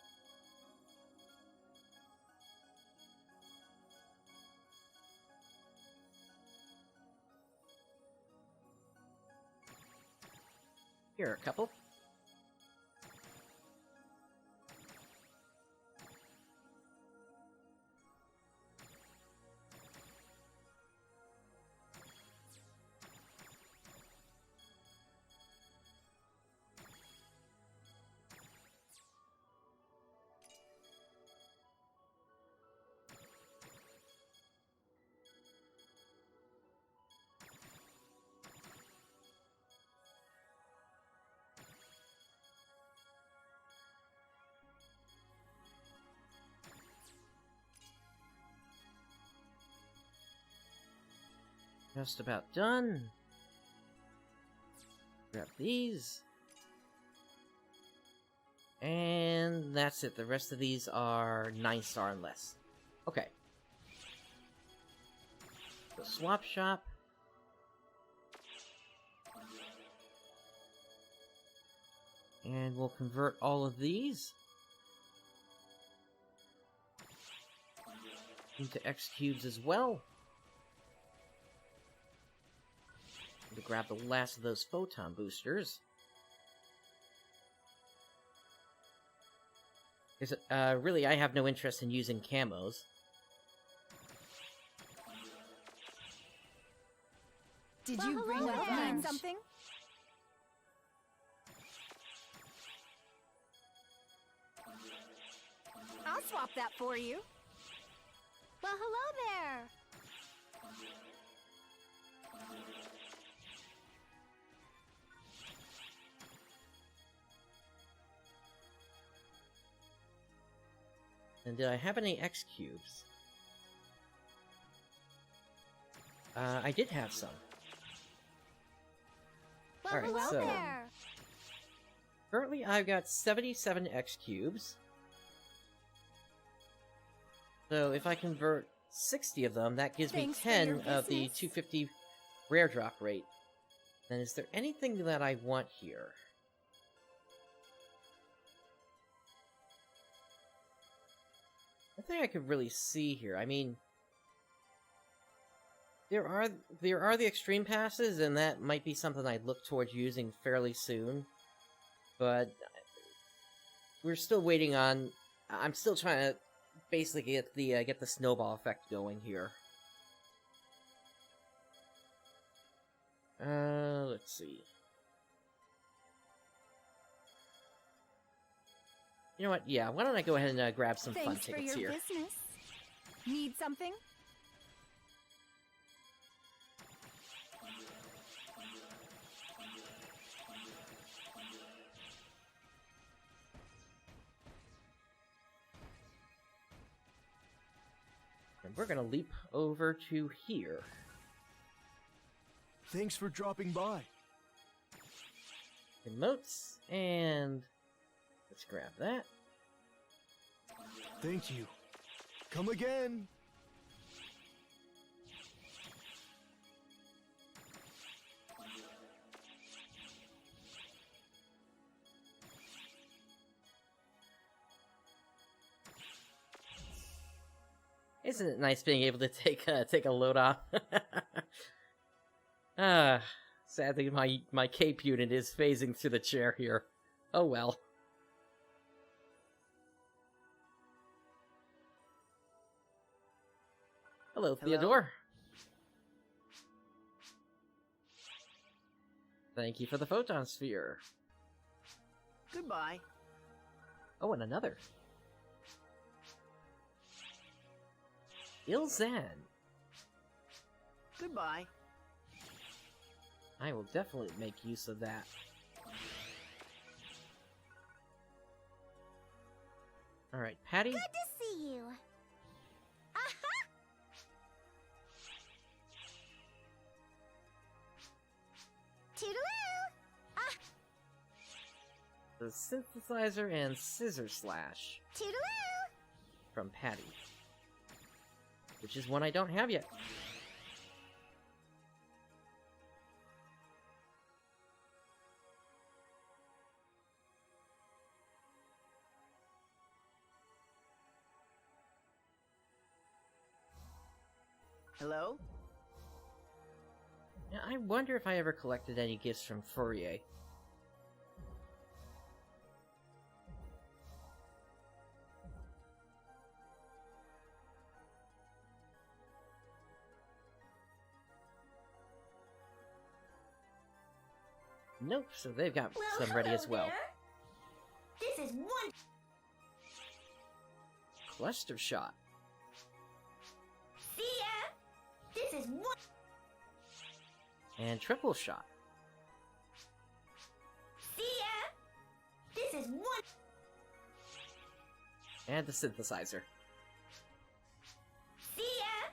Here are a couple. Just about done. Grab these. And that's it. The rest of these are 9-star and less. Okay. The swap shop. And we'll convert all of these into X cubes as well. To grab the last of those photon boosters. Because, really, I have no interest in using camos. Did you bring hello up there. something? I'll swap that for you. Well, hello there. And did I have any X cubes? I did have some. Well, Alright, hello so there. currently I've got 77 X cubes. So if I convert 60 of them, that gives Thanks me for your 10 of the business. 250 rare drop rate. Then is there anything that I want here? I think I could really see here. I mean, there are the extreme passes, and that might be something I'd look towards using fairly soon. But we're still waiting on. I'm still trying to basically get the snowball effect going here. Let's see. You know what? Yeah, why don't I go ahead and grab some fun Thanks for tickets your here. business. Need something? And we're gonna leap over to here. Thanks for dropping by. Emotes, and let's grab that. Thank you. Come again. Isn't it nice being able to take a load off? Sadly, my cape unit is phasing through the chair here. Oh well. Hello, Theodore. Thank you for the photon sphere. Goodbye. Oh, and another. Ilzan. Goodbye. I will definitely make use of that. Alright, Patty. Good to see you. Aha! Toodaloo! Ah! The synthesizer and scissor slash Toodaloo! from Patty. Which is one I don't have yet. Hello? Now, I wonder if I ever collected any gifts from Fourier. Nope, so they've got some ready as well. This is one. Cluster shot. See ya? This is one. And triple shot. See ya? This is one. And the synthesizer. See ya?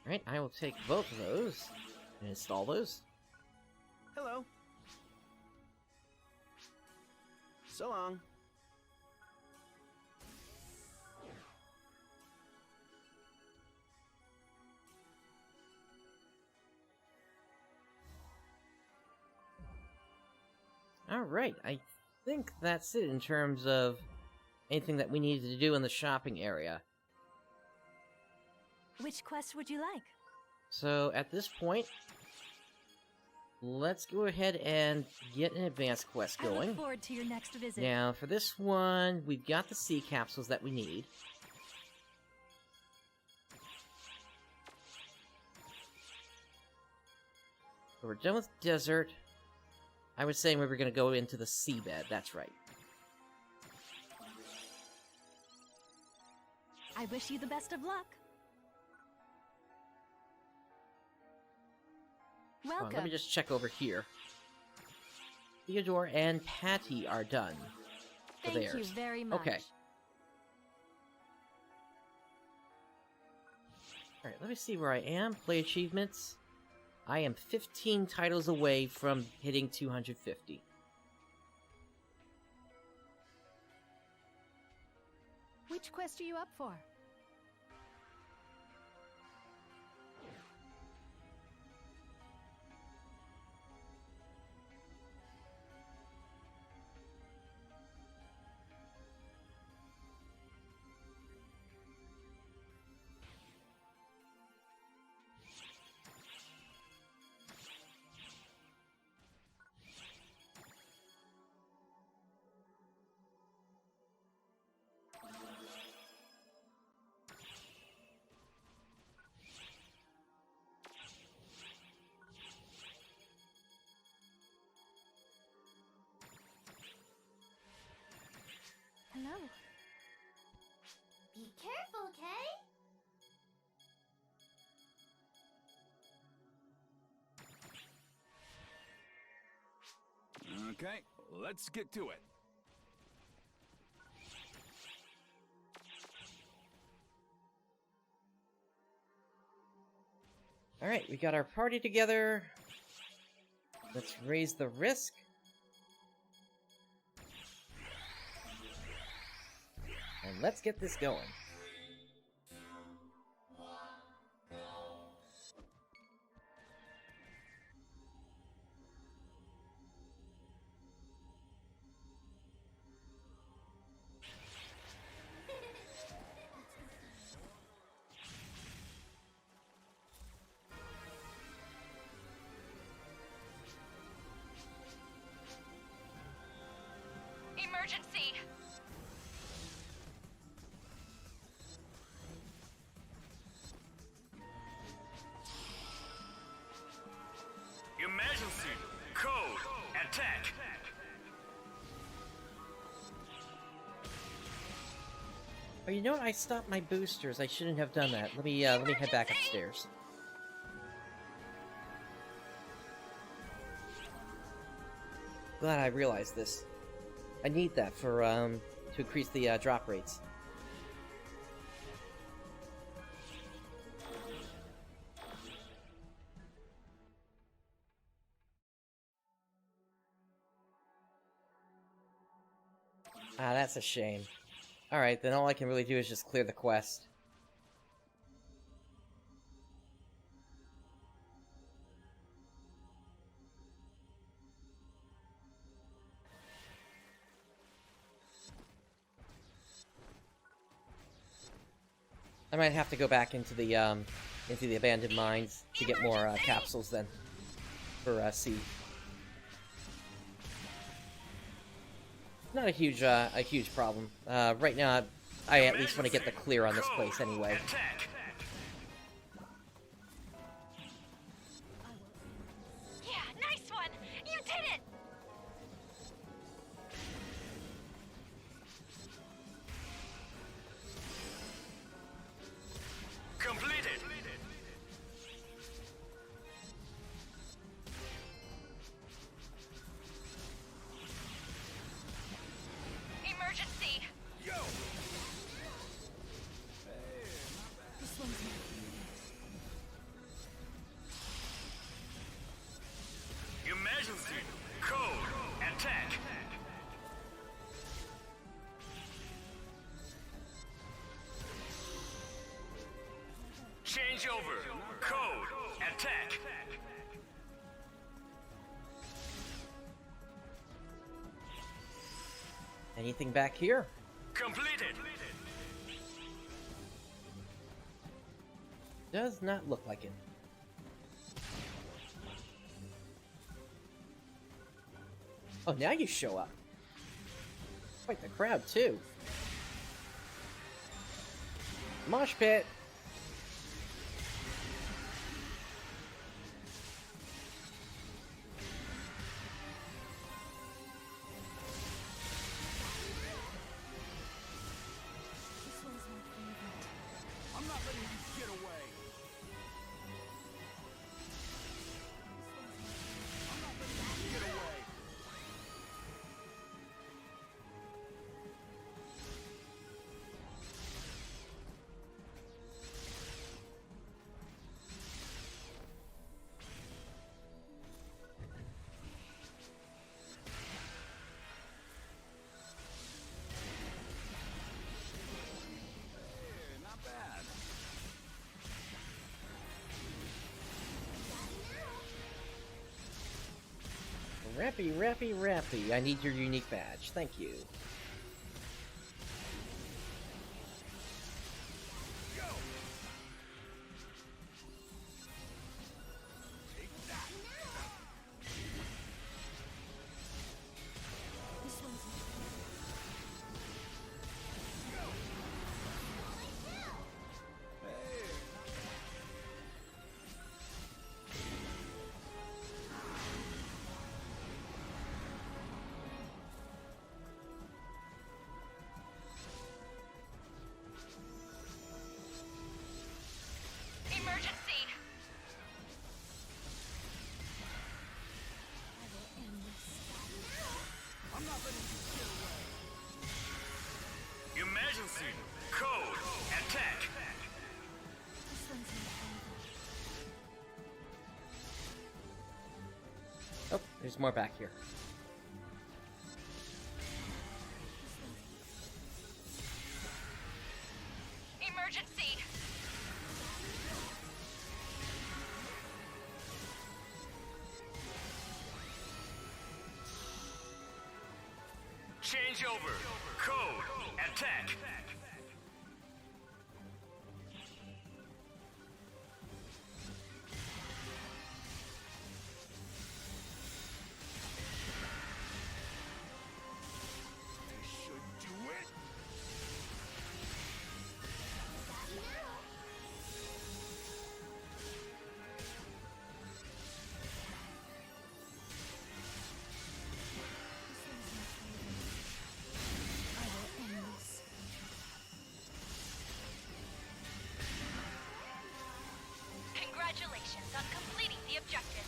Alright, I will take both of those and install those. Hello. So long. Alright, I think that's it in terms of anything that we needed to do in the shopping area. Which quest would you like? So, at this point, let's go ahead and get an advanced quest I going. look forward to your next visit. Now, for this one, we've got the sea capsules that we need. So we're done with desert. I was saying we were going to go into the seabed, that's right. I wish you the best of luck. Hold on, Welcome. let me just check over here. Theodore and Patty are done for Thank theirs. you very much. Okay. Alright, let me see where I am. Play achievements. I am 15 titles away from hitting 250. Which quest are you up for? Hello. Be careful, Kay. Okay, let's get to it. Alright, we got our party together. Let's raise the risk. And let's get this going. Emergency! Emergency! Code! Attack! Oh, you know what? I stopped my boosters. I shouldn't have done that. Let me head back upstairs. Glad I realized this. I need that for, to increase the, drop rates. Ah, that's a shame. Alright, then all I can really do is just clear the quest. I might have to go back into the abandoned mines to get more capsules then for C. Not a huge problem. Right now, I at least want to get the clear on this place anyway. Attack. Yeah, nice one! You did it! Completed. Emergency! Emergency. Code. Attack. Change over. Code. Attack. Anything back here? Completed. Does not look like it. Oh, now you show up. Quite the crowd, too. Mosh pit! I'm not letting you get away. I'm not letting you get away. Hey, not bad. Rappy. I need your unique badge. Thank you. Emergency! I'm not letting you get away. Emergency. Code. Attack. Oh, there's more back here. Emergency! Change over. Code. Attack. This should do it. Congratulations on completing the objective.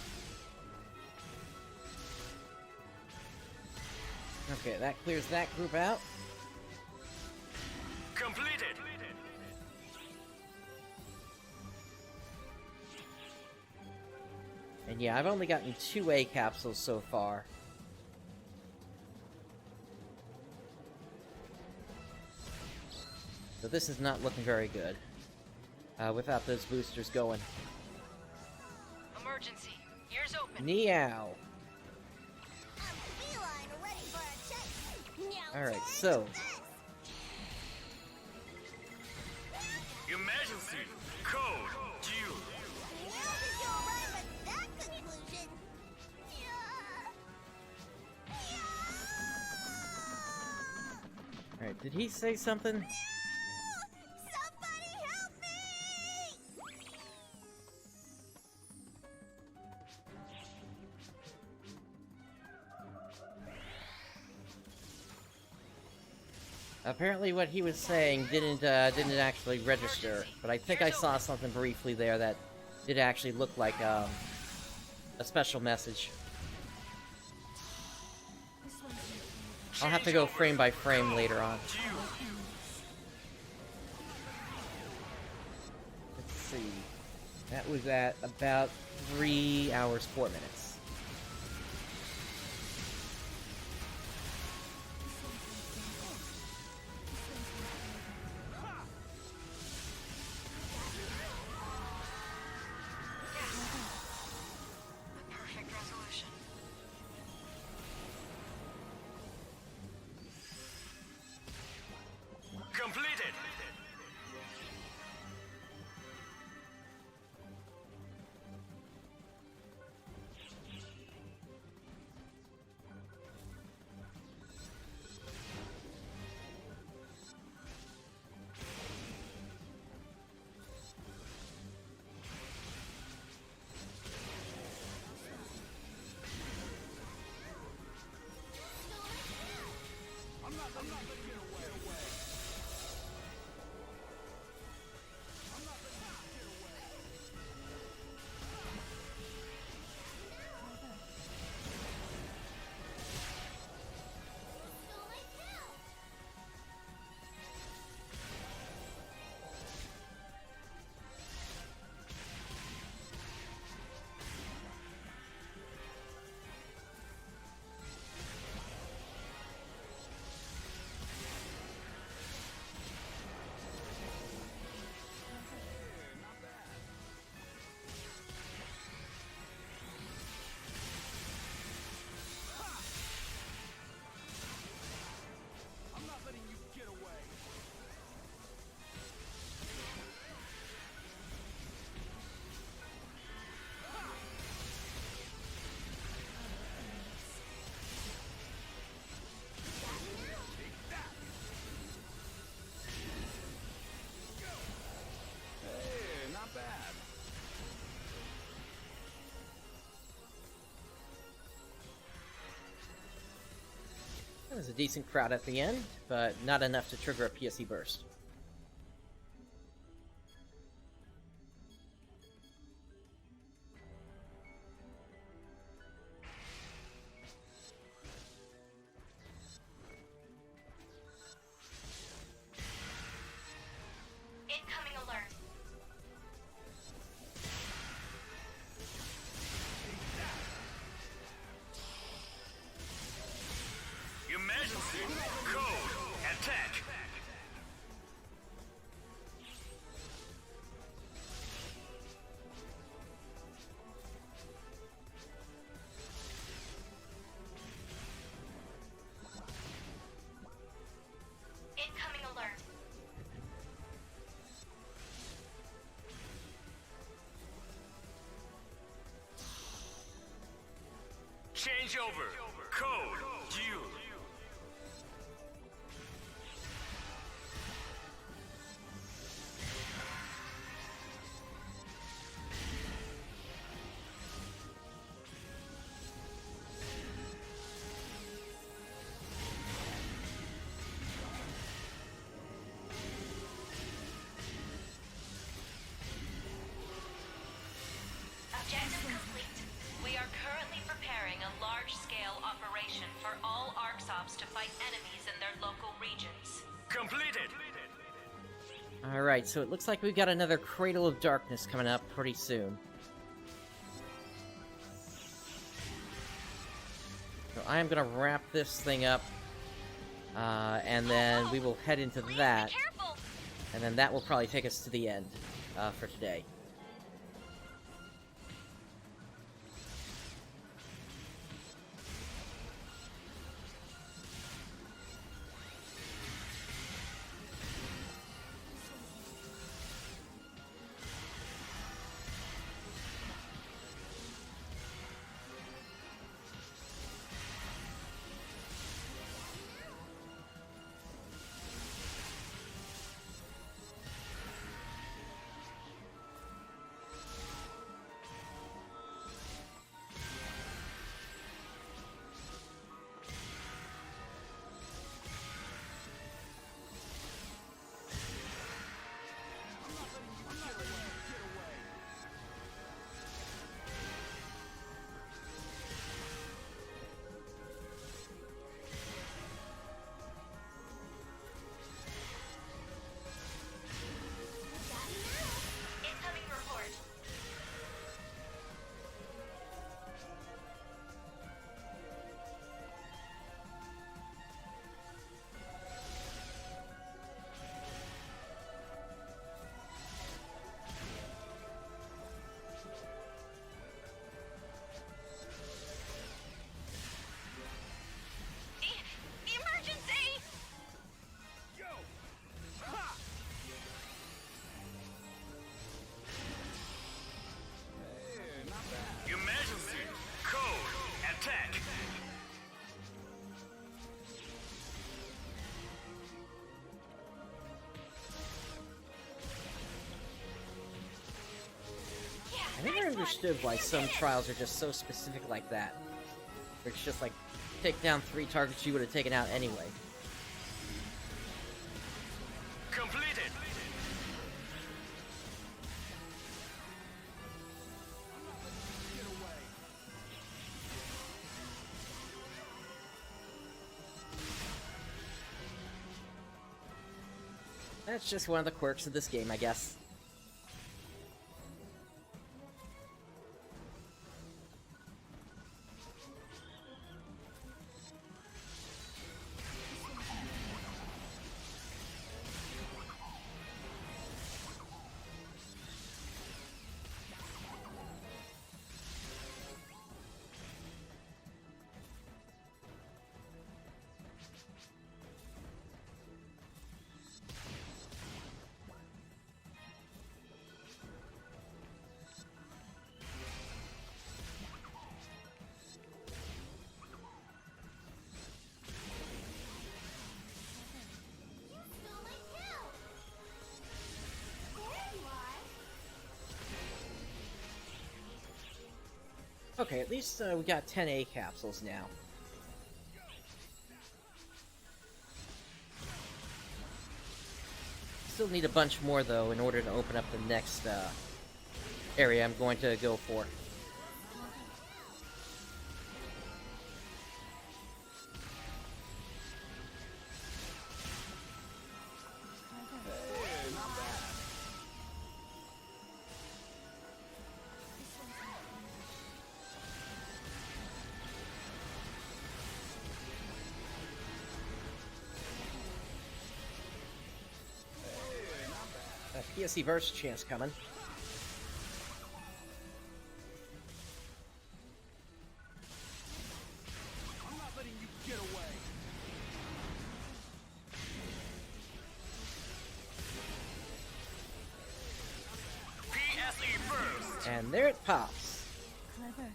Okay, that clears that group out. Completed. And yeah, I've only gotten 2A capsules so far. So this is not looking very good. Without those boosters going. Emergency. Ears open. Meow! I'm feline ready for a chase. Now Alright, turn so... to this. Emergency. Code due. How did you arrive at that conclusion? Alright, did he say something? Somebody help me! Apparently what he was saying didn't actually register, but I think I saw something briefly there that did actually look like, a special message. I'll have to go frame by frame later on. Let's see. That was at about 3 hours, 4 minutes. Perfect resolution. Completed. I'm not letting you get away. Hey, not bad. That was a decent crowd at the end, but not enough to trigger a PSE burst. Incoming alert. Emergency. Code attack. Incoming alert. Change over. Code due. Objective complete. We are currently preparing a large-scale operation for all Arks Ops to fight enemies in their local regions. Completed. Alright, so it looks like we've got another Cradle of Darkness coming up pretty soon. So I am gonna wrap this thing up, and then we will head into Please that. be careful. And then that will probably take us to the end for today. Incoming report. Emergency! Emergency! Code! Attack! I never understood why some trials are just so specific like that. Where it's just like, take down 3 targets you would have taken out anyway. Completed! That's just one of the quirks of this game, I guess. Stole my kill! There you are! Okay, at least we got 10 A capsules now. Still need a bunch more, though, in order to open up the next area I'm going to go for. PSC verse chance coming. I'm not letting you get away. PSE first! And there it pops. Clever.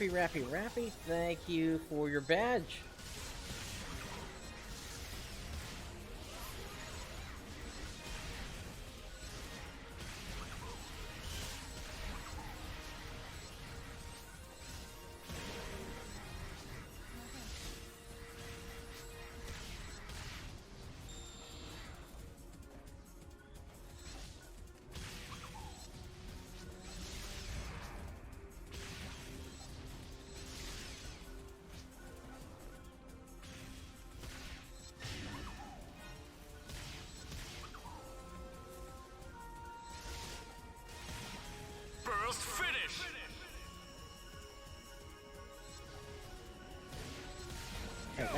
Rappy, thank you for your badge.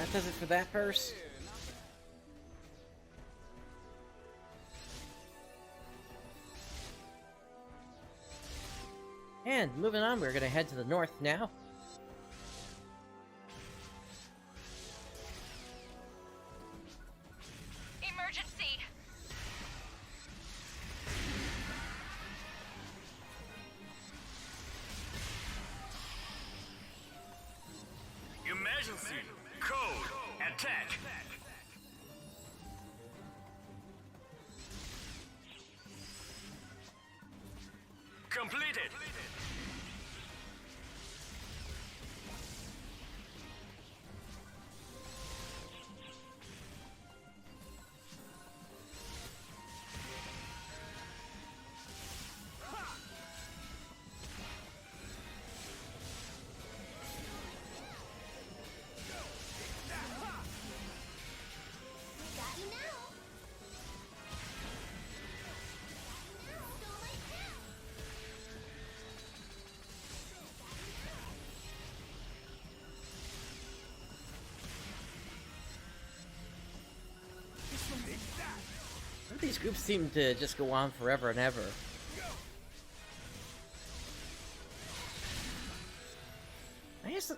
That does it for that purse. And moving on, we're gonna head to the north now. Emergency! Emergency! Code! Attack! Completed! Got you now. These groups seem to just go on forever and ever.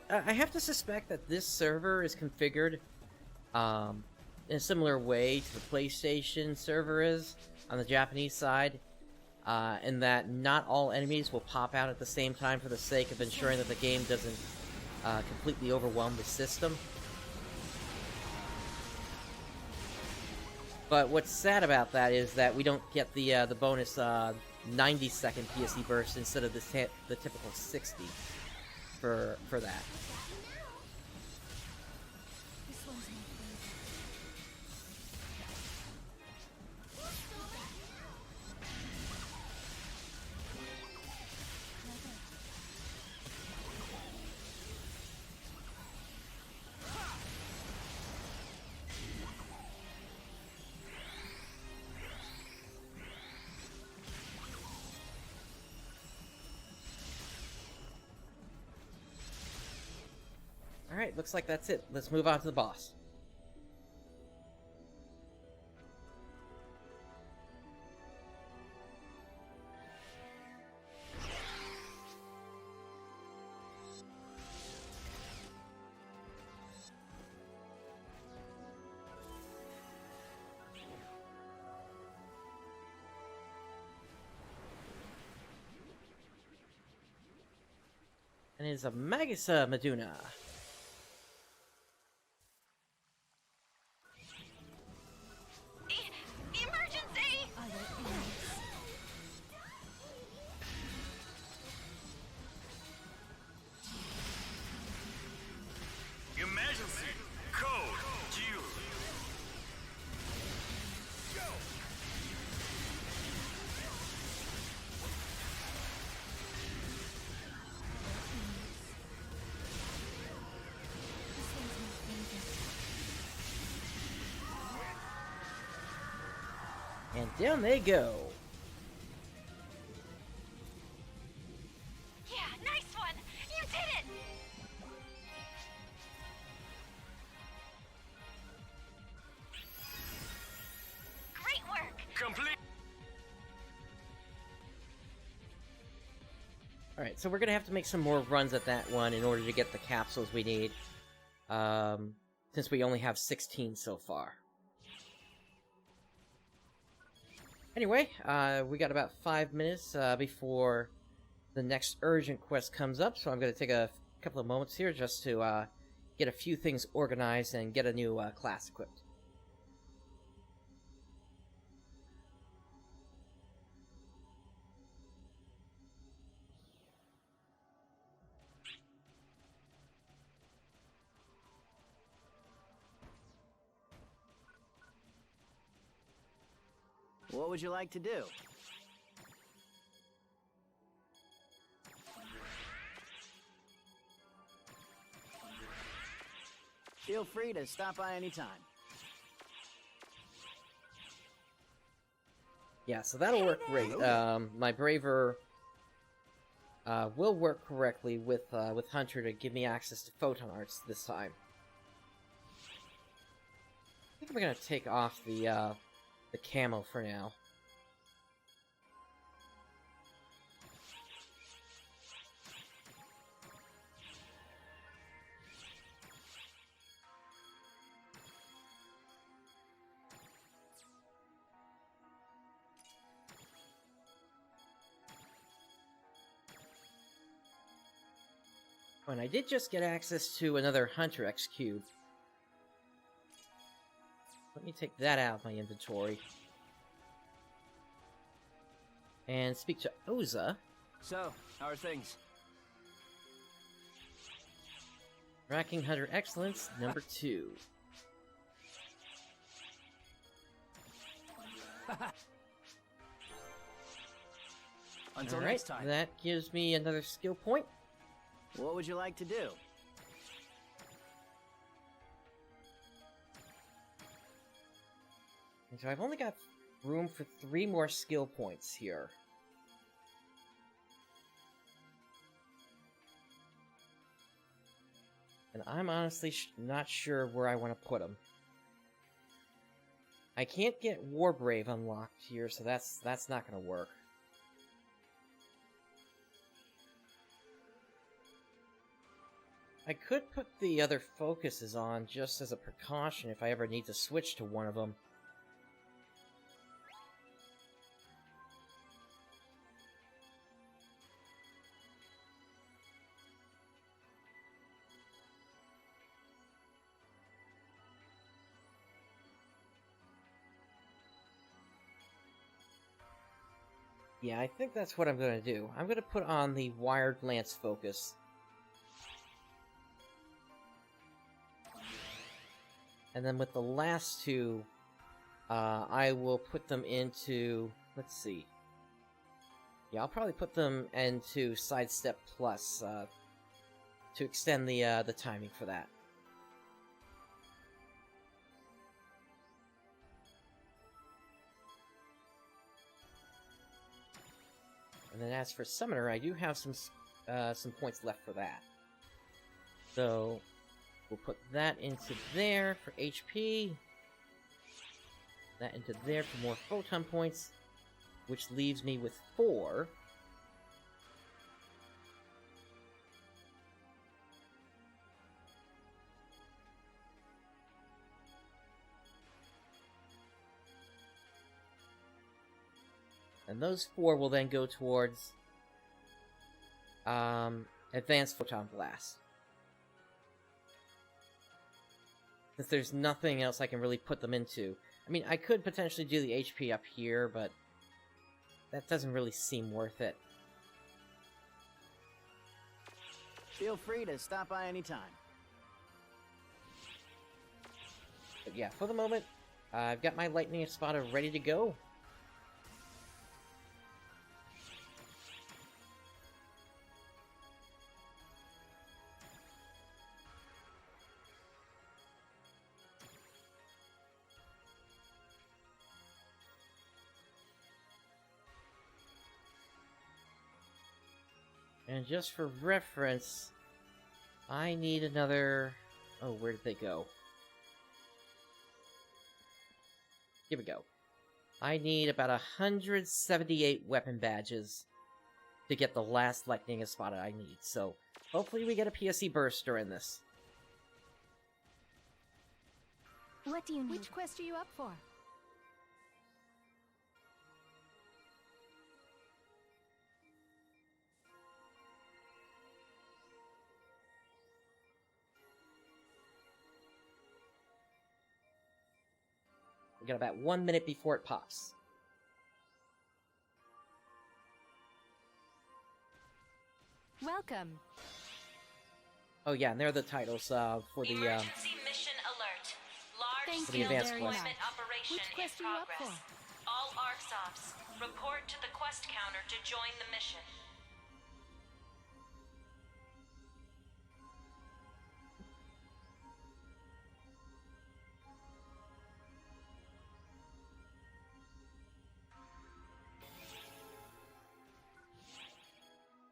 I have to suspect that this server is configured in a similar way to the PlayStation server is on the Japanese side, in that not all enemies will pop out at the same time for the sake of ensuring that the game doesn't completely overwhelm the system. But what's sad about that is that we don't get the bonus 90-second PSE burst instead of the typical 60 for that. Alright, looks like that's it. Let's move on to the boss. And it is a Magisa Maduna. Emergency! Emergency! Code! Q! And down they go. Yeah, nice one! You did it! Great work! Complete! Alright, so we're gonna have to make some more runs at that one in order to get the capsules we need. Since we only have 16 so far. Anyway, we got about 5 minutes before the next urgent quest comes up, so I'm going to take a couple of moments here just to get a few things organized and get a new class equipped. What would you like to do? Feel free to stop by anytime. Yeah, so that'll work great. My Braver will work correctly with Hunter to give me access to photon arts this time. think we're gonna take off the camo for now. Oh, and I did just get access to another Hunter X Cube. Let me take that out of my inventory. And speak to Oza. So, how are things? Racking Hunter Excellence, number 2. Until Alright, next time. that gives me another skill point. What would you like to do? And so I've only got room for 3 more skill points here. And I'm honestly not sure where I want to put them. I can't get Warbrave unlocked here, so that's not going to work. I could put the other focuses on just as a precaution if I ever need to switch to one of them. Yeah, I think that's what I'm going to do. I'm going to put on the Wired Lance focus. And then with the last 2, I will put them into... Let's see. Yeah, I'll probably put them into Sidestep Plus to extend the timing for that. And then as for Summoner, I do have some points left for that. So we'll put that into there for HP. That into there for more Photon points, which leaves me with 4. And those 4 will then go towards Advanced Photon Blast. Since there's nothing else I can really put them into. I mean, I could potentially do the HP up here, but that doesn't really seem worth it. Feel free to stop by anytime. But yeah, for the moment, I've got my Lightning Espada ready to go. And just for reference, I need another... Oh, where did they go? Here we go. I need about 178 weapon badges to get the last Lightning Espada I need, so hopefully we get a PSE burst during this. What do you need? Which quest are you up for? We got about 1 minute before it pops. Welcome. Oh yeah, and there are the titles for the Emergency mission alert. Thank Large-scale you advanced very quest. deployment operation Which in quest are you up progress. for? All Arks Ops, report to the quest counter to join the mission.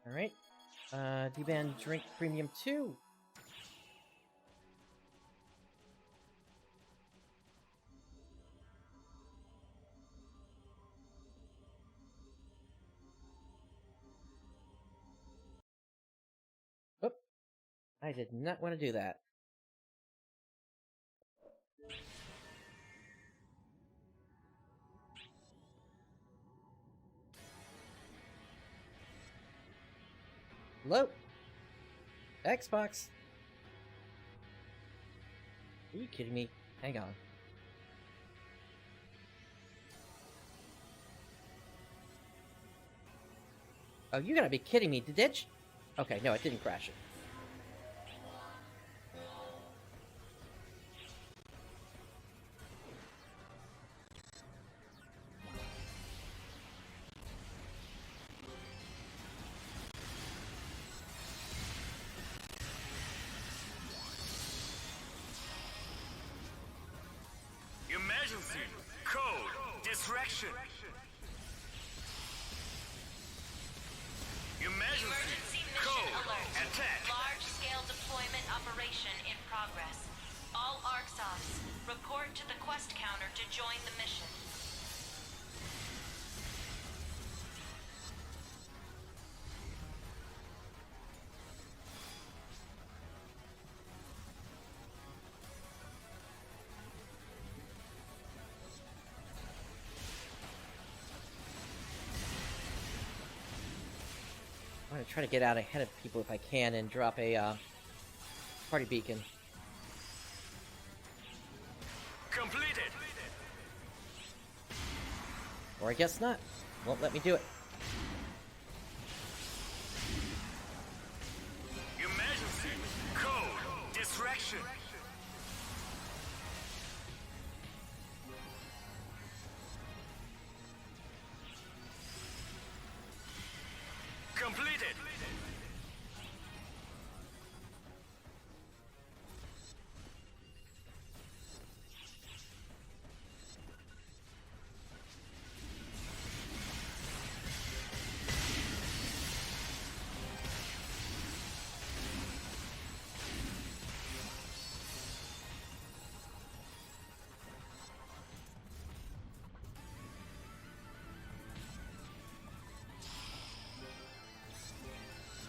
Alright. D-Band Drink Premium 2. I did not want to do that. Hello? Xbox? Are you kidding me? Hang on. Oh, you gotta be kidding me. Did it? Okay, no, it didn't crash it. Emergency! Code! Distraction! Emergency! Emergency mission Code! alert. Attack! Large-scale deployment operation in progress. All Arks ops, report to the quest counter to join the mission. I'm gonna try to get out ahead of people if I can and drop a party beacon. Completed! Or I guess not. Won't let me do it. Emergency! Code! Distraction! Completed!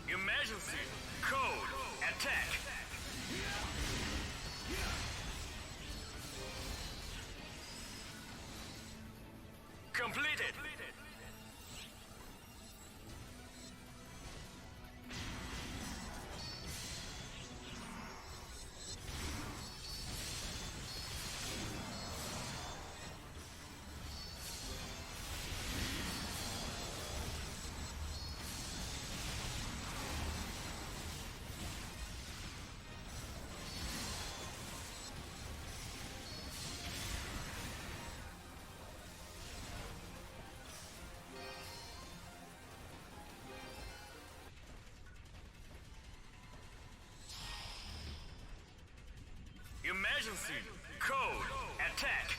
Emergency! Code! Attack! Completed! Emergency! Code! Attack!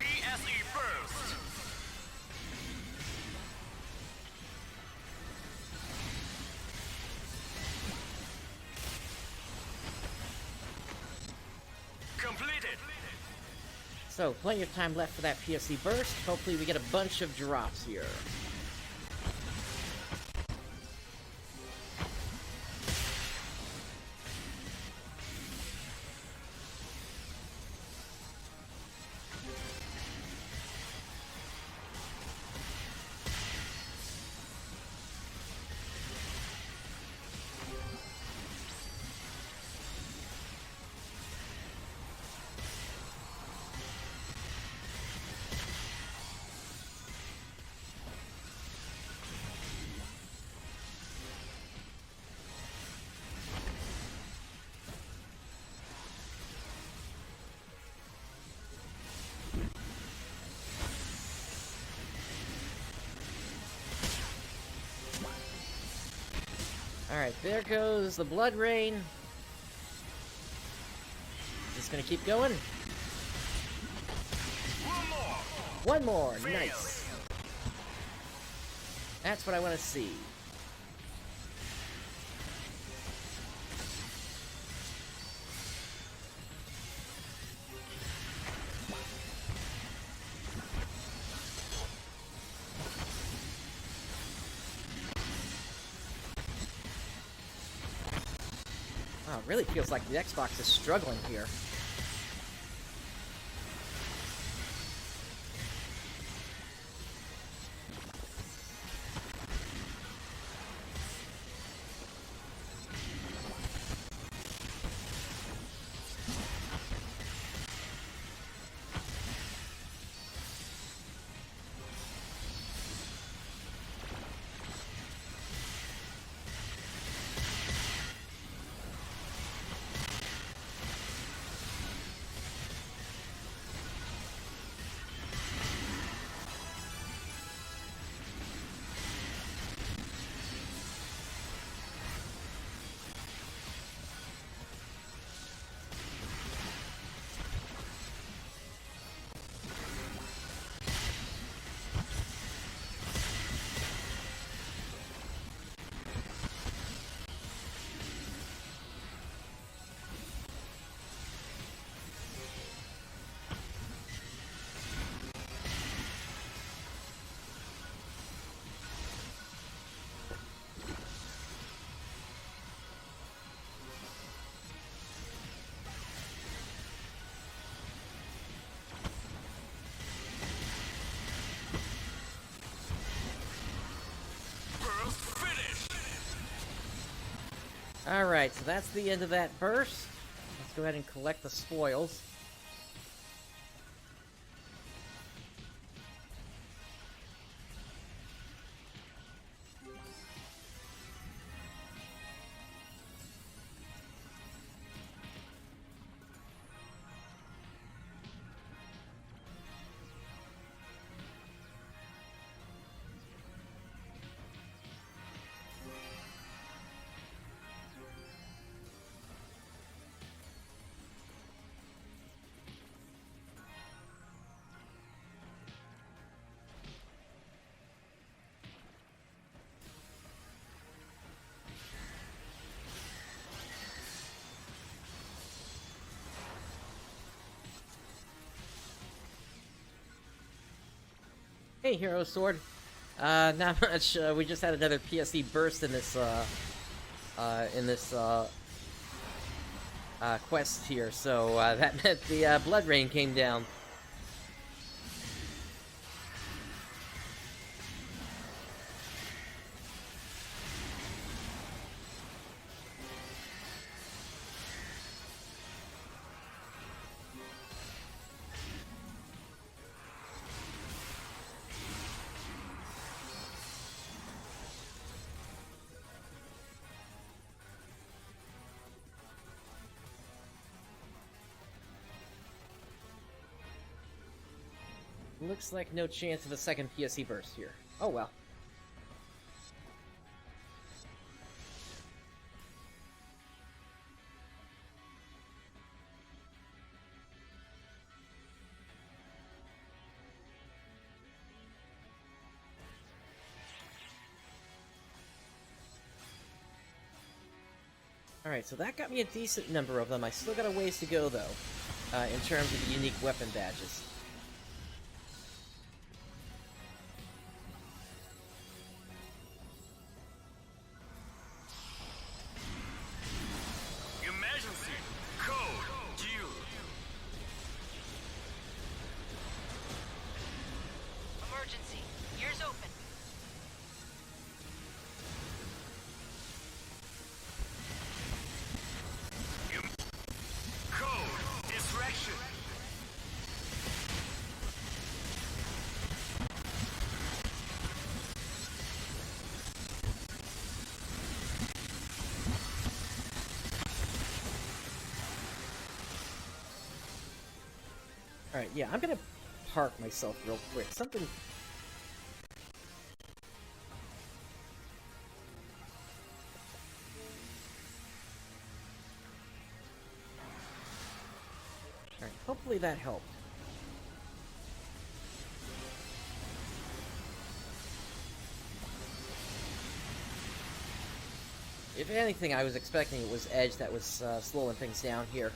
PSE burst! Completed! So, plenty of time left for that PSC burst. Hopefully we get a bunch of drops here. Alright, there goes the Blood Rain. Just gonna keep going. One more! Nice! That's what I want to see. it really feels like the Xbox is struggling here. Alright, so that's the end of that burst. Let's go ahead and collect the spoils. Hey, Hero Sword. Not much. We just had another PSE burst in this quest here, so that meant the Blood Rain came down. Looks like no chance of a second PSE burst here. Oh well. Alright, so that got me a decent number of them. I still got a ways to go, though, in terms of the unique weapon badges. Emergency code due. Emergency. Ears open. Code distraction. Alright, yeah, I'm gonna park myself real quick. Something... Alright, hopefully that helped. If anything, I was expecting it was Edge that was slowing things down here.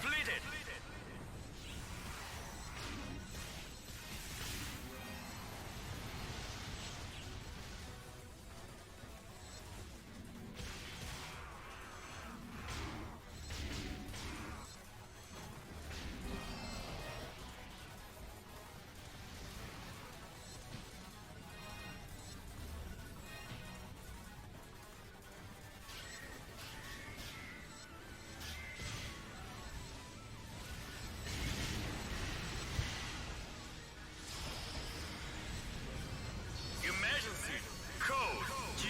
Completed. Emergency code due.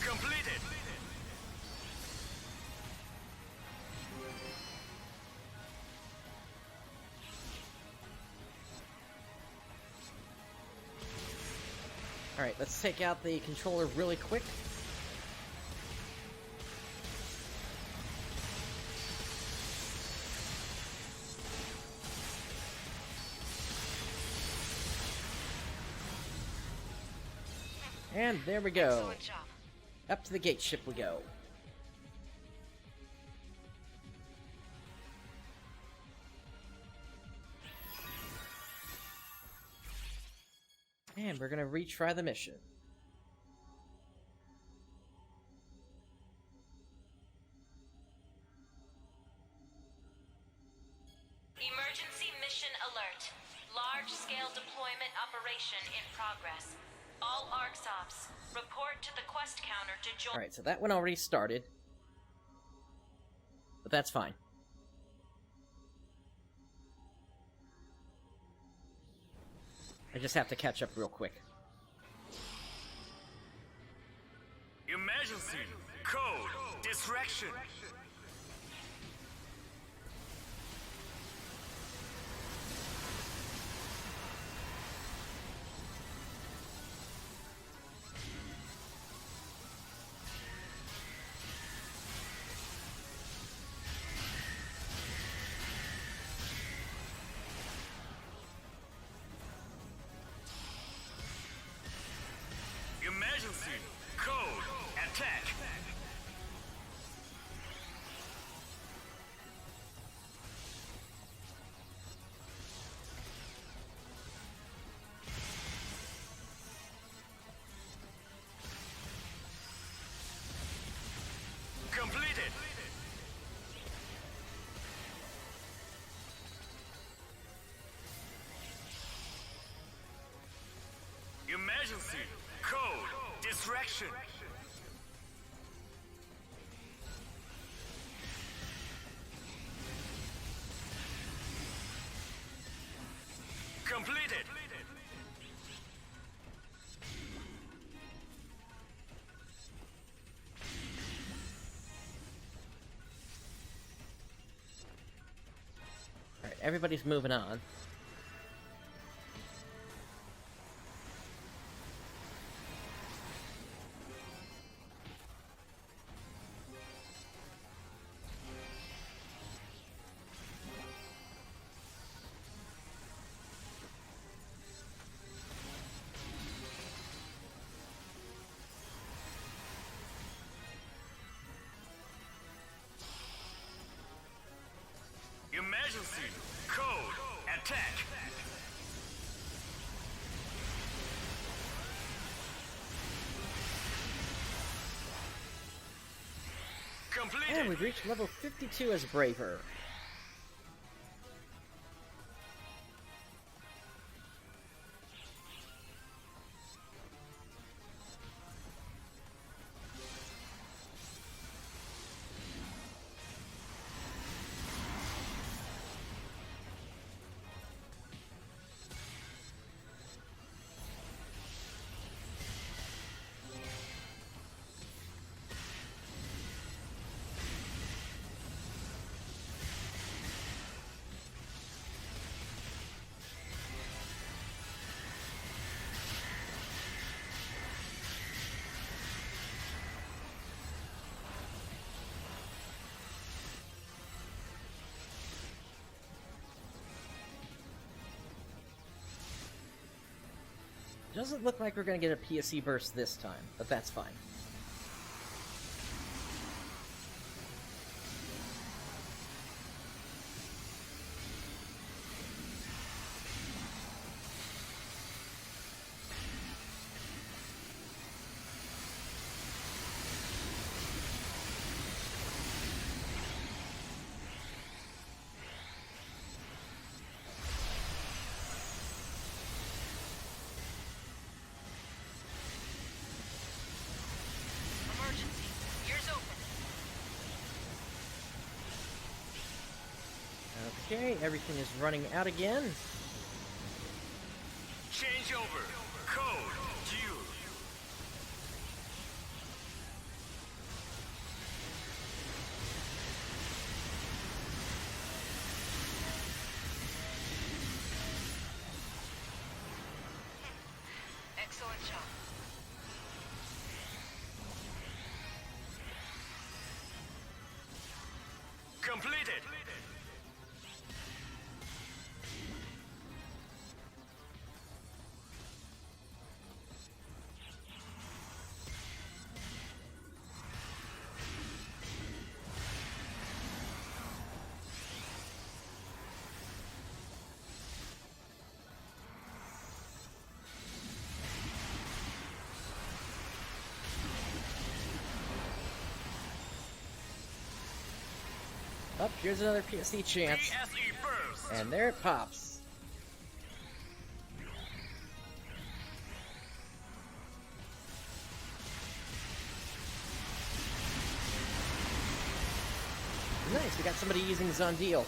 Completed. Alright, let's take out the controller really quick. And there we go. Excellent job. Up to the gate ship we go. And we're gonna retry the mission. Emergency mission alert. Large-scale deployment operation in progress. All Arks Ops, report to the quest counter to join. Alright, so that one already started. But that's fine. I just have to catch up real quick. Emergency code distraction. Emergency code attack. Completed. Emergency code distraction. Completed. Alright, everybody's moving on. Emergency code attack. Completed. And we've reached level 52 as Braver. Doesn't look like we're gonna get a PSE burst this time, but that's fine. Emergency. Ears open. Okay, everything is running out again. Change over. Code due. Excellent job. Completed. Up, here's another PSE chance. PSE burst. And there it pops. Nice, we got somebody using Zondeal.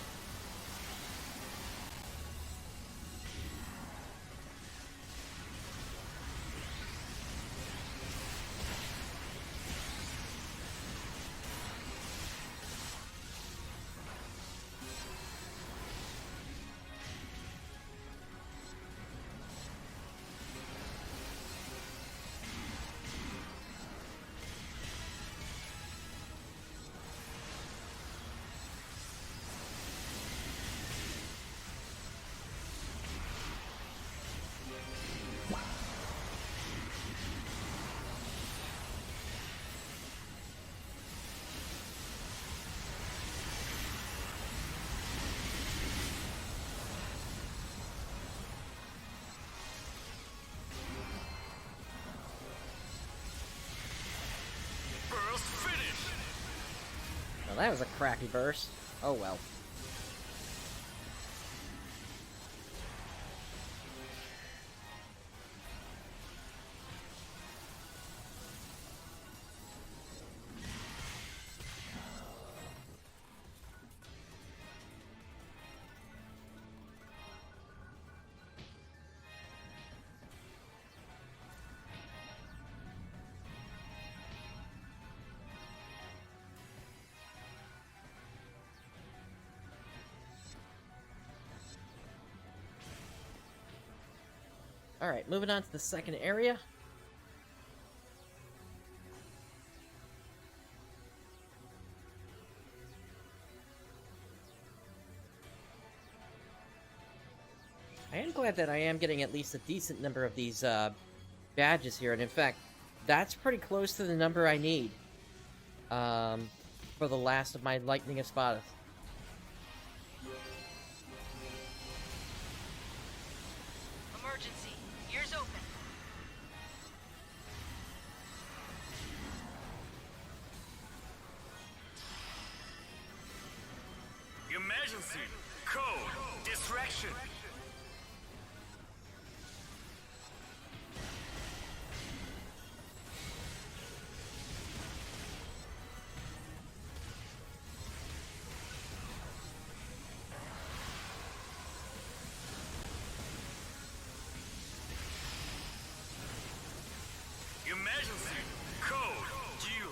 Burst finish. Well, that was a crappy burst. Oh well. Alright, moving on to the second area. I am glad that I am getting at least a decent number of these badges here, and in fact, that's pretty close to the number I need for the last of my Lightning Espadas. Emergency. Ears open. Emergency! Code! Distraction! Emergency! Code! Duel!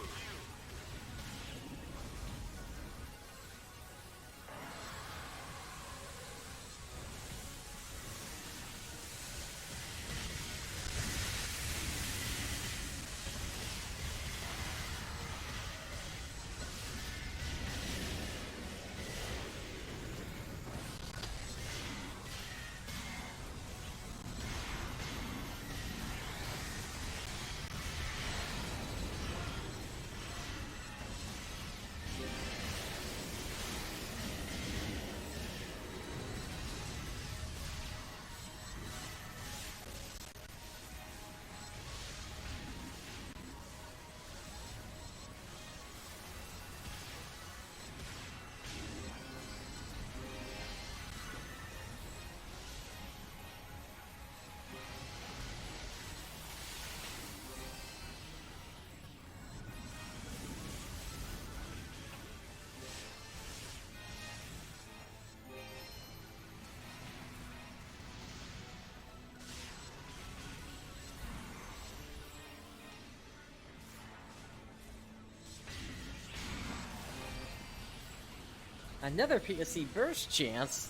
Another PSE burst chance,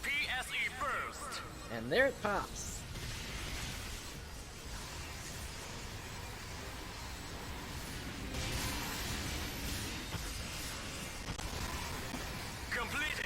PSE Burst! and there it pops. Completed!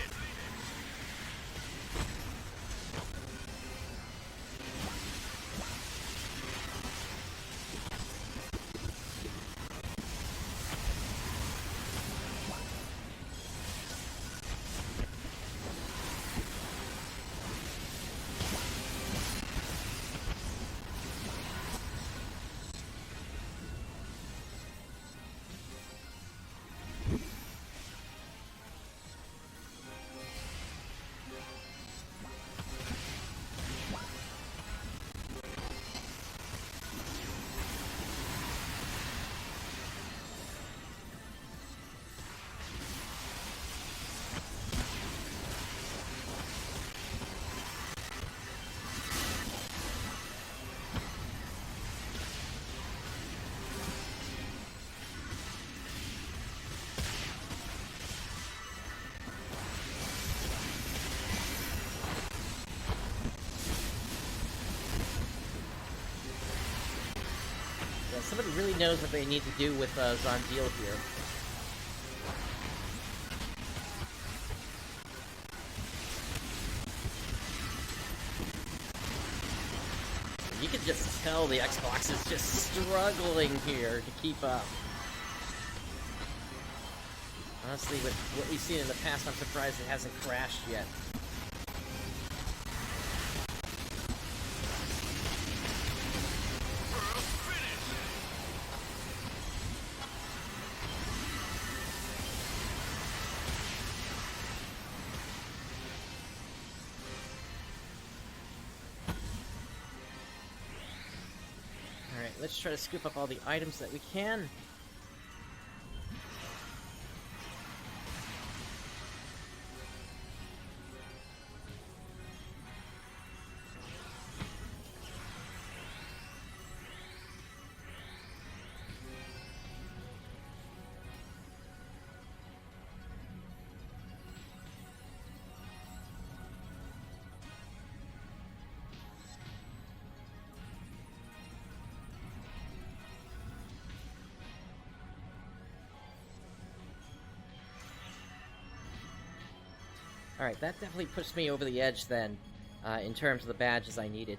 Yeah, somebody really knows what they need to do with Zondil here. You can just tell the Xbox is just struggling here to keep up. Honestly, with what we've seen in the past, I'm surprised it hasn't crashed yet. Alright, let's try to scoop up all the items that we can. Alright, that definitely pushed me over the edge then, in terms of the badges I needed.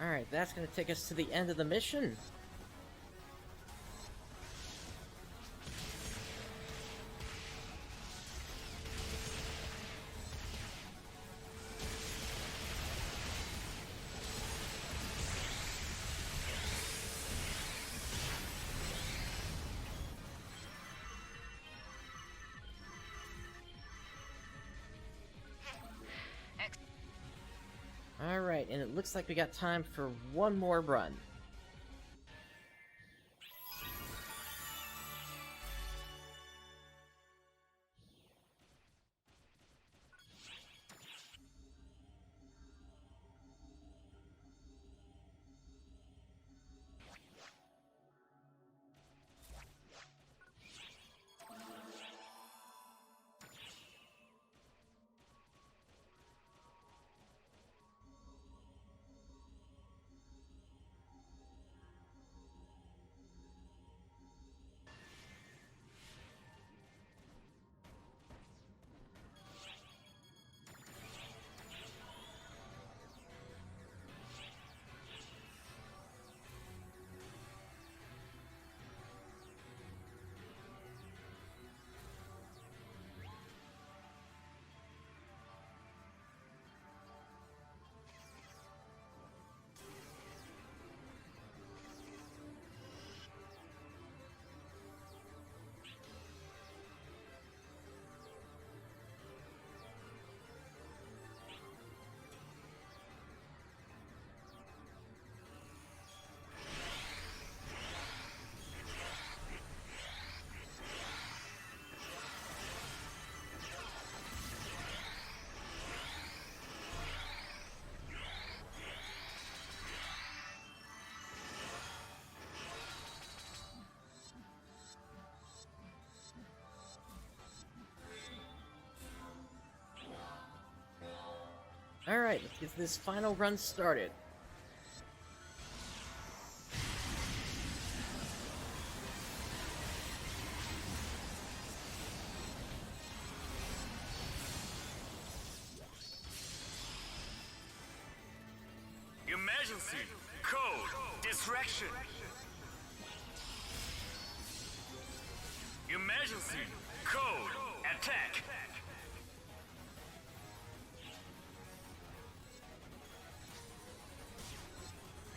Alright, that's gonna take us to the end of the mission. Alright, and it looks like we got time for one more run. Alright, let's get this final run started. Emergency! Code! Distraction! Emergency! Code! Attack!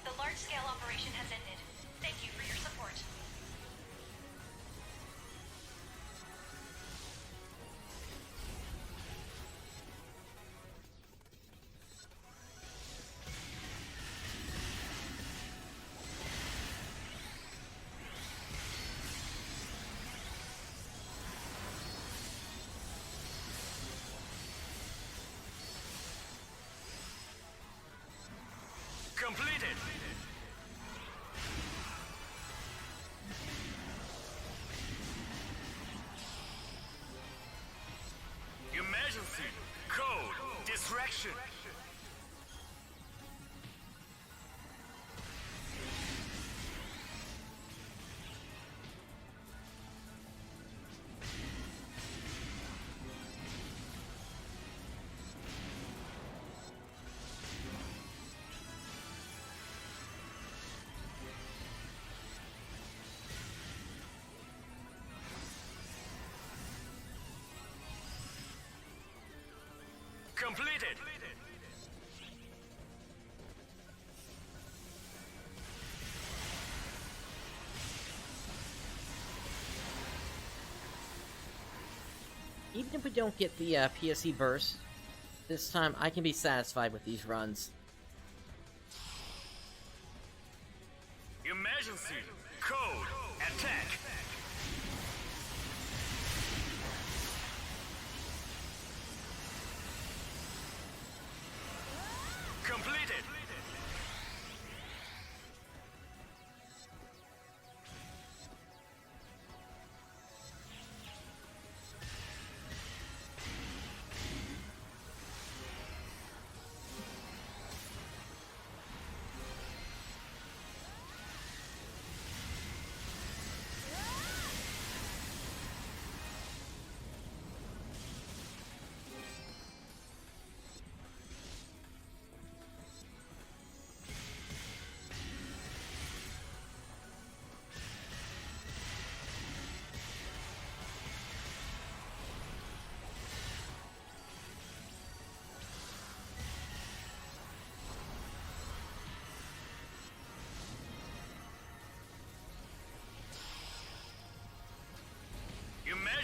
The large-scale operation has ended. Thank you for your support. Completed! Emergency! Code! Distraction! Completed! Even if we don't get the PSE burst, this time I can be satisfied with these runs. Emergency! Code! Attack! Completed!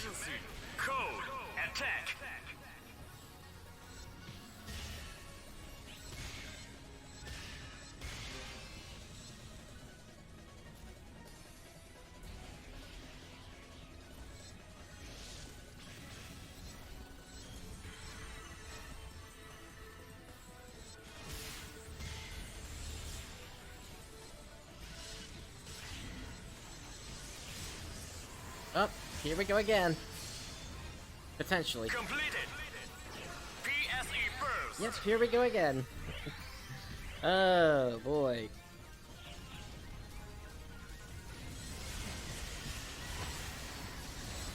Emergency. Code. Attack. Oh, here we go again. Potentially. Completed. PSE burst. Yep, here we go again. Oh, boy.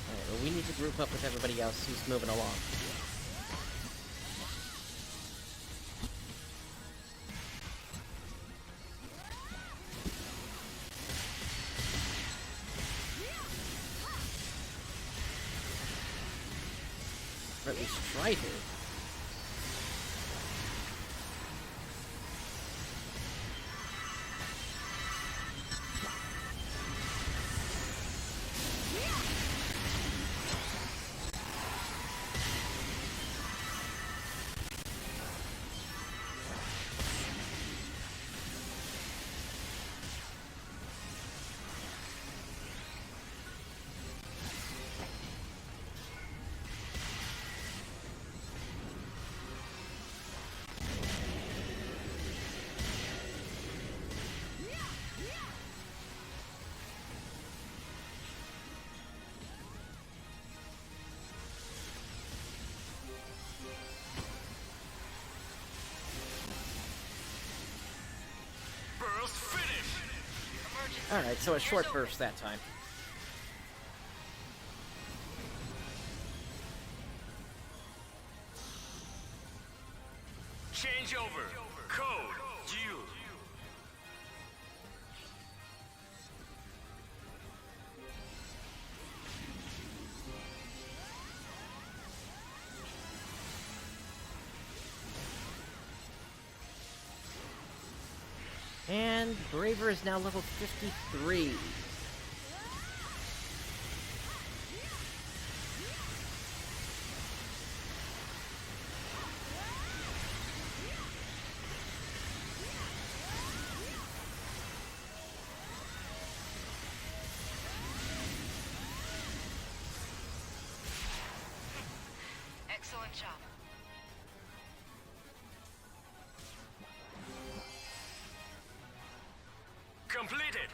Alright, well, we need to group up with everybody else who's moving along. Or at least try to. Burst finish. Alright, so a short burst that time. Change over. Code. You. And Braver is now level 53. Excellent job. Completed.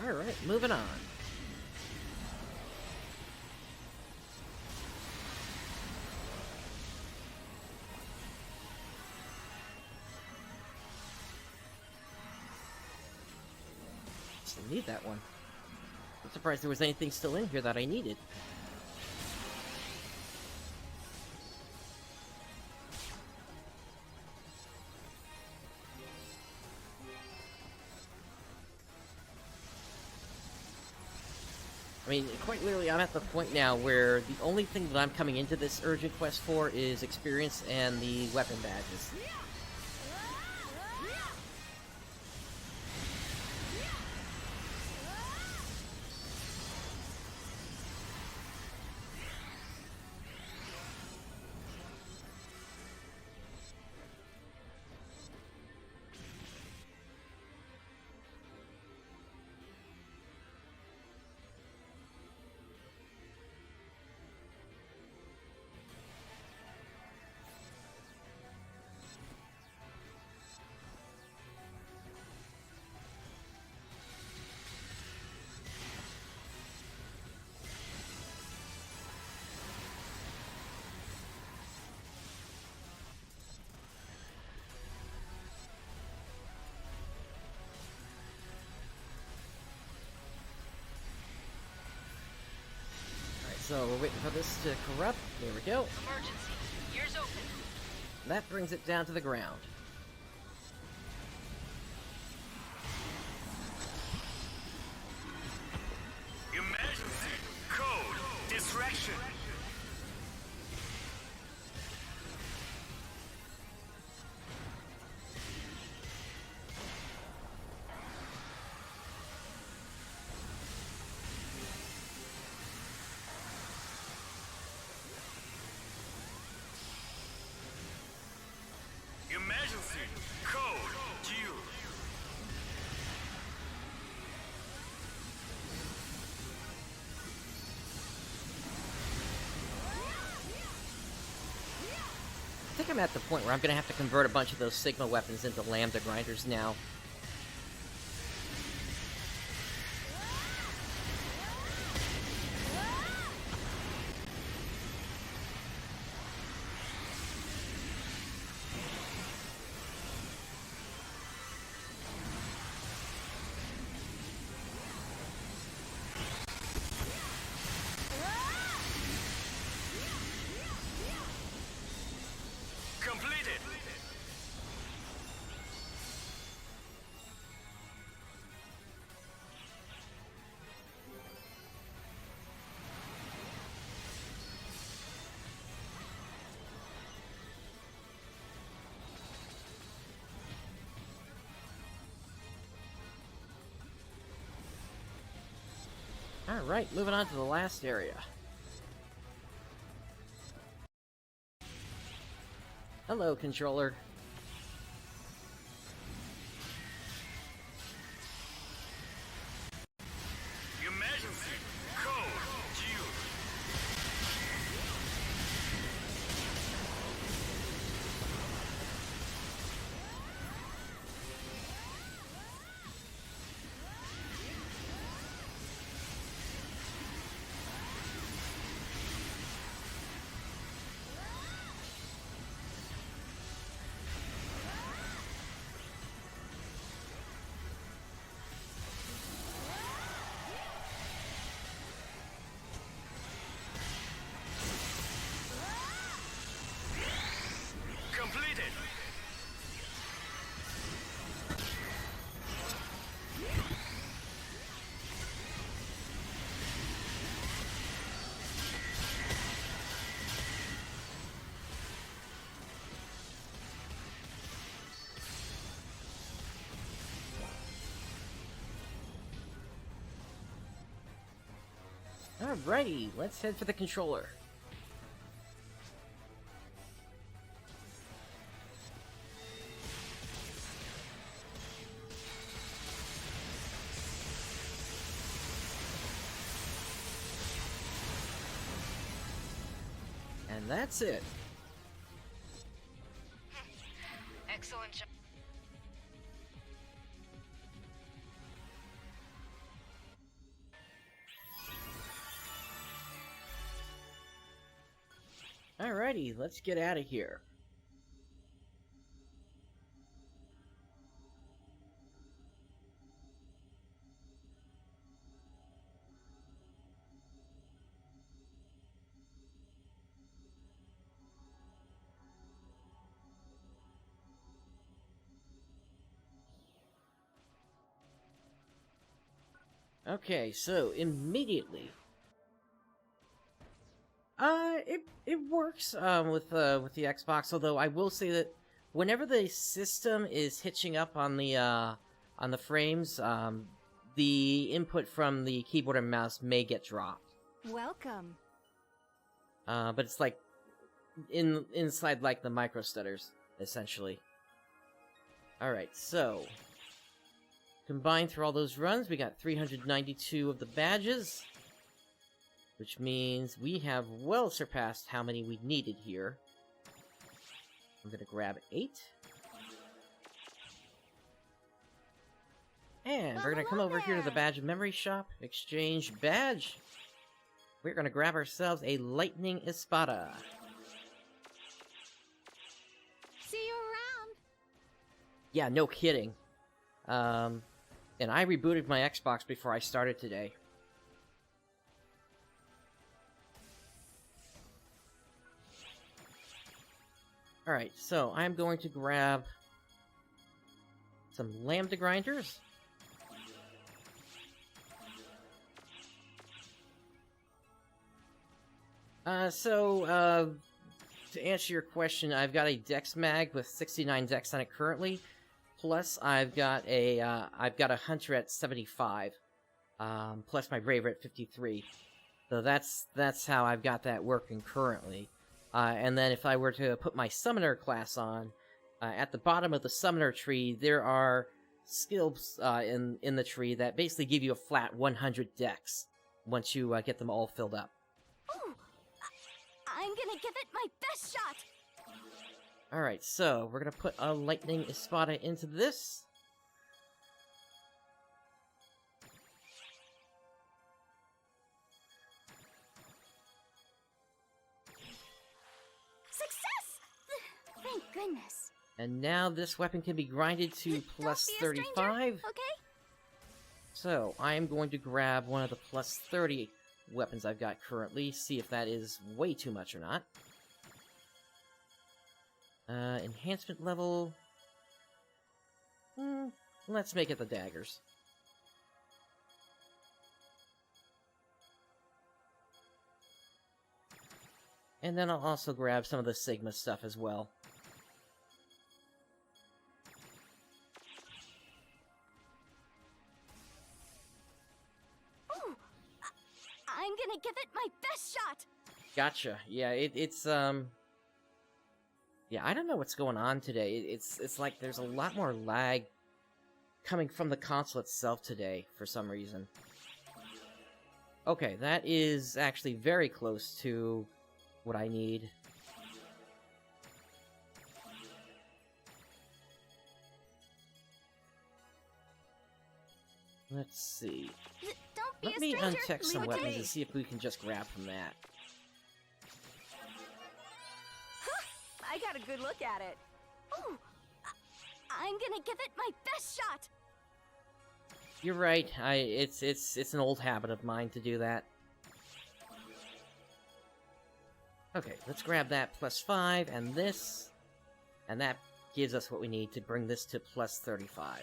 Alright, moving on. Still need that one. I'm surprised there was anything still in here that I needed. I mean, quite literally, I'm at the point now where the only thing that I'm coming into this urgent quest for is experience and the weapon badges. So we're waiting for this to corrupt. There we go. Emergency. Ears open. That brings it down to the ground. Emergency. Code. Distraction. I'm at the point where I'm gonna have to convert a bunch of those Sigma weapons into Lambda grinders now. Completed. Alright, moving on to the last area. Hello, controller. Emergency. Code due. Completed. Alrighty, let's head for the controller. And that's it. Excellent job. Alrighty, let's get out of here. Okay, so immediately, it works with the Xbox. Although I will say that whenever the system is hitching up on the frames, the input from the keyboard and mouse may get dropped. Welcome. But it's like inside like the micro stutters, essentially. All right, so combined through all those runs, we got 392 of the badges, which means we have well surpassed how many we needed here. I'm gonna grab 8. And we're gonna come over here to the badge memory shop, exchange badge. We're gonna grab ourselves a lightning espada. See you around. Yeah, no kidding. And I rebooted my Xbox before I started today. Alright, so I'm going to grab some Lambda grinders. To answer your question, I've got a Dex Mag with 69 Dex on it currently. Plus, I've got a Hunter at 75. Plus my Braver at 53. So that's how I've got that working currently. And then if I were to put my Summoner class on, at the bottom of the Summoner tree, there are skills in the tree that basically give you a flat 100 Dex once you get them all filled up. Ooh, I'm gonna give it my best shot. Alright, so we're gonna put a Lightning Espada into this. Success! Thank goodness. And now this weapon can be grinded to plus Don't be a stranger, 35. Okay? So, I am going to grab one of the plus 30 weapons I've got currently, see if that is way too much or not. Enhancement level... let's make it the daggers. And then I'll also grab some of the Sigma stuff as well. Ooh, I'm gonna give it my best shot. Gotcha. Yeah, it's yeah, I don't know what's going on today. It's like there's a lot more lag coming from the console itself today, for some reason. Okay, that is actually very close to what I need. Let's see. Don't be Let a me stranger. uncheck some Leave it to weapons me. and see if we can just grab from that. I got a good look at it. Ooh, I'm gonna give it my best shot. You're right. It's an old habit of mine to do that. Okay, let's grab that plus 5 and this, and that gives us what we need to bring this to plus 35.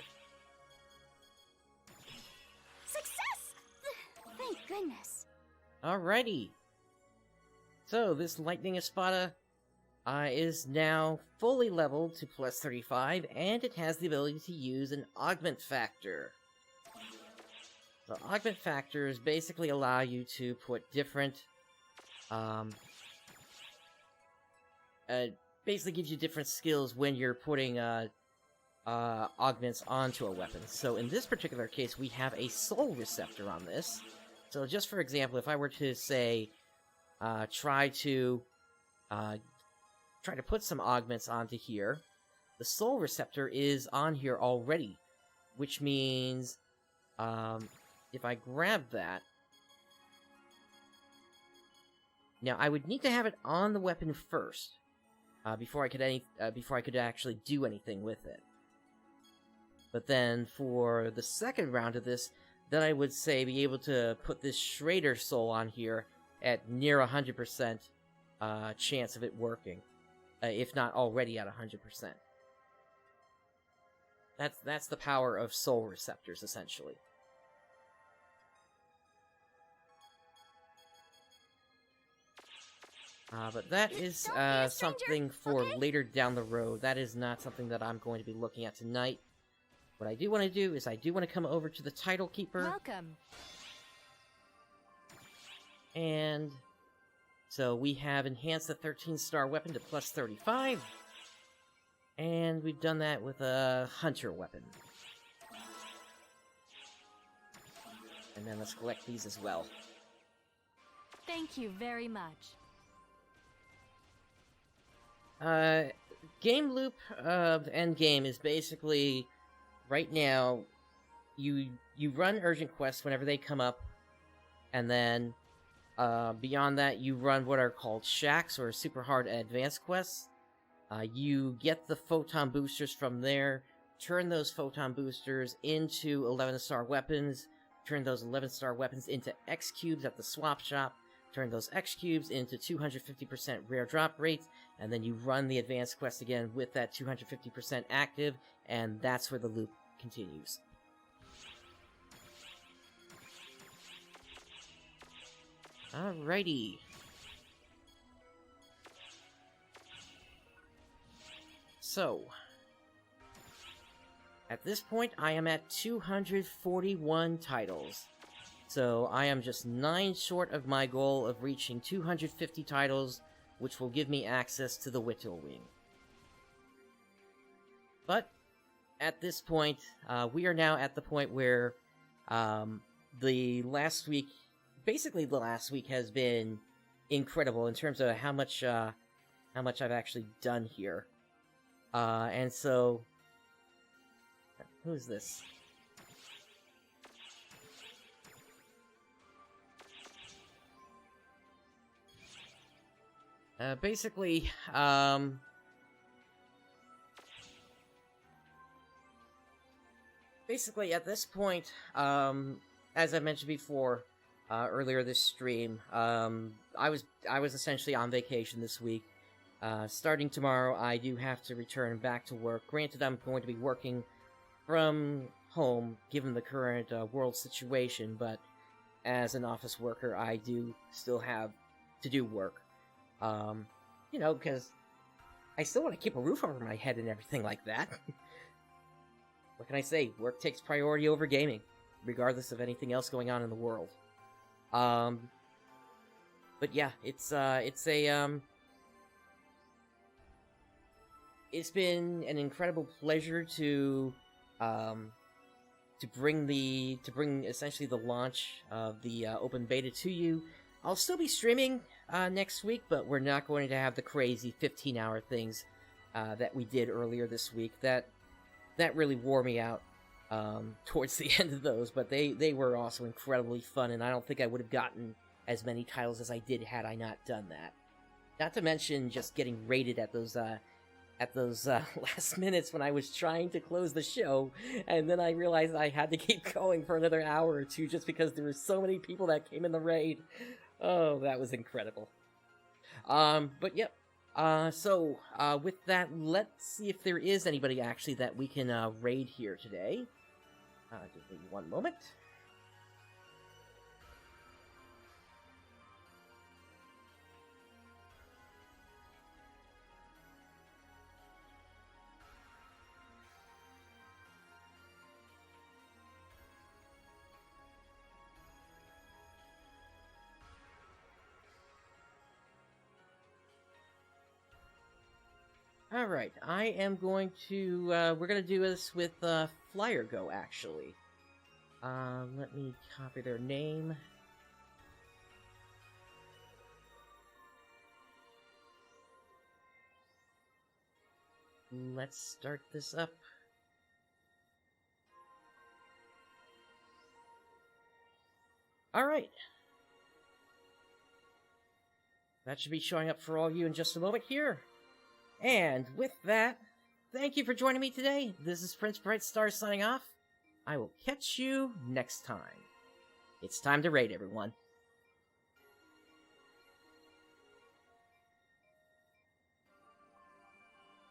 Success! Thank goodness. Alrighty. So this Lightning Espada is now fully leveled to plus 35, and it has the ability to use an augment factor. So augment factors basically allow you to put different, basically gives you different skills when you're putting, augments onto a weapon. So in this particular case, we have a soul receptor on this. So just for example, if I were to say, try to put some augments onto here, the soul receptor is on here already, which means, if I grab that, now I would need to have it on the weapon first, before I could actually do anything with it. But then for the second round of this, then I would say be able to put this Schrader soul on here at near 100% chance of it working, if not already at 100%. That's the power of soul receptors, essentially. But that is Don't be a stranger, something for okay? later down the road. That is not something that I'm going to be looking at tonight. What I do want to do is I do want to come over to the Title Keeper. Welcome. And so we have enhanced the 13-star weapon to plus 35. And we've done that with a Hunter weapon. And then let's collect these as well. Thank you very much. Game loop of Endgame is basically, right now, you run urgent quests whenever they come up, and then, beyond that, you run what are called shacks, or super hard advanced quests. You get the photon boosters from there, turn those photon boosters into 11-star weapons, turn those 11-star weapons into X cubes at the swap shop, turn those X cubes into 250% rare drop rates, and then you run the advanced quest again with that 250% active, and that's where the loop continues. Alrighty. So, at this point, I am at 241 titles. So, I am just 9 short of my goal of reaching 250 titles, which will give me access to the Whittle Wing. But, at this point, we are now at the point where, the last week has been incredible in terms of how much I've actually done here. And so... Who's this? Basically, at this point, as I mentioned before, earlier this stream, I was essentially on vacation this week. Starting tomorrow, I do have to return back to work. Granted, I'm going to be working from home, given the current world situation, but as an office worker, I do still have to do work. You know, because I still want to keep a roof over my head and everything like that. What can I say? Work takes priority over gaming, regardless of anything else going on in the world. But yeah, it's been an incredible pleasure to bring essentially the launch of the open beta to you. I'll still be streaming next week, but we're not going to have the crazy 15-hour things that we did earlier this week. That really wore me out towards the end of those, but they were also incredibly fun, and I don't think I would have gotten as many titles as I did had I not done that. Not to mention just getting raided at those last minutes when I was trying to close the show, and then I realized I had to keep going for another hour or two just because there were so many people that came in the raid. Oh, that was incredible. But yep. So, with that, let's see if there is anybody actually that we can raid here today. Give me one moment. Alright, I am going to, we're gonna do this with, Flyer Go, actually. Let me copy their name. Let's start this up. Alright. That should be showing up for all of you in just a moment here. And with that, thank you for joining me today. This is PrinceBrightstar signing off. I will catch you next time. It's time to raid, everyone.